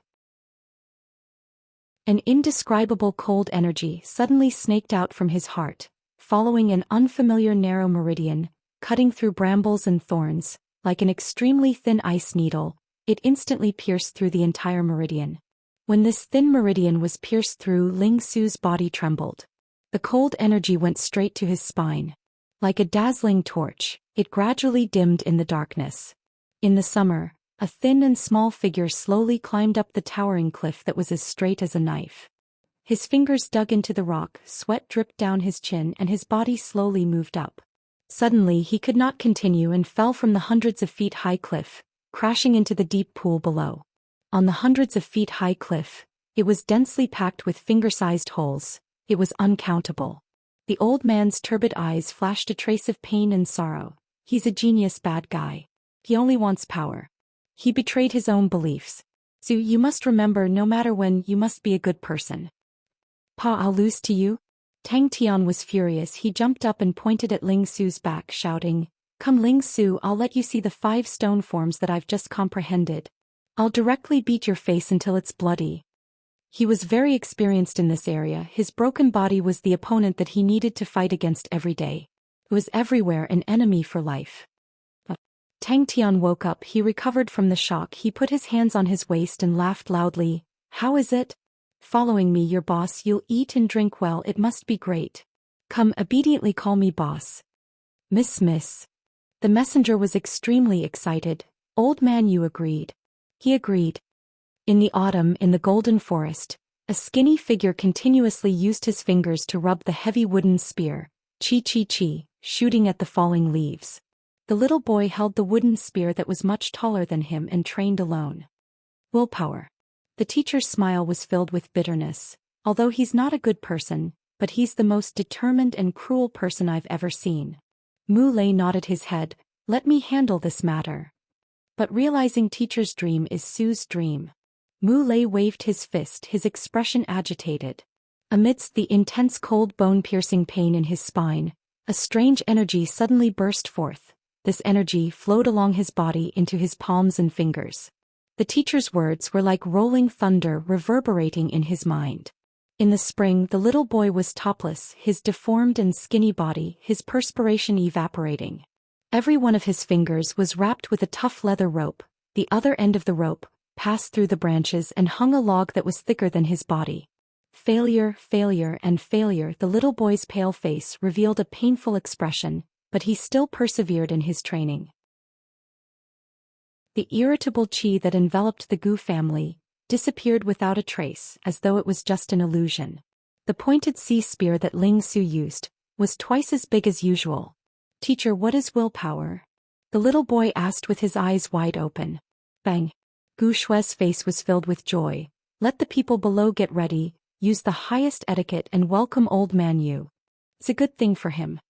An indescribable cold energy suddenly snaked out from his heart, following an unfamiliar narrow meridian, cutting through brambles and thorns, like an extremely thin ice needle. It instantly pierced through the entire meridian. When this thin meridian was pierced through, Ling Su's body trembled. The cold energy went straight to his spine. Like a dazzling torch, it gradually dimmed in the darkness. In the summer, a thin and small figure slowly climbed up the towering cliff that was as straight as a knife. His fingers dug into the rock, sweat dripped down his chin and his body slowly moved up. Suddenly he could not continue and fell from the hundreds of feet high cliff, crashing into the deep pool below. On the hundreds of feet high cliff, it was densely packed with finger-sized holes. It was uncountable. The old man's turbid eyes flashed a trace of pain and sorrow. He's a genius bad guy. He only wants power. He betrayed his own beliefs. So you must remember, no matter when, you must be a good person. Pa, I'll lose to you? Tang Tian was furious. He jumped up and pointed at Ling Su's back, shouting, "Come Ling Su, I'll let you see the 5 stone forms that I've just comprehended. I'll directly beat your face until it's bloody." He was very experienced in this area. His broken body was the opponent that he needed to fight against every day. It was everywhere an enemy for life. Tang Tian woke up. He recovered from the shock. He put his hands on his waist and laughed loudly. "How is it? Following me, your boss. You'll eat and drink well. It must be great. Come, obediently call me boss." Miss. The messenger was extremely excited. "Old man, you agreed." He agreed. In the autumn, in the golden forest, a skinny figure continuously used his fingers to rub the heavy wooden spear, chi, shooting at the falling leaves. The little boy held the wooden spear that was much taller than him and trained alone. Willpower. The teacher's smile was filled with bitterness. Although he's not a good person, but he's the most determined and cruel person I've ever seen. Mu Lei nodded his head. "Let me handle this matter." But realizing teacher's dream is Su's dream. Mu Lei waved his fist, his expression agitated. Amidst the intense cold bone-piercing pain in his spine, a strange energy suddenly burst forth. This energy flowed along his body into his palms and fingers. The teacher's words were like rolling thunder reverberating in his mind. In the spring, the little boy was topless, his deformed and skinny body, his perspiration evaporating. Every one of his fingers was wrapped with a tough leather rope. The other end of the rope passed through the branches and hung a log that was thicker than his body. Failure, and failure. The little boy's pale face revealed a painful expression, but he still persevered in his training. The irritable qi that enveloped the Gu family disappeared without a trace, as though it was just an illusion. The pointed sea spear that Ling Su used was twice as big as usual. Teacher, what is willpower? The little boy asked with his eyes wide open. Bang! Gu Shue's face was filled with joy. Let the people below get ready, use the highest etiquette and welcome old man Yu. It's a good thing for him.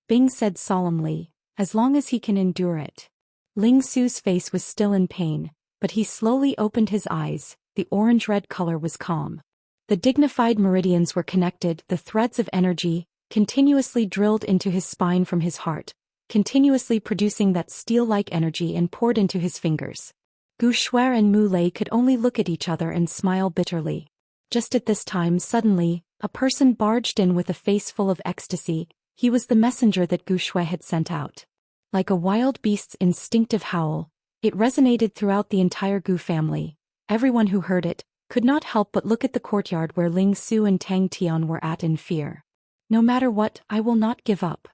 Bing said solemnly, as long as he can endure it. Ling Su's face was still in pain, but he slowly opened his eyes. The orange-red color was calm. The dignified meridians were connected, the threads of energy, continuously drilled into his spine from his heart, continuously producing that steel-like energy and poured into his fingers. Gu Shuer and Mu Lei could only look at each other and smile bitterly. Just at this time, suddenly, a person barged in with a face full of ecstasy. He was the messenger that Gu Shuer had sent out. Like a wild beast's instinctive howl, it resonated throughout the entire Gu family. Everyone who heard it could not help but look at the courtyard where Ling Su and Tang Tian were at in fear. No matter what, I will not give up.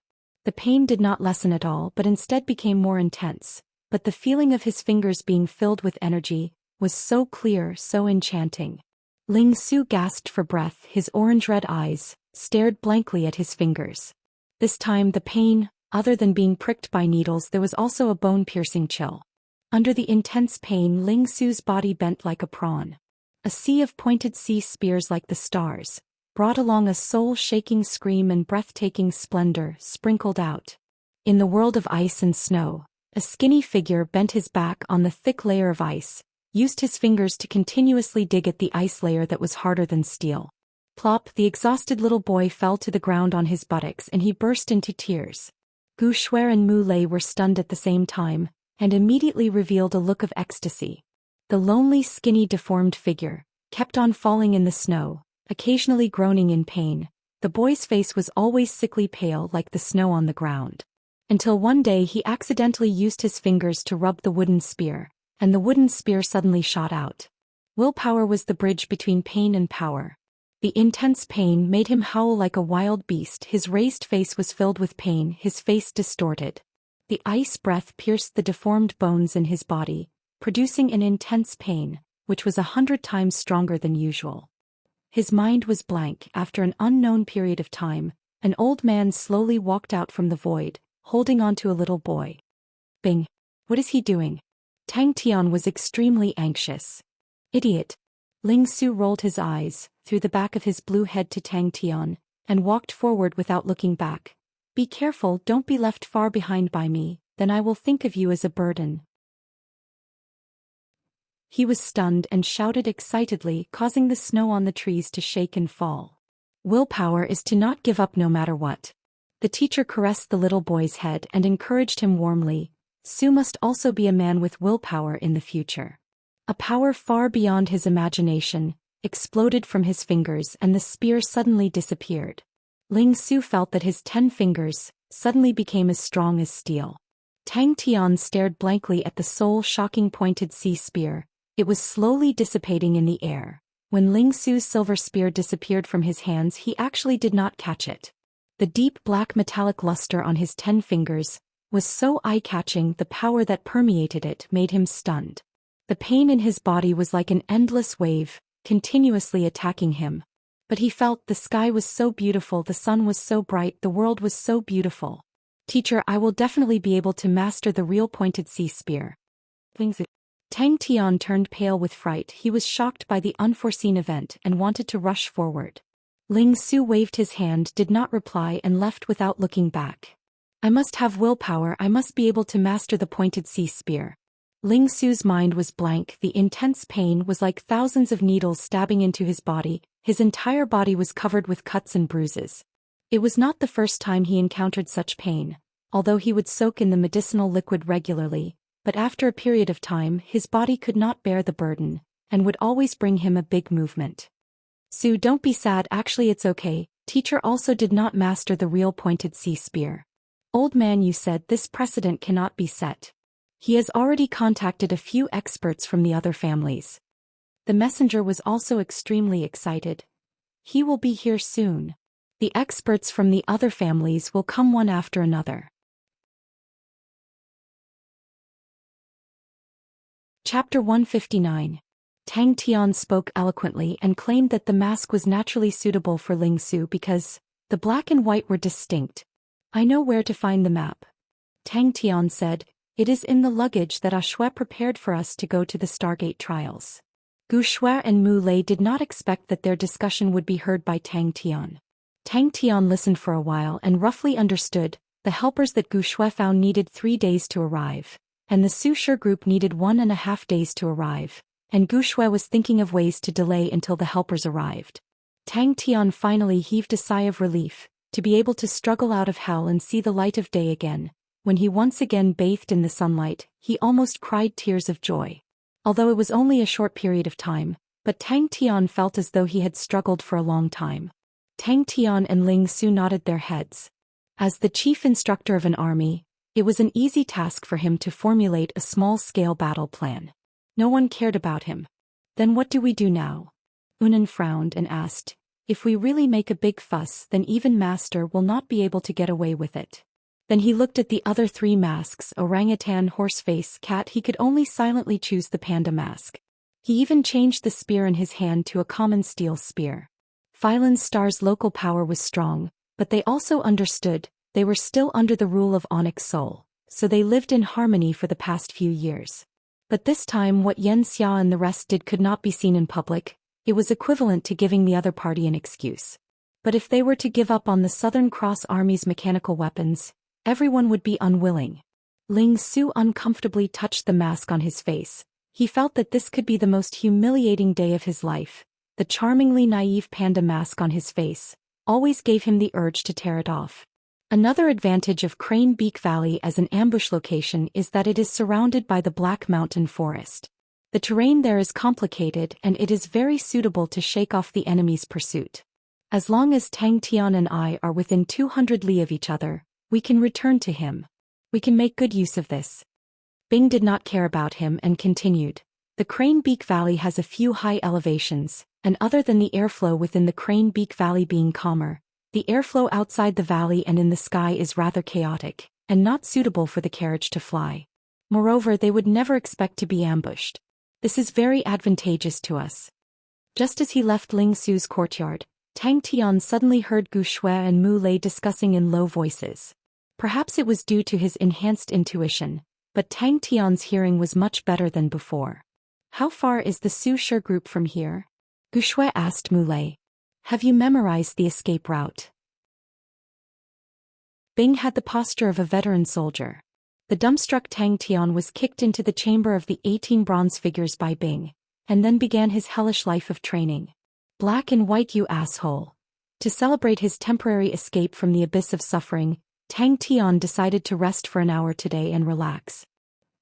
The pain did not lessen at all but instead became more intense, but the feeling of his fingers being filled with energy was so clear, so enchanting. Ling Su gasped for breath, his orange-red eyes stared blankly at his fingers. This time the pain, other than being pricked by needles, there was also a bone-piercing chill. Under the intense pain, Ling Su's body bent like a prawn. A sea of pointed sea spears like the stars brought along a soul-shaking scream and breathtaking splendor sprinkled out. In the world of ice and snow, a skinny figure bent his back on the thick layer of ice, used his fingers to continuously dig at the ice layer that was harder than steel. Plop! The exhausted little boy fell to the ground on his buttocks and he burst into tears. Gu Shuer and Mu Lei were stunned at the same time, and immediately revealed a look of ecstasy. The lonely, skinny, deformed figure kept on falling in the snow, occasionally groaning in pain. The boy's face was always sickly pale like the snow on the ground. Until one day he accidentally used his fingers to rub the wooden spear, and the wooden spear suddenly shot out. Willpower was the bridge between pain and power. The intense pain made him howl like a wild beast. His raised face was filled with pain, his face distorted. The ice breath pierced the deformed bones in his body, producing an intense pain, which was 100 times stronger than usual. His mind was blank. After an unknown period of time, an old man slowly walked out from the void, holding on to a little boy. Bing! What is he doing? Tang Tian was extremely anxious. Idiot! Ling Su rolled his eyes through the back of his blue head to Tang Tian, and walked forward without looking back. Be careful, don't be left far behind by me, then I will think of you as a burden. He was stunned and shouted excitedly, causing the snow on the trees to shake and fall. Willpower is to not give up no matter what. The teacher caressed the little boy's head and encouraged him warmly. Su must also be a man with willpower in the future. A power far beyond his imagination exploded from his fingers and the spear suddenly disappeared. Ling Su felt that his 10 fingers suddenly became as strong as steel. Tang Tian stared blankly at the soul-shocking pointed sea spear. It was slowly dissipating in the air. When Ling Su's silver spear disappeared from his hands, he actually did not catch it. The deep black metallic luster on his 10 fingers was so eye-catching, the power that permeated it made him stunned. The pain in his body was like an endless wave, continuously attacking him. But he felt the sky was so beautiful, the sun was so bright, the world was so beautiful. Teacher, I will definitely be able to master the real pointed sea spear. Tang Tian turned pale with fright. He was shocked by the unforeseen event and wanted to rush forward. Ling Su waved his hand, did not reply, and left without looking back. I must have willpower, I must be able to master the pointed sea spear. Ling Su's mind was blank. The intense pain was like thousands of needles stabbing into his body. His entire body was covered with cuts and bruises. It was not the first time he encountered such pain, although he would soak in the medicinal liquid regularly, but after a period of time his body could not bear the burden, and would always bring him a big movement. Su, don't be sad, actually it's okay. Teacher also did not master the real pointed sea spear. Old man, you said this precedent cannot be set. He has already contacted a few experts from the other families. The messenger was also extremely excited. He will be here soon. The experts from the other families will come one after another. Chapter 159. Tang Tian spoke eloquently and claimed that the mask was naturally suitable for Ling Su because the black and white were distinct. I know where to find the map. Tang Tian said, "It is in the luggage that Shui prepared for us to go to the Stargate trials." Gu Shui and Mu Lei did not expect that their discussion would be heard by Tang Tian. Tang Tian listened for a while and roughly understood. The helpers that Gu Shui found needed 3 days to arrive, and the Su Shi group needed 1.5 days to arrive, and Gu Shui was thinking of ways to delay until the helpers arrived. Tang Tian finally heaved a sigh of relief, to be able to struggle out of hell and see the light of day again. When he once again bathed in the sunlight, he almost cried tears of joy. Although it was only a short period of time, but Tang Tian felt as though he had struggled for a long time. Tang Tian and Ling Su nodded their heads. As the chief instructor of an army, it was an easy task for him to formulate a small-scale battle plan. No one cared about him. Then what do we do now? Unan frowned and asked, "If we really make a big fuss, then even Master will not be able to get away with it." Then he looked at the other 3 masks: orangutan, horseface, cat. He could only silently choose the panda mask. He even changed the spear in his hand to a common steel spear. Phylan Star's local power was strong, but they also understood they were still under the rule of Onyx Soul, so they lived in harmony for the past few years. But this time what Xianxia and the rest did could not be seen in public. It was equivalent to giving the other party an excuse. But if they were to give up on the Southern Cross Army's mechanical weapons, everyone would be unwilling. Ling Su uncomfortably touched the mask on his face. He felt that this could be the most humiliating day of his life. The charmingly naive panda mask on his face always gave him the urge to tear it off. Another advantage of Crane Beak Valley as an ambush location is that it is surrounded by the Black Mountain Forest. The terrain there is complicated and it is very suitable to shake off the enemy's pursuit. As long as Tang Tian and I are within 200 li of each other, we can return to him. We can make good use of this. Bing did not care about him and continued. The Crane Beak Valley has a few high elevations, and other than the airflow within the Crane Beak Valley being calmer, the airflow outside the valley and in the sky is rather chaotic, and not suitable for the carriage to fly. Moreover, they would never expect to be ambushed. This is very advantageous to us. Just as he left Ling Su's courtyard, Tang Tian suddenly heard Gu Shui and Mu Lei discussing in low voices. Perhaps it was due to his enhanced intuition, but Tang Tian's hearing was much better than before. "How far is the Su Shi group from here?" Gu Shui asked Mu Lei. "Have you memorized the escape route?" Bing had the posture of a veteran soldier. The dumbstruck Tang Tian was kicked into the chamber of the 18 bronze figures by Bing, and then began his hellish life of training. Black and white, you asshole. To celebrate his temporary escape from the abyss of suffering, Tang Tian decided to rest for an hour today and relax.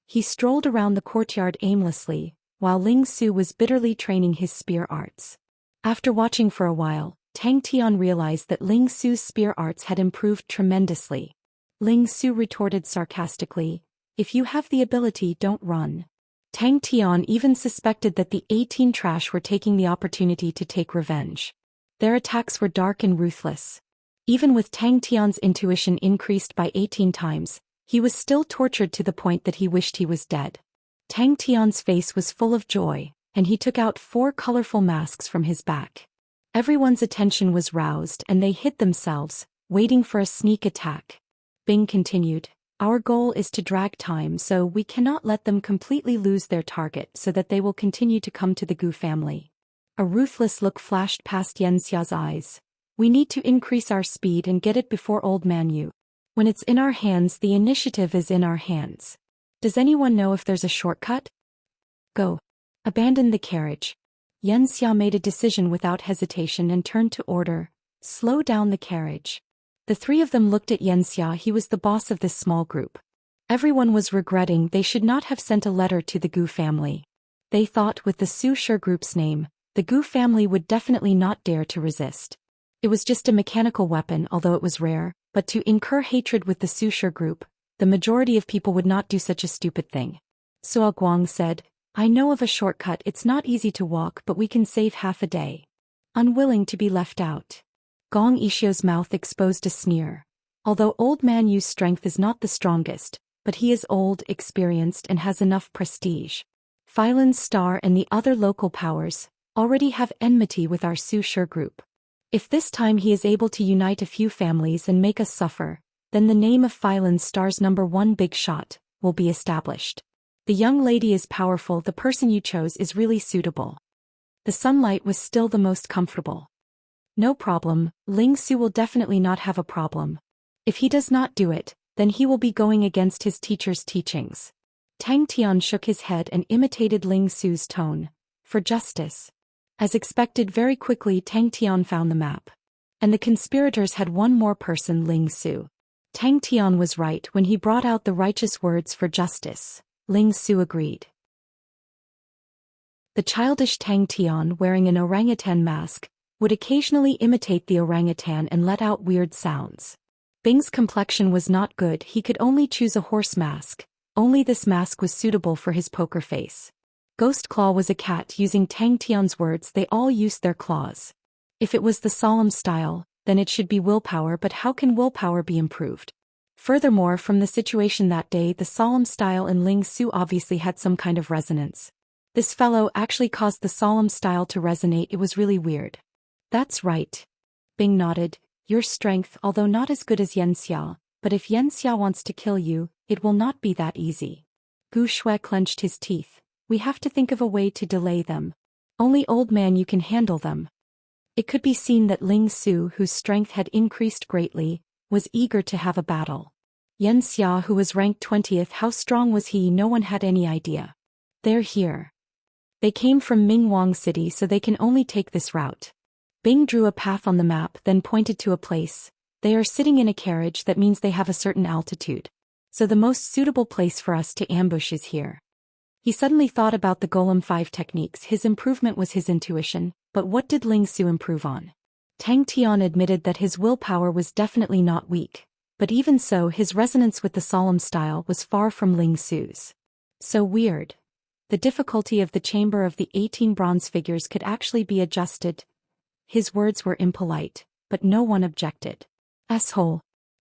He strolled around the courtyard aimlessly, while Ling Su was bitterly training his spear arts. After watching for a while, Tang Tian realized that Ling Su's spear arts had improved tremendously. Ling Su retorted sarcastically, "If you have the ability, don't run." Tang Tian even suspected that the 18 trash were taking the opportunity to take revenge. Their attacks were dark and ruthless. Even with Tang Tian's intuition increased by 18 times, he was still tortured to the point that he wished he was dead. Tang Tian's face was full of joy, and he took out 4 colorful masks from his back. Everyone's attention was roused and they hid themselves, waiting for a sneak attack. Bing continued, "Our goal is to drag time, so we cannot let them completely lose their target so that they will continue to come to the Gu family." A ruthless look flashed past Xianxia's eyes. "We need to increase our speed and get it before Old Man Yu. When it's in our hands, the initiative is in our hands. Does anyone know if there's a shortcut?" "Go. Abandon the carriage." Xianxia made a decision without hesitation and turned to order, "Slow down the carriage." The 3 of them looked at Xianxia. He was the boss of this small group. Everyone was regretting they should not have sent a letter to the Gu family. They thought with the Su Shi group's name, the Gu family would definitely not dare to resist. It was just a mechanical weapon, although it was rare, but to incur hatred with the Su Shi group, the majority of people would not do such a stupid thing. Suo Guang said, "I know of a shortcut. It's not easy to walk, but we can save half a day." Unwilling to be left out, Gong Ishio's mouth exposed a sneer. Although Old Man Yu's strength is not the strongest, but he is old, experienced and has enough prestige. Phylan Star and the other local powers already have enmity with our Su Shi group. If this time he is able to unite a few families and make us suffer, Then the name of Phylan Star's #1 big shot will be established. The young lady is powerful, the person you chose is really suitable. The sunlight was still the most comfortable. No problem, Ling Su will definitely not have a problem. If he does not do it, then he will be going against his teacher's teachings. Tang Tian shook his head and imitated Ling Su's tone. For justice. As expected, very quickly Tang Tian found the map. And the conspirators had one more person, Ling Su. Tang Tian was right when he brought out the righteous words for justice. Ling Su agreed. The childish Tang Tian, wearing an orangutan mask, would occasionally imitate the orangutan and let out weird sounds. Bing's complexion was not good, he could only choose a horse mask. Only this mask was suitable for his poker face. Ghost Claw was a cat. Using Tang Tian's words, they all used their claws. If it was the solemn style, then it should be willpower, but how can willpower be improved? Furthermore, from the situation that day, the solemn style in Ling Su obviously had some kind of resonance. This fellow actually caused the solemn style to resonate. It was really weird. That's right. Bing nodded. Your strength, although not as good as Xianxia, but if Xianxia wants to kill you, it will not be that easy. Gu Shui clenched his teeth. We have to think of a way to delay them. Only old man you can handle them. It could be seen that Ling Su, whose strength had increased greatly, was eager to have a battle. Xianxia, who was ranked 20th, how strong was he? No one had any idea. They're here. They came from Mingwang City, so they can only take this route. Bing drew a path on the map, then pointed to a place. They are sitting in a carriage, that means they have a certain altitude. So the most suitable place for us to ambush is here. He suddenly thought about the Golem 5 techniques. His improvement was his intuition, but what did Ling Su improve on? Tang Tian admitted that his willpower was definitely not weak, but even so his resonance with the solemn style was far from Ling Su's. So weird. The difficulty of the chamber of the 18 bronze figures could actually be adjusted. His words were impolite, but no one objected. Asshole.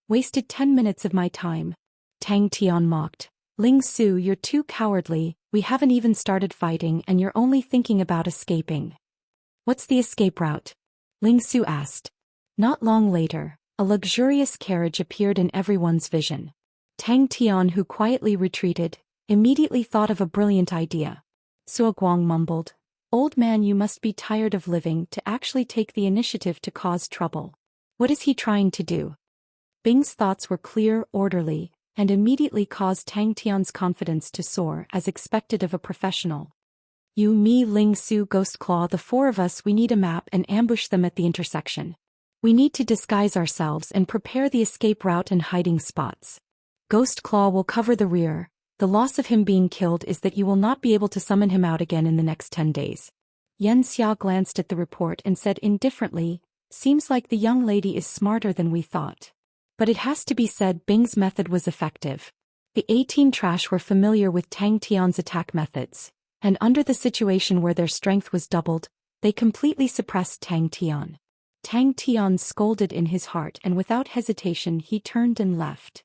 Wasted 10 minutes of my time. Tang Tian mocked. Ling Su, you're too cowardly, we haven't even started fighting and you're only thinking about escaping. What's the escape route? Ling Su asked. Not long later, a luxurious carriage appeared in everyone's vision. Tang Tian, who quietly retreated, immediately thought of a brilliant idea. Suo Guang mumbled. Old man, you must be tired of living to actually take the initiative to cause trouble. What is he trying to do? Bing's thoughts were clear, orderly, and immediately caused Tang Tian's confidence to soar as expected of a professional. You, me, Ling Su, Ghost Claw, the 4 of us, we need a map and ambush them at the intersection. We need to disguise ourselves and prepare the escape route and hiding spots. Ghost Claw will cover the rear. The loss of him being killed is that you will not be able to summon him out again in the next 10 days. Xianxia glanced at the report and said indifferently, seems like the young lady is smarter than we thought. But it has to be said, Bing's method was effective. The 18 trash were familiar with Tang Tian's attack methods, and under the situation where their strength was doubled, they completely suppressed Tang Tian. Tang Tian scolded in his heart, and without hesitation he turned and left.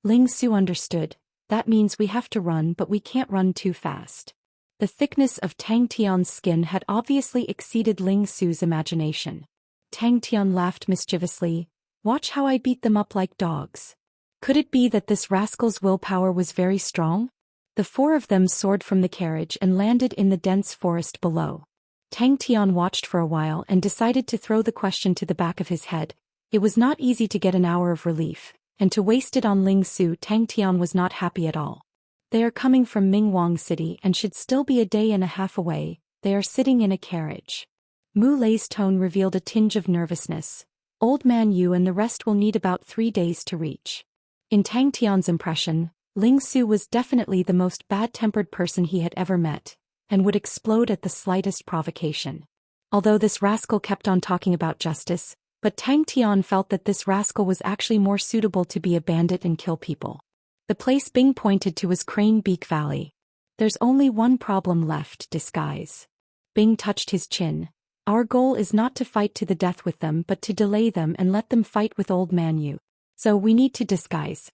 Ling Su understood. That means we have to run, but we can't run too fast. The thickness of Tang Tian's skin had obviously exceeded Ling Su's imagination. Tang Tian laughed mischievously. Watch how I beat them up like dogs. Could it be that this rascal's willpower was very strong? The 4 of them soared from the carriage and landed in the dense forest below. Tang Tian watched for a while and decided to throw the question to the back of his head. It was not easy to get an hour of relief, and to waste it on Ling Su. Tang Tian was not happy at all. They are coming from Mingwang City and should still be a day and a half away. They are sitting in a carriage. Mu Lei's tone revealed a tinge of nervousness. Old man, you and the rest will need about 3 days to reach. In Tang Tian's impression, Ling Su was definitely the most bad-tempered person he had ever met, and would explode at the slightest provocation. Although this rascal kept on talking about justice, but Tang Tian felt that this rascal was actually more suitable to be a bandit and kill people. The place Bing pointed to was Crane Beak Valley. There's only one problem left, disguise. Bing touched his chin. Our goal is not to fight to the death with them but to delay them and let them fight with old man Yu. So we need to disguise.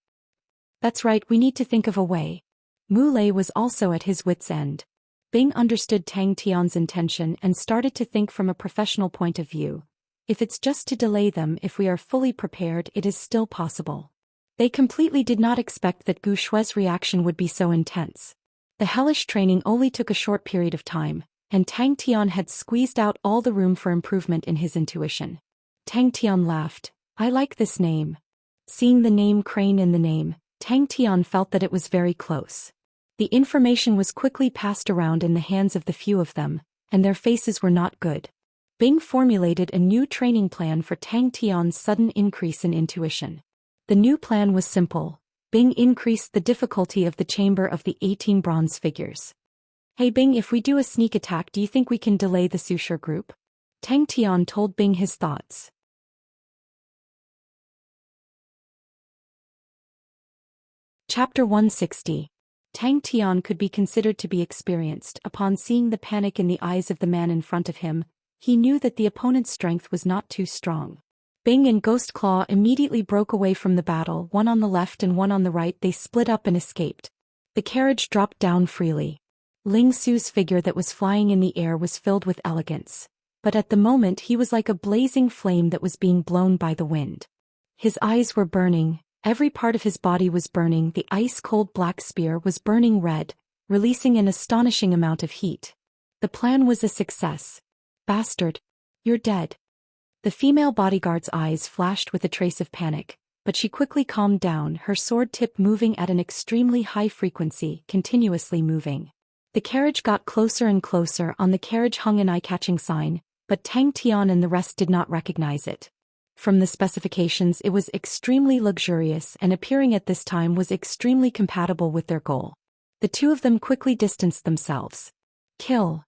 That's right, we need to think of a way. Mu Lei was also at his wit's end. Bing understood Tang Tian's intention and started to think from a professional point of view. If it's just to delay them, if we are fully prepared, it is still possible. They completely did not expect that Gu Shue's reaction would be so intense. The hellish training only took a short period of time, and Tang Tian had squeezed out all the room for improvement in his intuition. Tang Tian laughed. I like this name. Seeing the name Crane in the name, Tang Tian felt that it was very close. The information was quickly passed around in the hands of the few of them, and their faces were not good. Bing formulated a new training plan for Tang Tian's sudden increase in intuition. The new plan was simple. Bing increased the difficulty of the chamber of the 18 bronze figures. Hey Bing, if we do a sneak attack, do you think we can delay the Sushur group? Tang Tian told Bing his thoughts. Chapter 160. Tang Tian could be considered to be experienced. Upon seeing the panic in the eyes of the man in front of him, he knew that the opponent's strength was not too strong. Bing and Ghost Claw immediately broke away from the battle, one on the left and one on the right. They split up and escaped. The carriage dropped down freely. Ling Su's figure that was flying in the air was filled with elegance, but at the moment he was like a blazing flame that was being blown by the wind. His eyes were burning. Every part of his body was burning. The ice-cold black spear was burning red, releasing an astonishing amount of heat. The plan was a success. Bastard. You're dead. The female bodyguard's eyes flashed with a trace of panic, but she quickly calmed down, her sword tip moving at an extremely high frequency, continuously moving. The carriage got closer and closer. On the carriage hung an eye-catching sign, but Tang Tian and the rest did not recognize it. From the specifications, it was extremely luxurious, and appearing at this time was extremely compatible with their goal. The two of them quickly distanced themselves. Kill.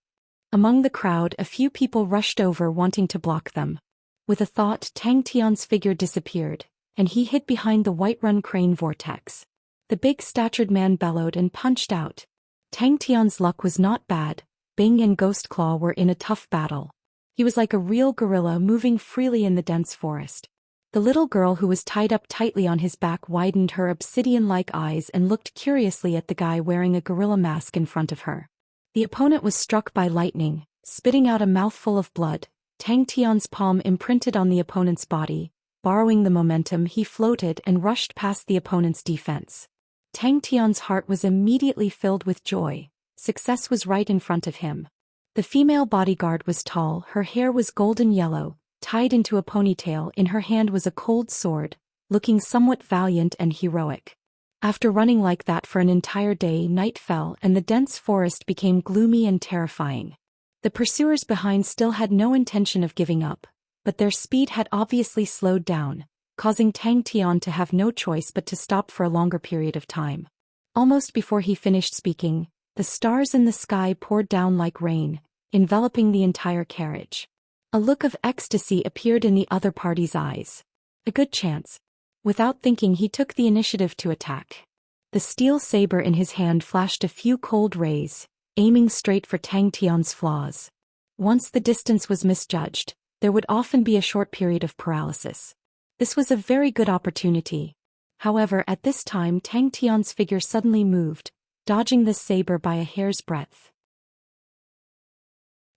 Among the crowd, a few people rushed over wanting to block them. With a thought, Tang Tian's figure disappeared, and he hid behind the Whiterun crane vortex. The big-statured man bellowed and punched out. Tang Tian's luck was not bad. Bing and Ghost Claw were in a tough battle. He was like a real gorilla moving freely in the dense forest. The little girl who was tied up tightly on his back widened her obsidian-like eyes and looked curiously at the guy wearing a gorilla mask in front of her. The opponent was struck by lightning, spitting out a mouthful of blood. Tang Tian's palm imprinted on the opponent's body. Borrowing the momentum, he floated and rushed past the opponent's defense. Tang Tian's heart was immediately filled with joy. Success was right in front of him. The female bodyguard was tall, her hair was golden yellow, tied into a ponytail. In her hand was a cold sword, looking somewhat valiant and heroic. After running like that for an entire day, night fell and the dense forest became gloomy and terrifying. The pursuers behind still had no intention of giving up, but their speed had obviously slowed down, causing Tang Tian to have no choice but to stop for a longer period of time. Almost before he finished speaking, the stars in the sky poured down like rain, enveloping the entire carriage. A look of ecstasy appeared in the other party's eyes. A good chance. Without thinking, he took the initiative to attack. The steel saber in his hand flashed a few cold rays, aiming straight for Tang Tian's flaws. Once the distance was misjudged, there would often be a short period of paralysis. This was a very good opportunity. However, at this time Tang Tian's figure suddenly moved, dodging the saber by a hair's breadth.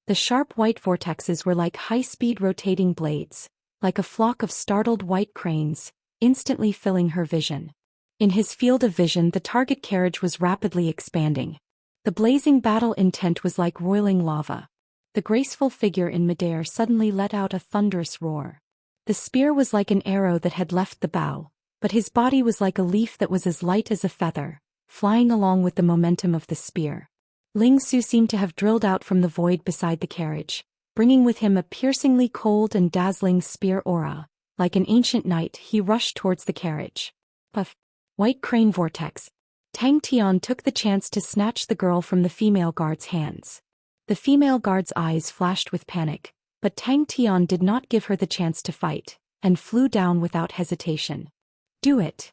The sharp white vortexes were like high-speed rotating blades, like a flock of startled white cranes, instantly filling her vision. In his field of vision, the target carriage was rapidly expanding. The blazing battle intent was like roiling lava. The graceful figure in midair suddenly let out a thunderous roar. The spear was like an arrow that had left the bow, but his body was like a leaf that was as light as a feather, flying along with the momentum of the spear. Ling Su seemed to have drilled out from the void beside the carriage, bringing with him a piercingly cold and dazzling spear aura. Like an ancient knight, he rushed towards the carriage. Puff! White crane vortex. Tang Tian took the chance to snatch the girl from the female guard's hands. The female guard's eyes flashed with panic, but Tang Tian did not give her the chance to fight, and flew down without hesitation. Do it!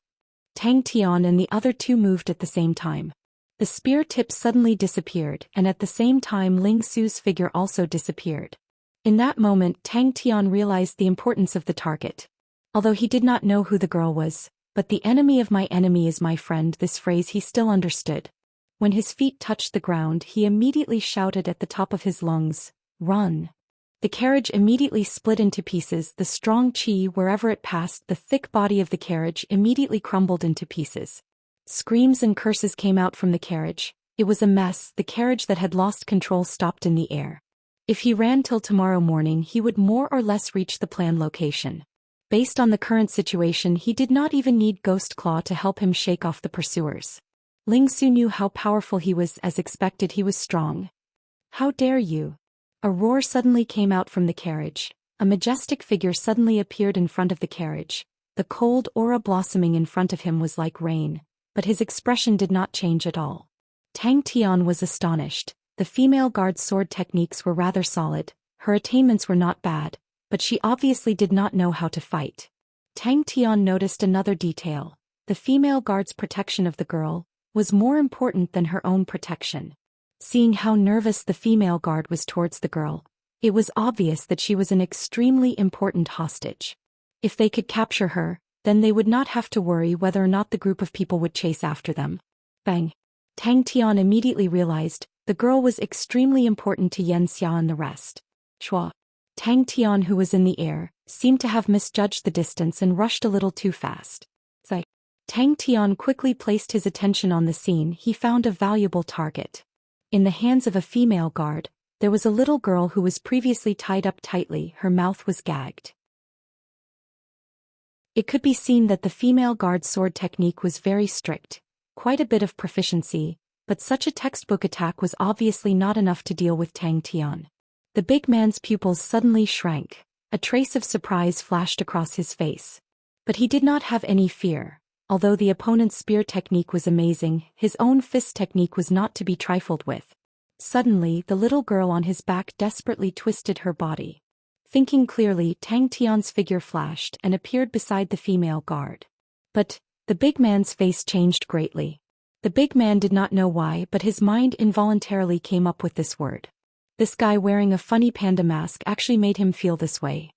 Tang Tian and the other two moved at the same time. The spear tip suddenly disappeared, and at the same time Ling Su's figure also disappeared. In that moment Tang Tian realized the importance of the target. Although he did not know who the girl was, but the enemy of my enemy is my friend, this phrase he still understood. When his feet touched the ground, he immediately shouted at the top of his lungs, "Run!" The carriage immediately split into pieces, the strong qi wherever it passed, the thick body of the carriage immediately crumbled into pieces. Screams and curses came out from the carriage. It was a mess. The carriage that had lost control stopped in the air. If he ran till tomorrow morning, he would more or less reach the planned location. Based on the current situation, he did not even need Ghost Claw to help him shake off the pursuers. Ling Su knew how powerful he was. As expected, he was strong. How dare you? A roar suddenly came out from the carriage. A majestic figure suddenly appeared in front of the carriage. The cold aura blossoming in front of him was like rain, but his expression did not change at all. Tang Tian was astonished. The female guard's sword techniques were rather solid, her attainments were not bad, but she obviously did not know how to fight. Tang Tian noticed another detail. The female guard's protection of the girl was more important than her own protection. Seeing how nervous the female guard was towards the girl, it was obvious that she was an extremely important hostage. If they could capture her, then they would not have to worry whether or not the group of people would chase after them. Bang! Tang Tian immediately realized the girl was extremely important to Xianxia and the rest. Shua. Tang Tian, who was in the air, seemed to have misjudged the distance and rushed a little too fast. Zai. Tang Tian quickly placed his attention on the scene. He found a valuable target. In the hands of a female guard, there was a little girl who was previously tied up tightly. Her mouth was gagged. It could be seen that the female guard's sword technique was very strict, quite a bit of proficiency, but such a textbook attack was obviously not enough to deal with Tang Tian. The big man's pupils suddenly shrank. A trace of surprise flashed across his face. But he did not have any fear. Although the opponent's spear technique was amazing, his own fist technique was not to be trifled with. Suddenly, the little girl on his back desperately twisted her body. Thinking clearly, Tang Tian's figure flashed and appeared beside the female guard. But the big man's face changed greatly. The big man did not know why, but his mind involuntarily came up with this word. This guy wearing a funny panda mask actually made him feel this way.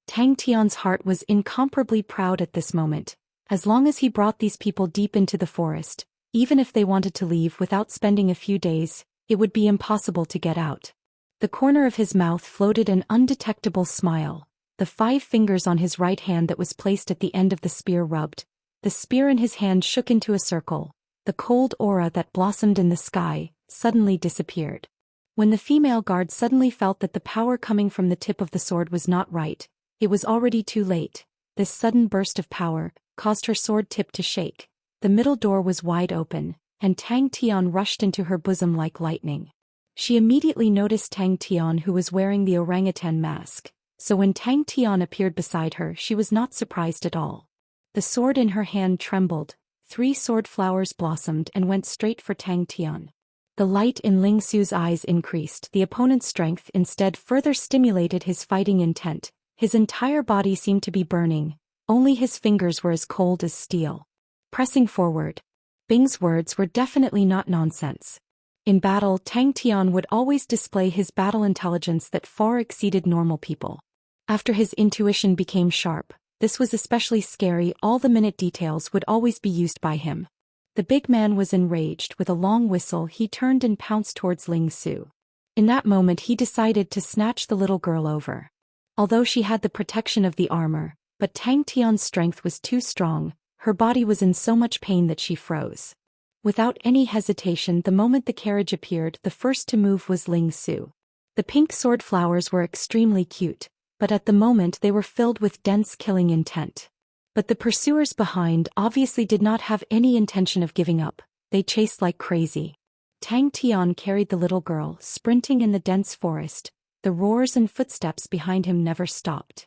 Tang Tian's heart was incomparably proud at this moment. As long as he brought these people deep into the forest, even if they wanted to leave without spending a few days, it would be impossible to get out. The corner of his mouth floated an undetectable smile. The 5 fingers on his right hand that was placed at the end of the spear rubbed. The spear in his hand shook into a circle. The cold aura that blossomed in the sky suddenly disappeared. When the female guard suddenly felt that the power coming from the tip of the sword was not right, it was already too late. This sudden burst of power caused her sword tip to shake. The middle door was wide open, and Tang Tian rushed into her bosom like lightning. She immediately noticed Tang Tian, who was wearing the orangutan mask, so when Tang Tian appeared beside her, she was not surprised at all. The sword in her hand trembled. 3 sword flowers blossomed and went straight for Tang Tian. The light in Ling Su's eyes increased. The opponent's strength instead further stimulated his fighting intent. His entire body seemed to be burning. Only his fingers were as cold as steel. Pressing forward. Bing's words were definitely not nonsense. In battle, Tang Tian would always display his battle intelligence that far exceeded normal people. After his intuition became sharp, this was especially scary. All the minute details would always be used by him. The big man was enraged. With a long whistle, he turned and pounced towards Ling Su. In that moment, he decided to snatch the little girl over. Although she had the protection of the armor, but Tang Tian's strength was too strong. Her body was in so much pain that she froze. Without any hesitation, the moment the carriage appeared, the first to move was Ling Su. The pink sword flowers were extremely cute, but at the moment they were filled with dense killing intent. But the pursuers behind obviously did not have any intention of giving up. They chased like crazy. Tang Tian carried the little girl, sprinting in the dense forest. The roars and footsteps behind him never stopped.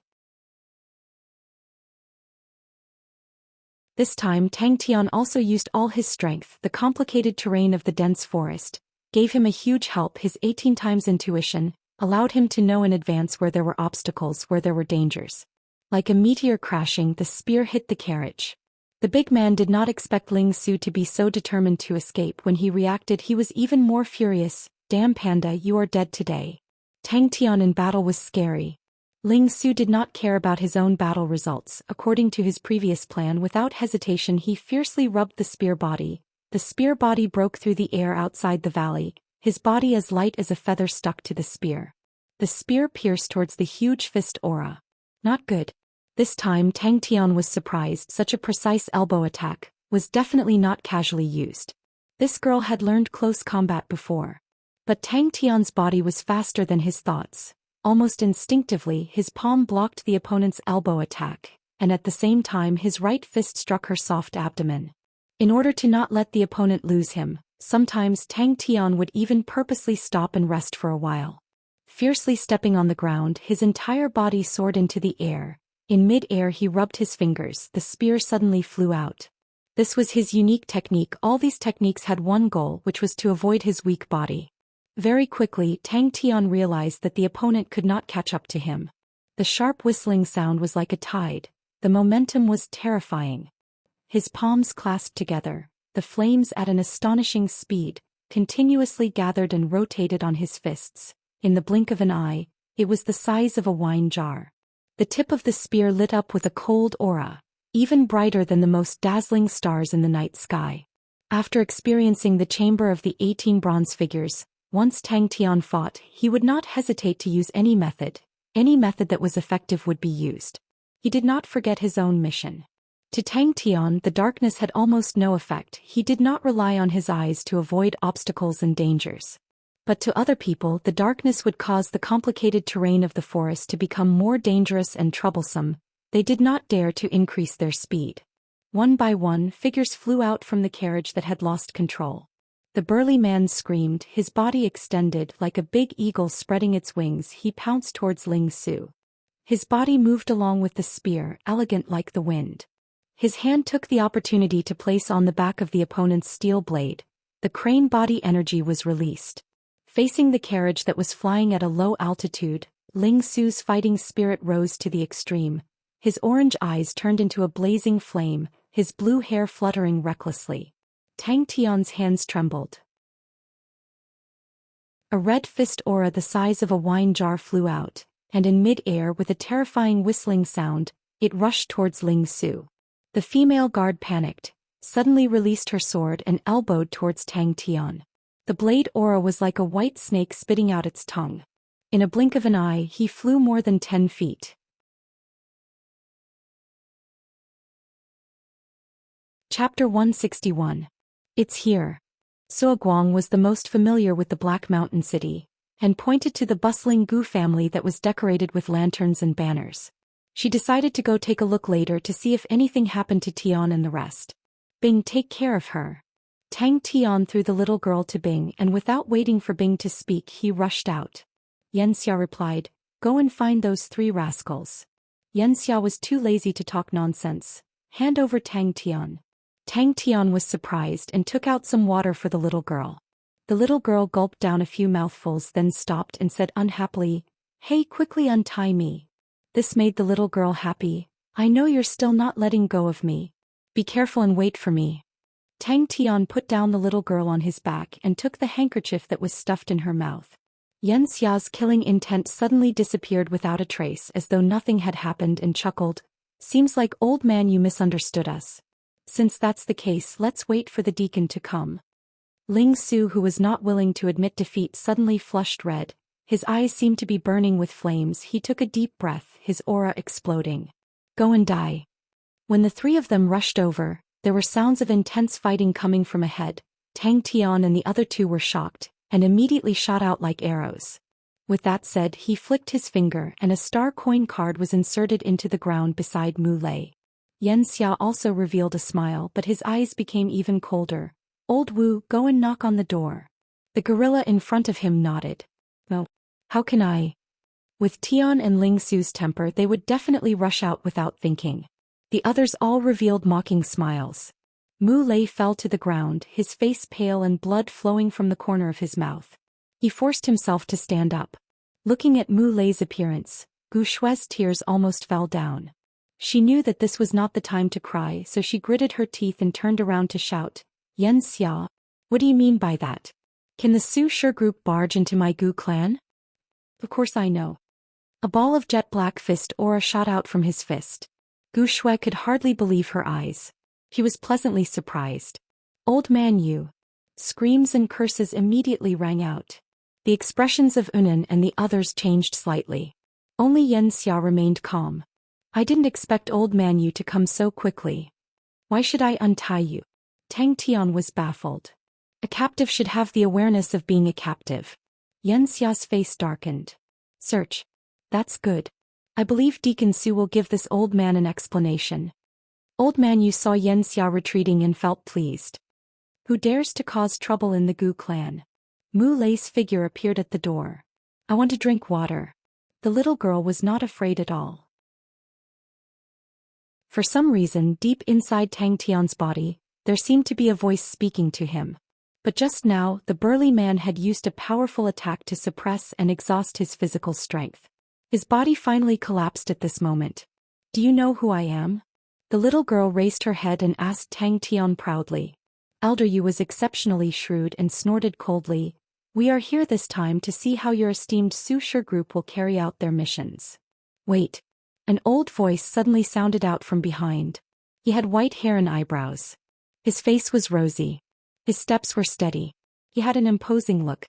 This time Tang Tian also used all his strength. The complicated terrain of the dense forest gave him a huge help. His 18 times intuition allowed him to know in advance where there were obstacles, where there were dangers. Like a meteor crashing, the spear hit the carriage. The big man did not expect Ling Su to be so determined to escape. When he reacted, he was even more furious. Damn panda, you are dead today. Tang Tian in battle was scary. Ling Su did not care about his own battle results. According to his previous plan, without hesitation he fiercely rubbed the spear body. The spear body broke through the air outside the valley, his body as light as a feather stuck to the spear. The spear pierced towards the huge fist aura. Not good. This time Tang Tian was surprised. Such a precise elbow attack was definitely not casually used. This girl had learned close combat before. But Tang Tian's body was faster than his thoughts. Almost instinctively, his palm blocked the opponent's elbow attack, and at the same time his right fist struck her soft abdomen. In order to not let the opponent lose him, sometimes Tang Tian would even purposely stop and rest for a while. Fiercely stepping on the ground, his entire body soared into the air. In mid-air he rubbed his fingers. The spear suddenly flew out. This was his unique technique. All these techniques had one goal, which was to avoid his weak body. Very quickly, Tang Tian realized that the opponent could not catch up to him. The sharp whistling sound was like a tide. The momentum was terrifying. His palms clasped together, the flames at an astonishing speed, continuously gathered and rotated on his fists. In the blink of an eye, it was the size of a wine jar. The tip of the spear lit up with a cold aura, even brighter than the most dazzling stars in the night sky. After experiencing the chamber of the 18 bronze figures, once Tang Tian fought, he would not hesitate to use any method. Any method that was effective would be used. He did not forget his own mission. To Tang Tian, the darkness had almost no effect. He did not rely on his eyes to avoid obstacles and dangers. But to other people, the darkness would cause the complicated terrain of the forest to become more dangerous and troublesome. They did not dare to increase their speed. One by one, figures flew out from the carriage that had lost control. The burly man screamed, his body extended like a big eagle spreading its wings. He pounced towards Ling Su. His body moved along with the spear, elegant like the wind. His hand took the opportunity to place on the back of the opponent's steel blade. The crane body energy was released. Facing the carriage that was flying at a low altitude, Ling Su's fighting spirit rose to the extreme. His orange eyes turned into a blazing flame, his blue hair fluttering recklessly. Tang Tian's hands trembled. A red fist aura the size of a wine jar flew out, and in mid-air with a terrifying whistling sound, it rushed towards Ling Su. The female guard panicked, suddenly released her sword and elbowed towards Tang Tian. The blade aura was like a white snake spitting out its tongue. In a blink of an eye, he flew more than 10 feet. Chapter 161. It's here. Suo Guang was the most familiar with the Black Mountain City, and pointed to the bustling Gu family that was decorated with lanterns and banners. She decided to go take a look later to see if anything happened to Tian and the rest. Bing, take care of her. Tang Tian threw the little girl to Bing, and without waiting for Bing to speak, he rushed out. Xianxia replied, go and find those 3 rascals. Xianxia was too lazy to talk nonsense. Hand over Tang Tian. Tang Tian was surprised and took out some water for the little girl. The little girl gulped down a few mouthfuls, then stopped and said unhappily, hey, quickly untie me. This made the little girl happy. I know you're still not letting go of me. Be careful and wait for me. Tang Tian put down the little girl on his back and took the handkerchief that was stuffed in her mouth. Xianxia's killing intent suddenly disappeared without a trace, as though nothing had happened, and chuckled. Seems like, old man, you misunderstood us. Since that's the case, let's wait for the deacon to come. Ling Su, who was not willing to admit defeat, suddenly flushed red. His eyes seemed to be burning with flames. He took a deep breath, his aura exploding. Go and die. When the 3 of them rushed over, there were sounds of intense fighting coming from ahead. Tang Tian and the other 2 were shocked, and immediately shot out like arrows. With that said, he flicked his finger, and a star coin card was inserted into the ground beside Mu Lei. Xianxia also revealed a smile, but his eyes became even colder. Old Wu, go and knock on the door. The gorilla in front of him nodded. No. How can I? With Tian and Ling Su's temper, they would definitely rush out without thinking. The others all revealed mocking smiles. Mu Lei fell to the ground, his face pale and blood flowing from the corner of his mouth. He forced himself to stand up. Looking at Mu Lei's appearance, Gu Shue's tears almost fell down. She knew that this was not the time to cry, so she gritted her teeth and turned around to shout, Xianxia, what do you mean by that? Can the Su Shi group barge into my Gu clan? Of course I know. A ball of jet black fist aura shot out from his fist. Gu Shui could hardly believe her eyes. He was pleasantly surprised. Old man, you. Screams and curses immediately rang out. The expressions of Unan and the others changed slightly. Only Xianxia remained calm. I didn't expect old man you to come so quickly. Why should I untie you? Tang Tian was baffled. A captive should have the awareness of being a captive. Xianxia's face darkened. Search. That's good. I believe Deacon Su will give this old man an explanation. Old man you saw Xianxia retreating and felt pleased. Who dares to cause trouble in the Gu clan? Mu Lei's figure appeared at the door. I want to drink water. The little girl was not afraid at all. For some reason deep inside Tang Tian's body, there seemed to be a voice speaking to him. But just now, the burly man had used a powerful attack to suppress and exhaust his physical strength. His body finally collapsed at this moment. Do you know who I am? The little girl raised her head and asked Tang Tian proudly. Elder Yu was exceptionally shrewd and snorted coldly. We are here this time to see how your esteemed Su Shi group will carry out their missions. Wait. An old voice suddenly sounded out from behind. He had white hair and eyebrows. His face was rosy. His steps were steady. He had an imposing look.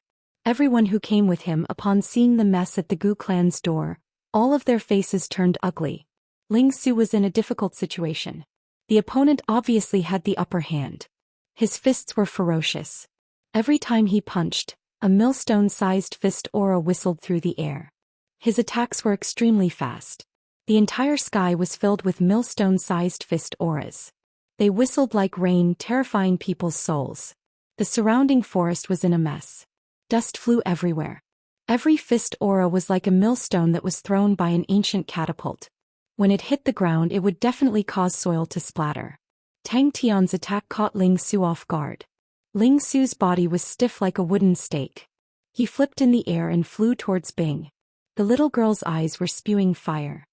Everyone who came with him upon seeing the mess at the Gu clan's door, all of their faces turned ugly. Ling Su was in a difficult situation. The opponent obviously had the upper hand. His fists were ferocious. Every time he punched, a millstone-sized fist aura whistled through the air. His attacks were extremely fast. The entire sky was filled with millstone-sized fist auras. They whistled like rain, terrifying people's souls. The surrounding forest was in a mess. Dust flew everywhere. Every fist aura was like a millstone that was thrown by an ancient catapult. When it hit the ground, it would definitely cause soil to splatter. Tang Tian's attack caught Ling Su off guard. Ling Su's body was stiff like a wooden stake. He flipped in the air and flew towards Bing. The little girl's eyes were spewing fire.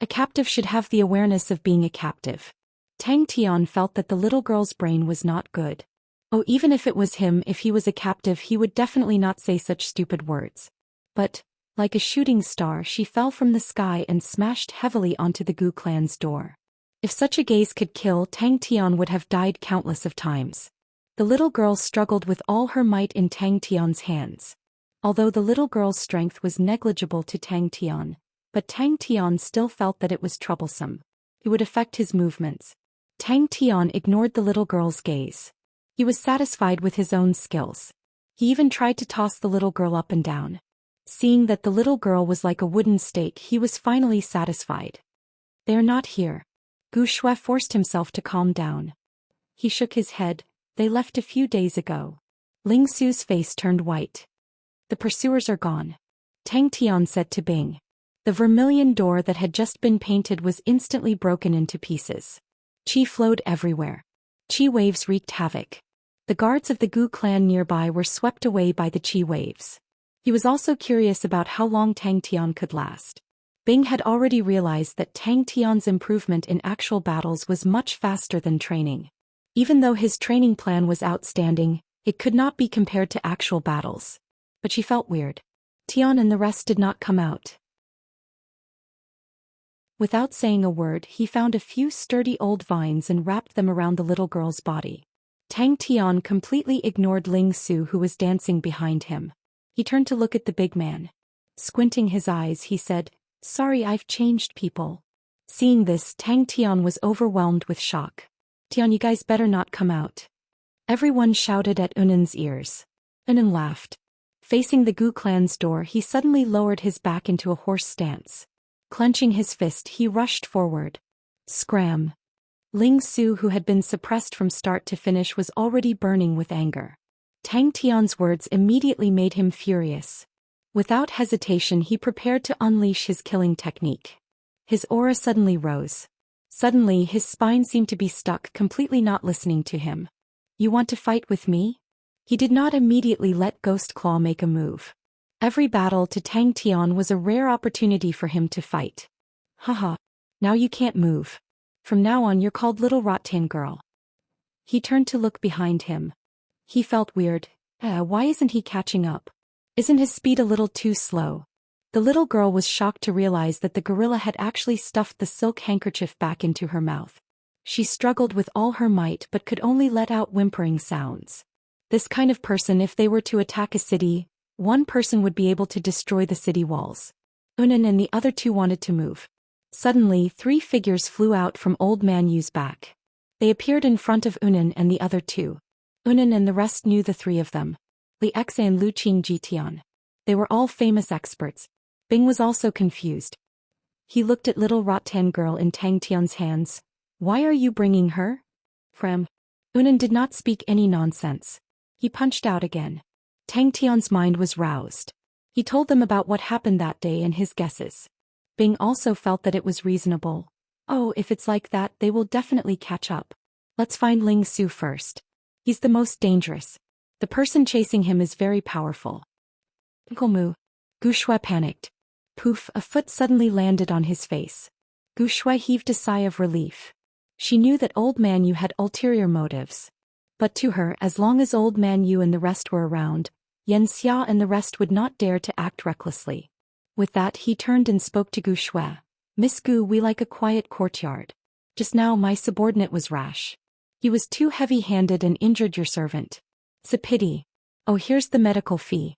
A captive should have the awareness of being a captive. Tang Tian felt that the little girl's brain was not good. Oh, even if it was him, if he was a captive, he would definitely not say such stupid words. But, like a shooting star, she fell from the sky and smashed heavily onto the Gu clan's door. If such a gaze could kill, Tang Tian would have died countless of times. The little girl struggled with all her might in Tang Tian's hands. Although the little girl's strength was negligible to Tang Tian, but Tang Tian still felt that it was troublesome. It would affect his movements. Tang Tian ignored the little girl's gaze. He was satisfied with his own skills. He even tried to toss the little girl up and down. Seeing that the little girl was like a wooden stake, he was finally satisfied. They are not here. Gu Shui forced himself to calm down. He shook his head. They left a few days ago. Ling Su's face turned white. The pursuers are gone. Tang Tian said to Bing. The vermilion door that had just been painted was instantly broken into pieces. Qi flowed everywhere. Qi waves wreaked havoc. The guards of the Gu clan nearby were swept away by the Qi waves. He was also curious about how long Tang Tian could last. Bing had already realized that Tang Tian's improvement in actual battles was much faster than training. Even though his training plan was outstanding, it could not be compared to actual battles. But she felt weird. Tian and the rest did not come out. Without saying a word, he found a few sturdy old vines and wrapped them around the little girl's body. Tang Tian completely ignored Ling Su, who was dancing behind him. He turned to look at the big man. Squinting his eyes, he said, "Sorry, I've changed people." Seeing this, Tang Tian was overwhelmed with shock. "Tian, you guys better not come out." Everyone shouted at Unan's ears. Unan laughed. Facing the Gu clan's door, he suddenly lowered his back into a horse stance. Clenching his fist, he rushed forward. Scram! Ling Su, who had been suppressed from start to finish, was already burning with anger. Tang Tian's words immediately made him furious. Without hesitation, he prepared to unleash his killing technique. His aura suddenly rose. Suddenly, his spine seemed to be stuck, completely not listening to him. "You want to fight with me?" He did not immediately let Ghost Claw make a move. Every battle to Tang Tian was a rare opportunity for him to fight. "Haha, now you can't move. From now on you're called Little Rattan Girl." He turned to look behind him. He felt weird. Why isn't he catching up? Isn't his speed a little too slow? The little girl was shocked to realize that the gorilla had actually stuffed the silk handkerchief back into her mouth. She struggled with all her might but could only let out whimpering sounds. This kind of person, if they were to attack a city, One person would be able to destroy the city walls. Unan and the other two wanted to move. Suddenly, 3 figures flew out from Old Man Yu's back. They appeared in front of Unan and the other two. Unan and the rest knew the 3 of them. Li Exe and Lu Qing Jitian. They were all famous experts. Bing was also confused. He looked at little Rattan girl in Tang Tian's hands. Why are you bringing her? Frem. Unan did not speak any nonsense. He punched out again. Tang Tian's mind was roused. He told them about what happened that day and his guesses. Bing also felt that it was reasonable. Oh, if it's like that, they will definitely catch up. Let's find Ling Su first. He's the most dangerous. The person chasing him is very powerful. Uncle Mu. Gu Shui panicked. Poof, a foot suddenly landed on his face. Gu Shui heaved a sigh of relief. She knew that Old Man Yu had ulterior motives. But to her, as long as Old Man Yu and the rest were around, Xianxia and the rest would not dare to act recklessly. With that, he turned and spoke to Gu Shui. Miss Gu, we like a quiet courtyard. Just now my subordinate was rash. He was too heavy-handed and injured your servant. It's a pity. Oh, here's the medical fee.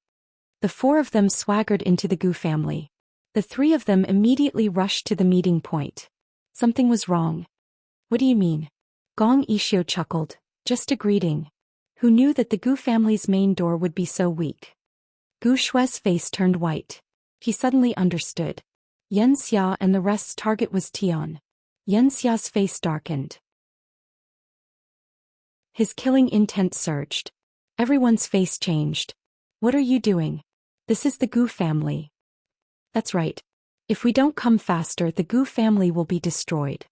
The 4 of them swaggered into the Gu family. The 3 of them immediately rushed to the meeting point. Something was wrong. What do you mean? Gong Yishio chuckled. Just a greeting. Who knew that the Gu family's main door would be so weak? Gu Shui's face turned white. He suddenly understood. Xianxia and the rest's target was Tian. Xianxia's face darkened. His killing intent surged. Everyone's face changed. What are you doing? This is the Gu family. That's right. If we don't come faster, the Gu family will be destroyed.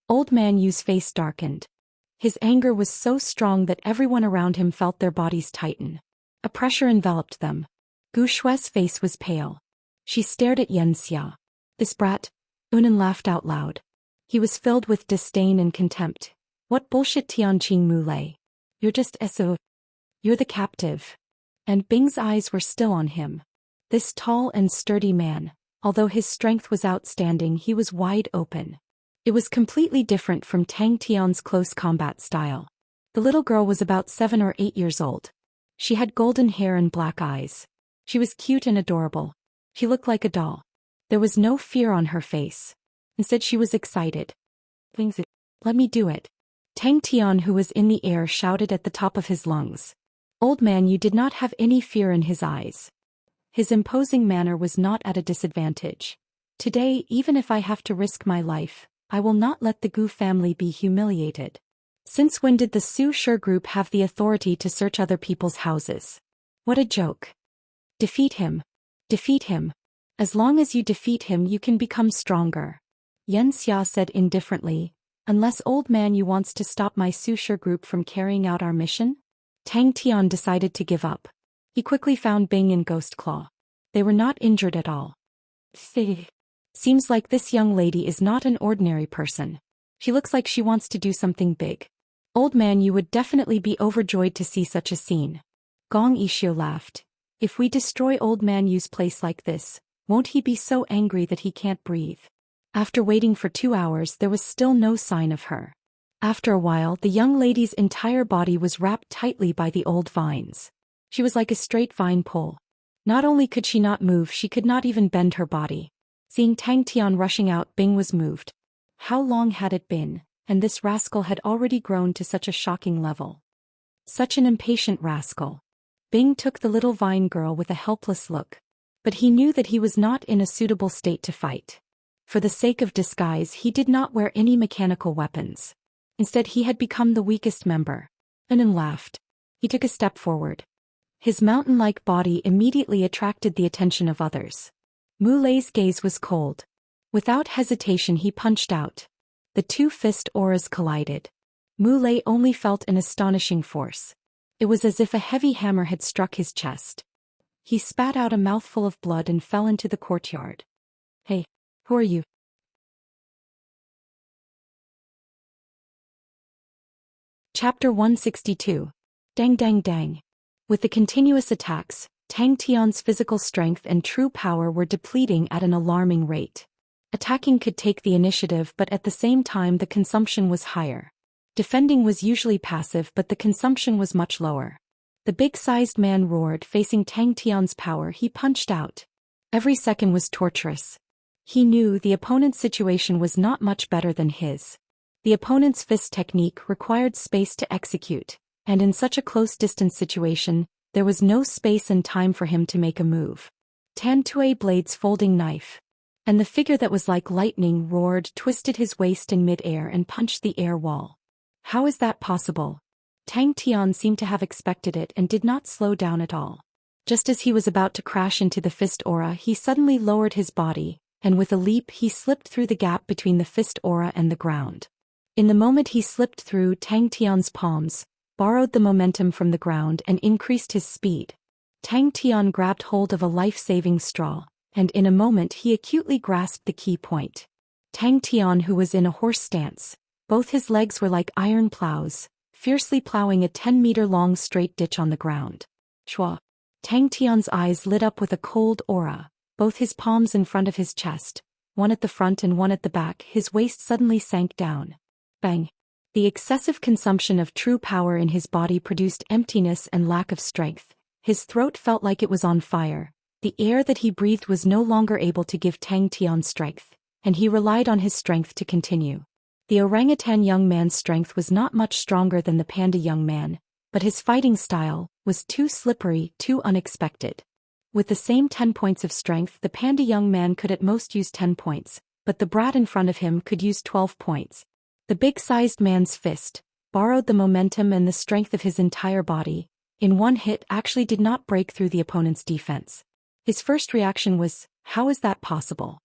Old Man Yu's face darkened. His anger was so strong that everyone around him felt their bodies tighten. A pressure enveloped them. Gu Shui's face was pale. She stared at Xianxia. This brat. Unan laughed out loud. He was filled with disdain and contempt. What bullshit Tianqing Mulei. You're just so. You're the captive. And Bing's eyes were still on him. This tall and sturdy man, although his strength was outstanding, he was wide open. It was completely different from Tang Tian's close combat style. The little girl was about 7 or 8 years old. She had golden hair and black eyes. She was cute and adorable. She looked like a doll. There was no fear on her face. Instead, she was excited. Let me do it. Tang Tian, who was in the air, shouted at the top of his lungs. Old Man Yu did not have any fear in his eyes. His imposing manner was not at a disadvantage. Today, even if I have to risk my life, I will not let the Gu family be humiliated. Since when did the Su Shi group have the authority to search other people's houses? What a joke. Defeat him. Defeat him. As long as you defeat him, you can become stronger. Xianxia said indifferently, unless Old Man Yu wants to stop my Su Shi group from carrying out our mission? Tang Tian decided to give up. He quickly found Bing and Ghost Claw. They were not injured at all. Seems like this young lady is not an ordinary person. She looks like she wants to do something big. Old Man Yu would definitely be overjoyed to see such a scene. Gong Yishio laughed. If we destroy Old Man Yu's place like this, won't he be so angry that he can't breathe? After waiting for 2 hours, there was still no sign of her. After a while, the young lady's entire body was wrapped tightly by the old vines. She was like a straight vine pole. Not only could she not move, she could not even bend her body. Seeing Tang Tian rushing out, Bing was moved. How long had it been, and this rascal had already grown to such a shocking level? Such an impatient rascal. Bing took the little vine girl with a helpless look. But he knew that he was not in a suitable state to fight. For the sake of disguise, he did not wear any mechanical weapons. Instead, he had become the weakest member. Anan laughed. He took a step forward. His mountain-like body immediately attracted the attention of others. Mulei's gaze was cold. Without hesitation, he punched out. The 2 fist auras collided. Mulei only felt an astonishing force. It was as if a heavy hammer had struck his chest. He spat out a mouthful of blood and fell into the courtyard. Hey, who are you? Chapter 162. Dang dang dang. With the continuous attacks, Tang Tian's physical strength and true power were depleting at an alarming rate. Attacking could take the initiative, but at the same time the consumption was higher. Defending was usually passive, but the consumption was much lower. The big-sized man roared, facing Tang Tian's power. He punched out. Every second was torturous. He knew the opponent's situation was not much better than his. The opponent's fist technique required space to execute, and in such a close-distance situation, there was no space and time for him to make a move. Tantue Blade's folding knife. And the figure that was like lightning roared, twisted his waist in mid-air and punched the air wall. How is that possible? Tang Tian seemed to have expected it and did not slow down at all. Just as he was about to crash into the fist aura, he suddenly lowered his body, and with a leap he slipped through the gap between the fist aura and the ground. In the moment he slipped through, Tang Tian's palms borrowed the momentum from the ground and increased his speed. Tang Tian grabbed hold of a life-saving straw, and in a moment he acutely grasped the key point. Tang Tian, who was in a horse stance, both his legs were like iron plows, fiercely plowing a 10-meter-long straight ditch on the ground. Shua. Tang Tian's eyes lit up with a cold aura, both his palms in front of his chest, one at the front and one at the back. His waist suddenly sank down. Bang. The excessive consumption of true power in his body produced emptiness and lack of strength. His throat felt like it was on fire. The air that he breathed was no longer able to give Tang Tian strength, and he relied on his strength to continue. The orangutan young man's strength was not much stronger than the panda young man, but his fighting style was too slippery, too unexpected. With the same 10 points of strength, the panda young man could at most use 10 points, but the brat in front of him could use 12 points. The big-sized man's fist borrowed the momentum and the strength of his entire body. In one hit, actually did not break through the opponent's defense. His first reaction was, how is that possible?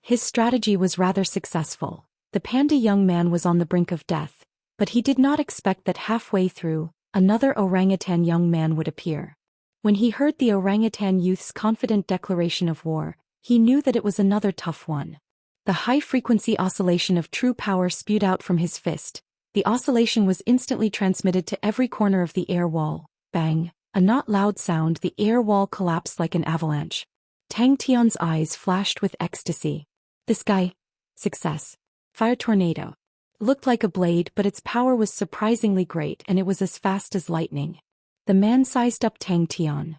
His strategy was rather successful. The panda young man was on the brink of death, but he did not expect that halfway through, another orangutan young man would appear. When he heard the orangutan youth's confident declaration of war, he knew that it was another tough one. The high-frequency oscillation of true power spewed out from his fist. The oscillation was instantly transmitted to every corner of the air wall. Bang. A not loud sound, the air wall collapsed like an avalanche. Tang Tian's eyes flashed with ecstasy. This guy. Success. Fire tornado. Looked like a blade, but its power was surprisingly great and it was as fast as lightning. The man sized up Tang Tian.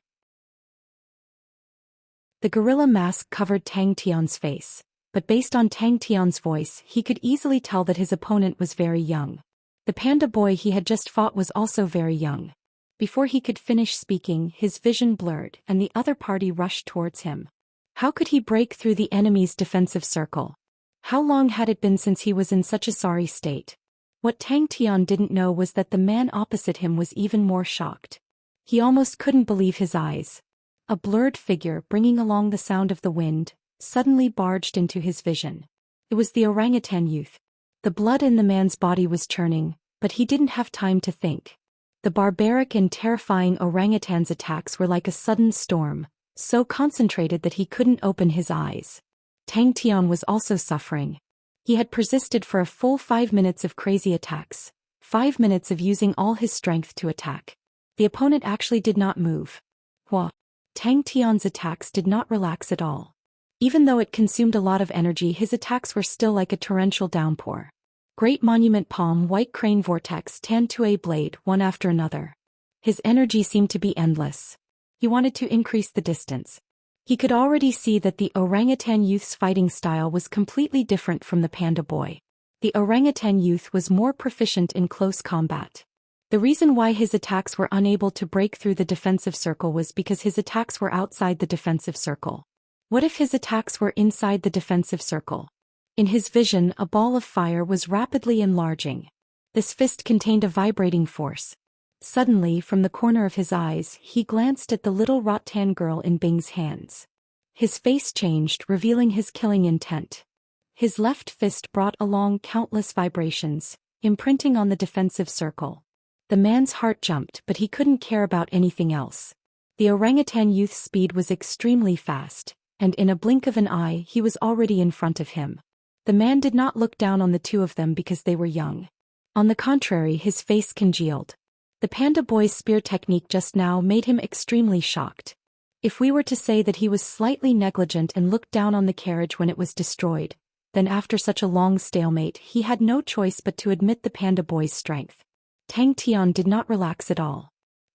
The gorilla mask covered Tang Tian's face, but based on Tang Tian's voice, he could easily tell that his opponent was very young. The panda boy he had just fought was also very young. Before he could finish speaking, his vision blurred and the other party rushed towards him. How could he break through the enemy's defensive circle? How long had it been since he was in such a sorry state? What Tang Tian didn't know was that the man opposite him was even more shocked. He almost couldn't believe his eyes. A blurred figure, bringing along the sound of the wind, suddenly barged into his vision. It was the orangutan youth. The blood in the man's body was churning, but he didn't have time to think. The barbaric and terrifying orangutan's attacks were like a sudden storm, so concentrated that he couldn't open his eyes. Tang Tian was also suffering. He had persisted for a full 5 minutes of crazy attacks, 5 minutes of using all his strength to attack. The opponent actually did not move. Hua. Tang Tian's attacks did not relax at all. Even though it consumed a lot of energy, his attacks were still like a torrential downpour. Great Monument Palm, White Crane Vortex, Tantue Blade, one after another. His energy seemed to be endless. He wanted to increase the distance. He could already see that the orangutan youth's fighting style was completely different from the panda boy. The orangutan youth was more proficient in close combat. The reason why his attacks were unable to break through the defensive circle was because his attacks were outside the defensive circle. What if his attacks were inside the defensive circle? In his vision, a ball of fire was rapidly enlarging. This fist contained a vibrating force. Suddenly, from the corner of his eyes, he glanced at the little rattan girl in Bing's hands. His face changed, revealing his killing intent. His left fist brought along countless vibrations, imprinting on the defensive circle. The man's heart jumped, but he couldn't care about anything else. The orangutan youth's speed was extremely fast, and in a blink of an eye he was already in front of him. The man did not look down on the two of them because they were young. On the contrary, his face congealed. The panda boy's spear technique just now made him extremely shocked. If we were to say that he was slightly negligent and looked down on the carriage when it was destroyed, then after such a long stalemate he had no choice but to admit the panda boy's strength. Tang Tian did not relax at all.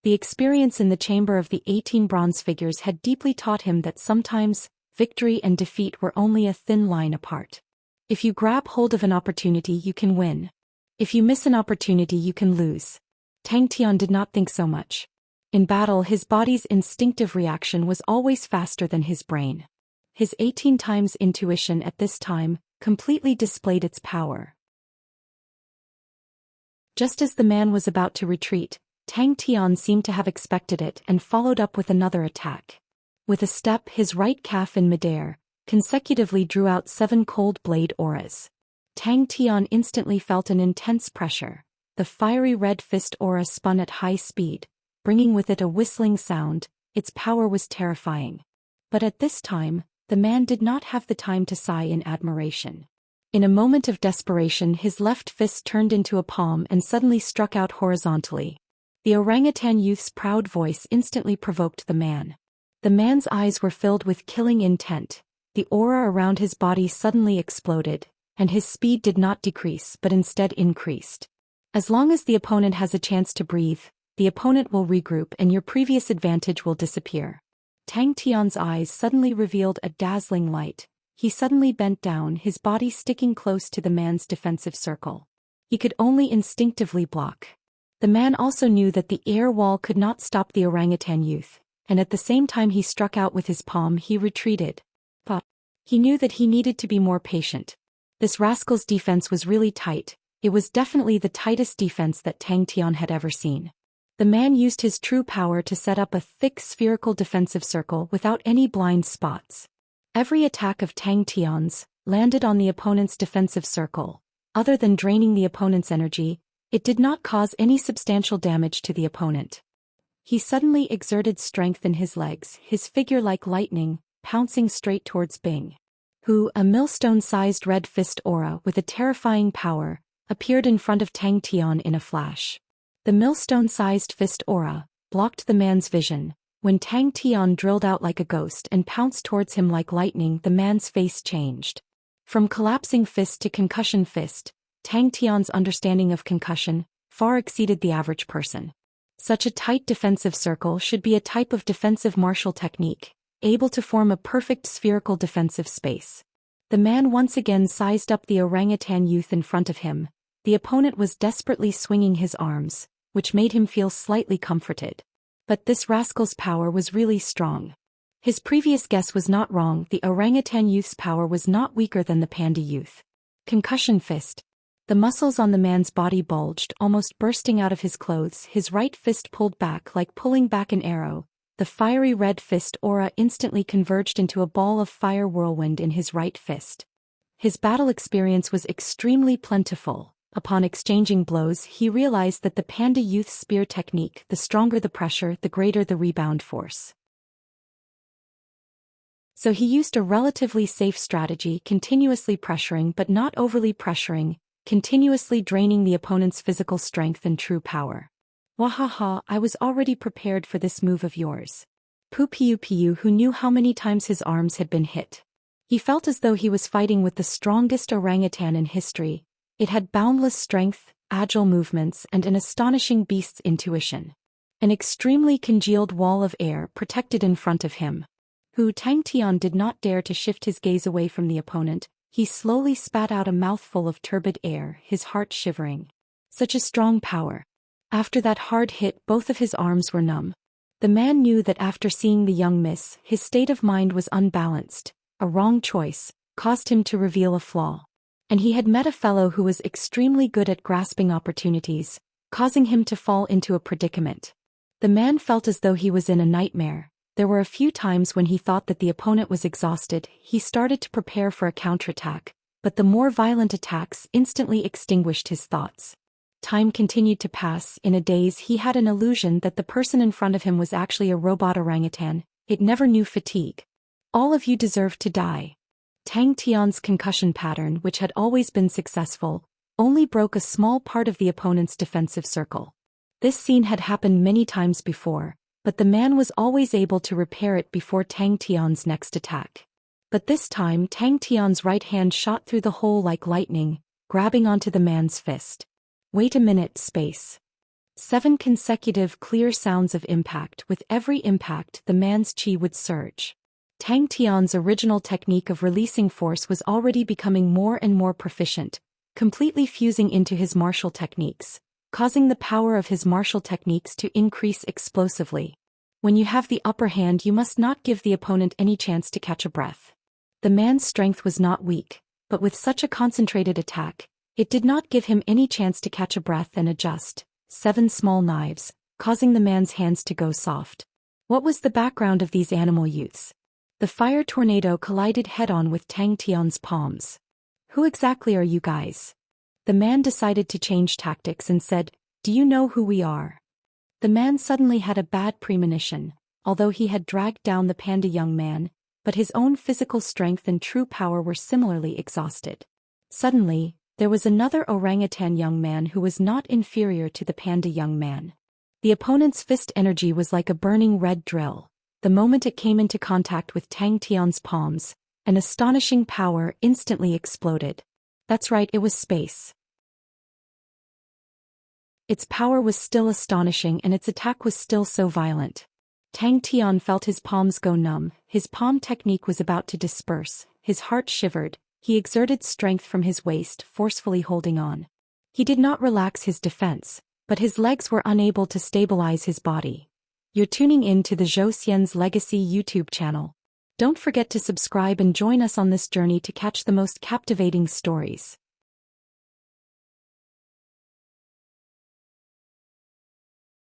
The experience in the chamber of the 18 bronze figures had deeply taught him that sometimes, victory and defeat were only a thin line apart. If you grab hold of an opportunity, you can win. If you miss an opportunity, you can lose. Tang Tian did not think so much. In battle, his body's instinctive reaction was always faster than his brain. His 18 times intuition at this time completely displayed its power. Just as the man was about to retreat, Tang Tian seemed to have expected it and followed up with another attack. With a step, his right calf in midair consecutively drew out 7 cold blade auras. Tang Tian instantly felt an intense pressure. The fiery red fist aura spun at high speed, bringing with it a whistling sound. Its power was terrifying. But at this time, the man did not have the time to sigh in admiration. In a moment of desperation, his left fist turned into a palm and suddenly struck out horizontally. The orangutan youth's proud voice instantly provoked the man. The man's eyes were filled with killing intent. The aura around his body suddenly exploded, and his speed did not decrease but instead increased. As long as the opponent has a chance to breathe, the opponent will regroup and your previous advantage will disappear. Tang Tian's eyes suddenly revealed a dazzling light. He suddenly bent down, his body sticking close to the man's defensive circle. He could only instinctively block. The man also knew that the air wall could not stop the orangutan youth, and at the same time he struck out with his palm, he retreated. But he knew that he needed to be more patient. This rascal's defense was really tight. It was definitely the tightest defense that Tang Tian had ever seen. The man used his true power to set up a thick spherical defensive circle without any blind spots. Every attack of Tang Tian's landed on the opponent's defensive circle. Other than draining the opponent's energy, it did not cause any substantial damage to the opponent. He suddenly exerted strength in his legs, his figure like lightning, pouncing straight towards Bing, who, a millstone-sized red fist aura with a terrifying power, appeared in front of Tang Tian in a flash. The millstone-sized fist aura blocked the man's vision. When Tang Tian drilled out like a ghost and pounced towards him like lightning, the man's face changed. From collapsing fist to concussion fist, Tang Tian's understanding of concussion far exceeded the average person. Such a tight defensive circle should be a type of defensive martial technique, able to form a perfect spherical defensive space. The man once again sized up the orangutan youth in front of him. The opponent was desperately swinging his arms, which made him feel slightly comforted. But this rascal's power was really strong. His previous guess was not wrong, the orangutan youth's power was not weaker than the panda youth. Concussion fist. The muscles on the man's body bulged, almost bursting out of his clothes. His right fist pulled back like pulling back an arrow. The fiery red fist aura instantly converged into a ball of fire whirlwind in his right fist. His battle experience was extremely plentiful. Upon exchanging blows, he realized that the panda youth's spear technique, the stronger the pressure, the greater the rebound force. So he used a relatively safe strategy, continuously pressuring but not overly pressuring, continuously draining the opponent's physical strength and true power. Wahaha, I was already prepared for this move of yours. Pu Piu Piu, who knew how many times his arms had been hit. He felt as though he was fighting with the strongest orangutan in history. It had boundless strength, agile movements, and an astonishing beast's intuition. An extremely congealed wall of air protected in front of him. Tang Tian did not dare to shift his gaze away from the opponent. He slowly spat out a mouthful of turbid air, his heart shivering. Such a strong power. After that hard hit, both of his arms were numb. The man knew that after seeing the young miss, his state of mind was unbalanced. A wrong choice caused him to reveal a flaw. And he had met a fellow who was extremely good at grasping opportunities, causing him to fall into a predicament. The man felt as though he was in a nightmare. There were a few times when he thought that the opponent was exhausted. He started to prepare for a counterattack, but the more violent attacks instantly extinguished his thoughts. Time continued to pass. In a daze, he had an illusion that the person in front of him was actually a robot orangutan. It never knew fatigue. All of you deserve to die. Tang Tian's concussion pattern, which had always been successful, only broke a small part of the opponent's defensive circle. This scene had happened many times before, but the man was always able to repair it before Tang Tian's next attack. But this time Tang Tian's right hand shot through the hole like lightning, grabbing onto the man's fist. Wait a minute, space. 7 consecutive clear sounds of impact. With every impact, the man's chi would surge. Tang Tian's original technique of releasing force was already becoming more and more proficient, completely fusing into his martial techniques, causing the power of his martial techniques to increase explosively. When you have the upper hand, you must not give the opponent any chance to catch a breath. The man's strength was not weak, but with such a concentrated attack, it did not give him any chance to catch a breath and adjust. 7 small knives, causing the man's hands to go soft. What was the background of these animal youths? The fire tornado collided head-on with Tang Tian's palms. Who exactly are you guys? The man decided to change tactics and said, "Do you know who we are?" The man suddenly had a bad premonition, although he had dragged down the panda young man, but his own physical strength and true power were similarly exhausted. Suddenly, there was another orangutan young man who was not inferior to the panda young man. The opponent's fist energy was like a burning red drill. The moment it came into contact with Tang Tian's palms, an astonishing power instantly exploded. That's right, it was space. Its power was still astonishing and its attack was still so violent. Tang Tian felt his palms go numb, his palm technique was about to disperse, his heart shivered. He exerted strength from his waist, forcefully holding on. He did not relax his defense, but his legs were unable to stabilize his body. You're tuning in to the Zhou Xian's Legacy YouTube channel. Don't forget to subscribe and join us on this journey to catch the most captivating stories.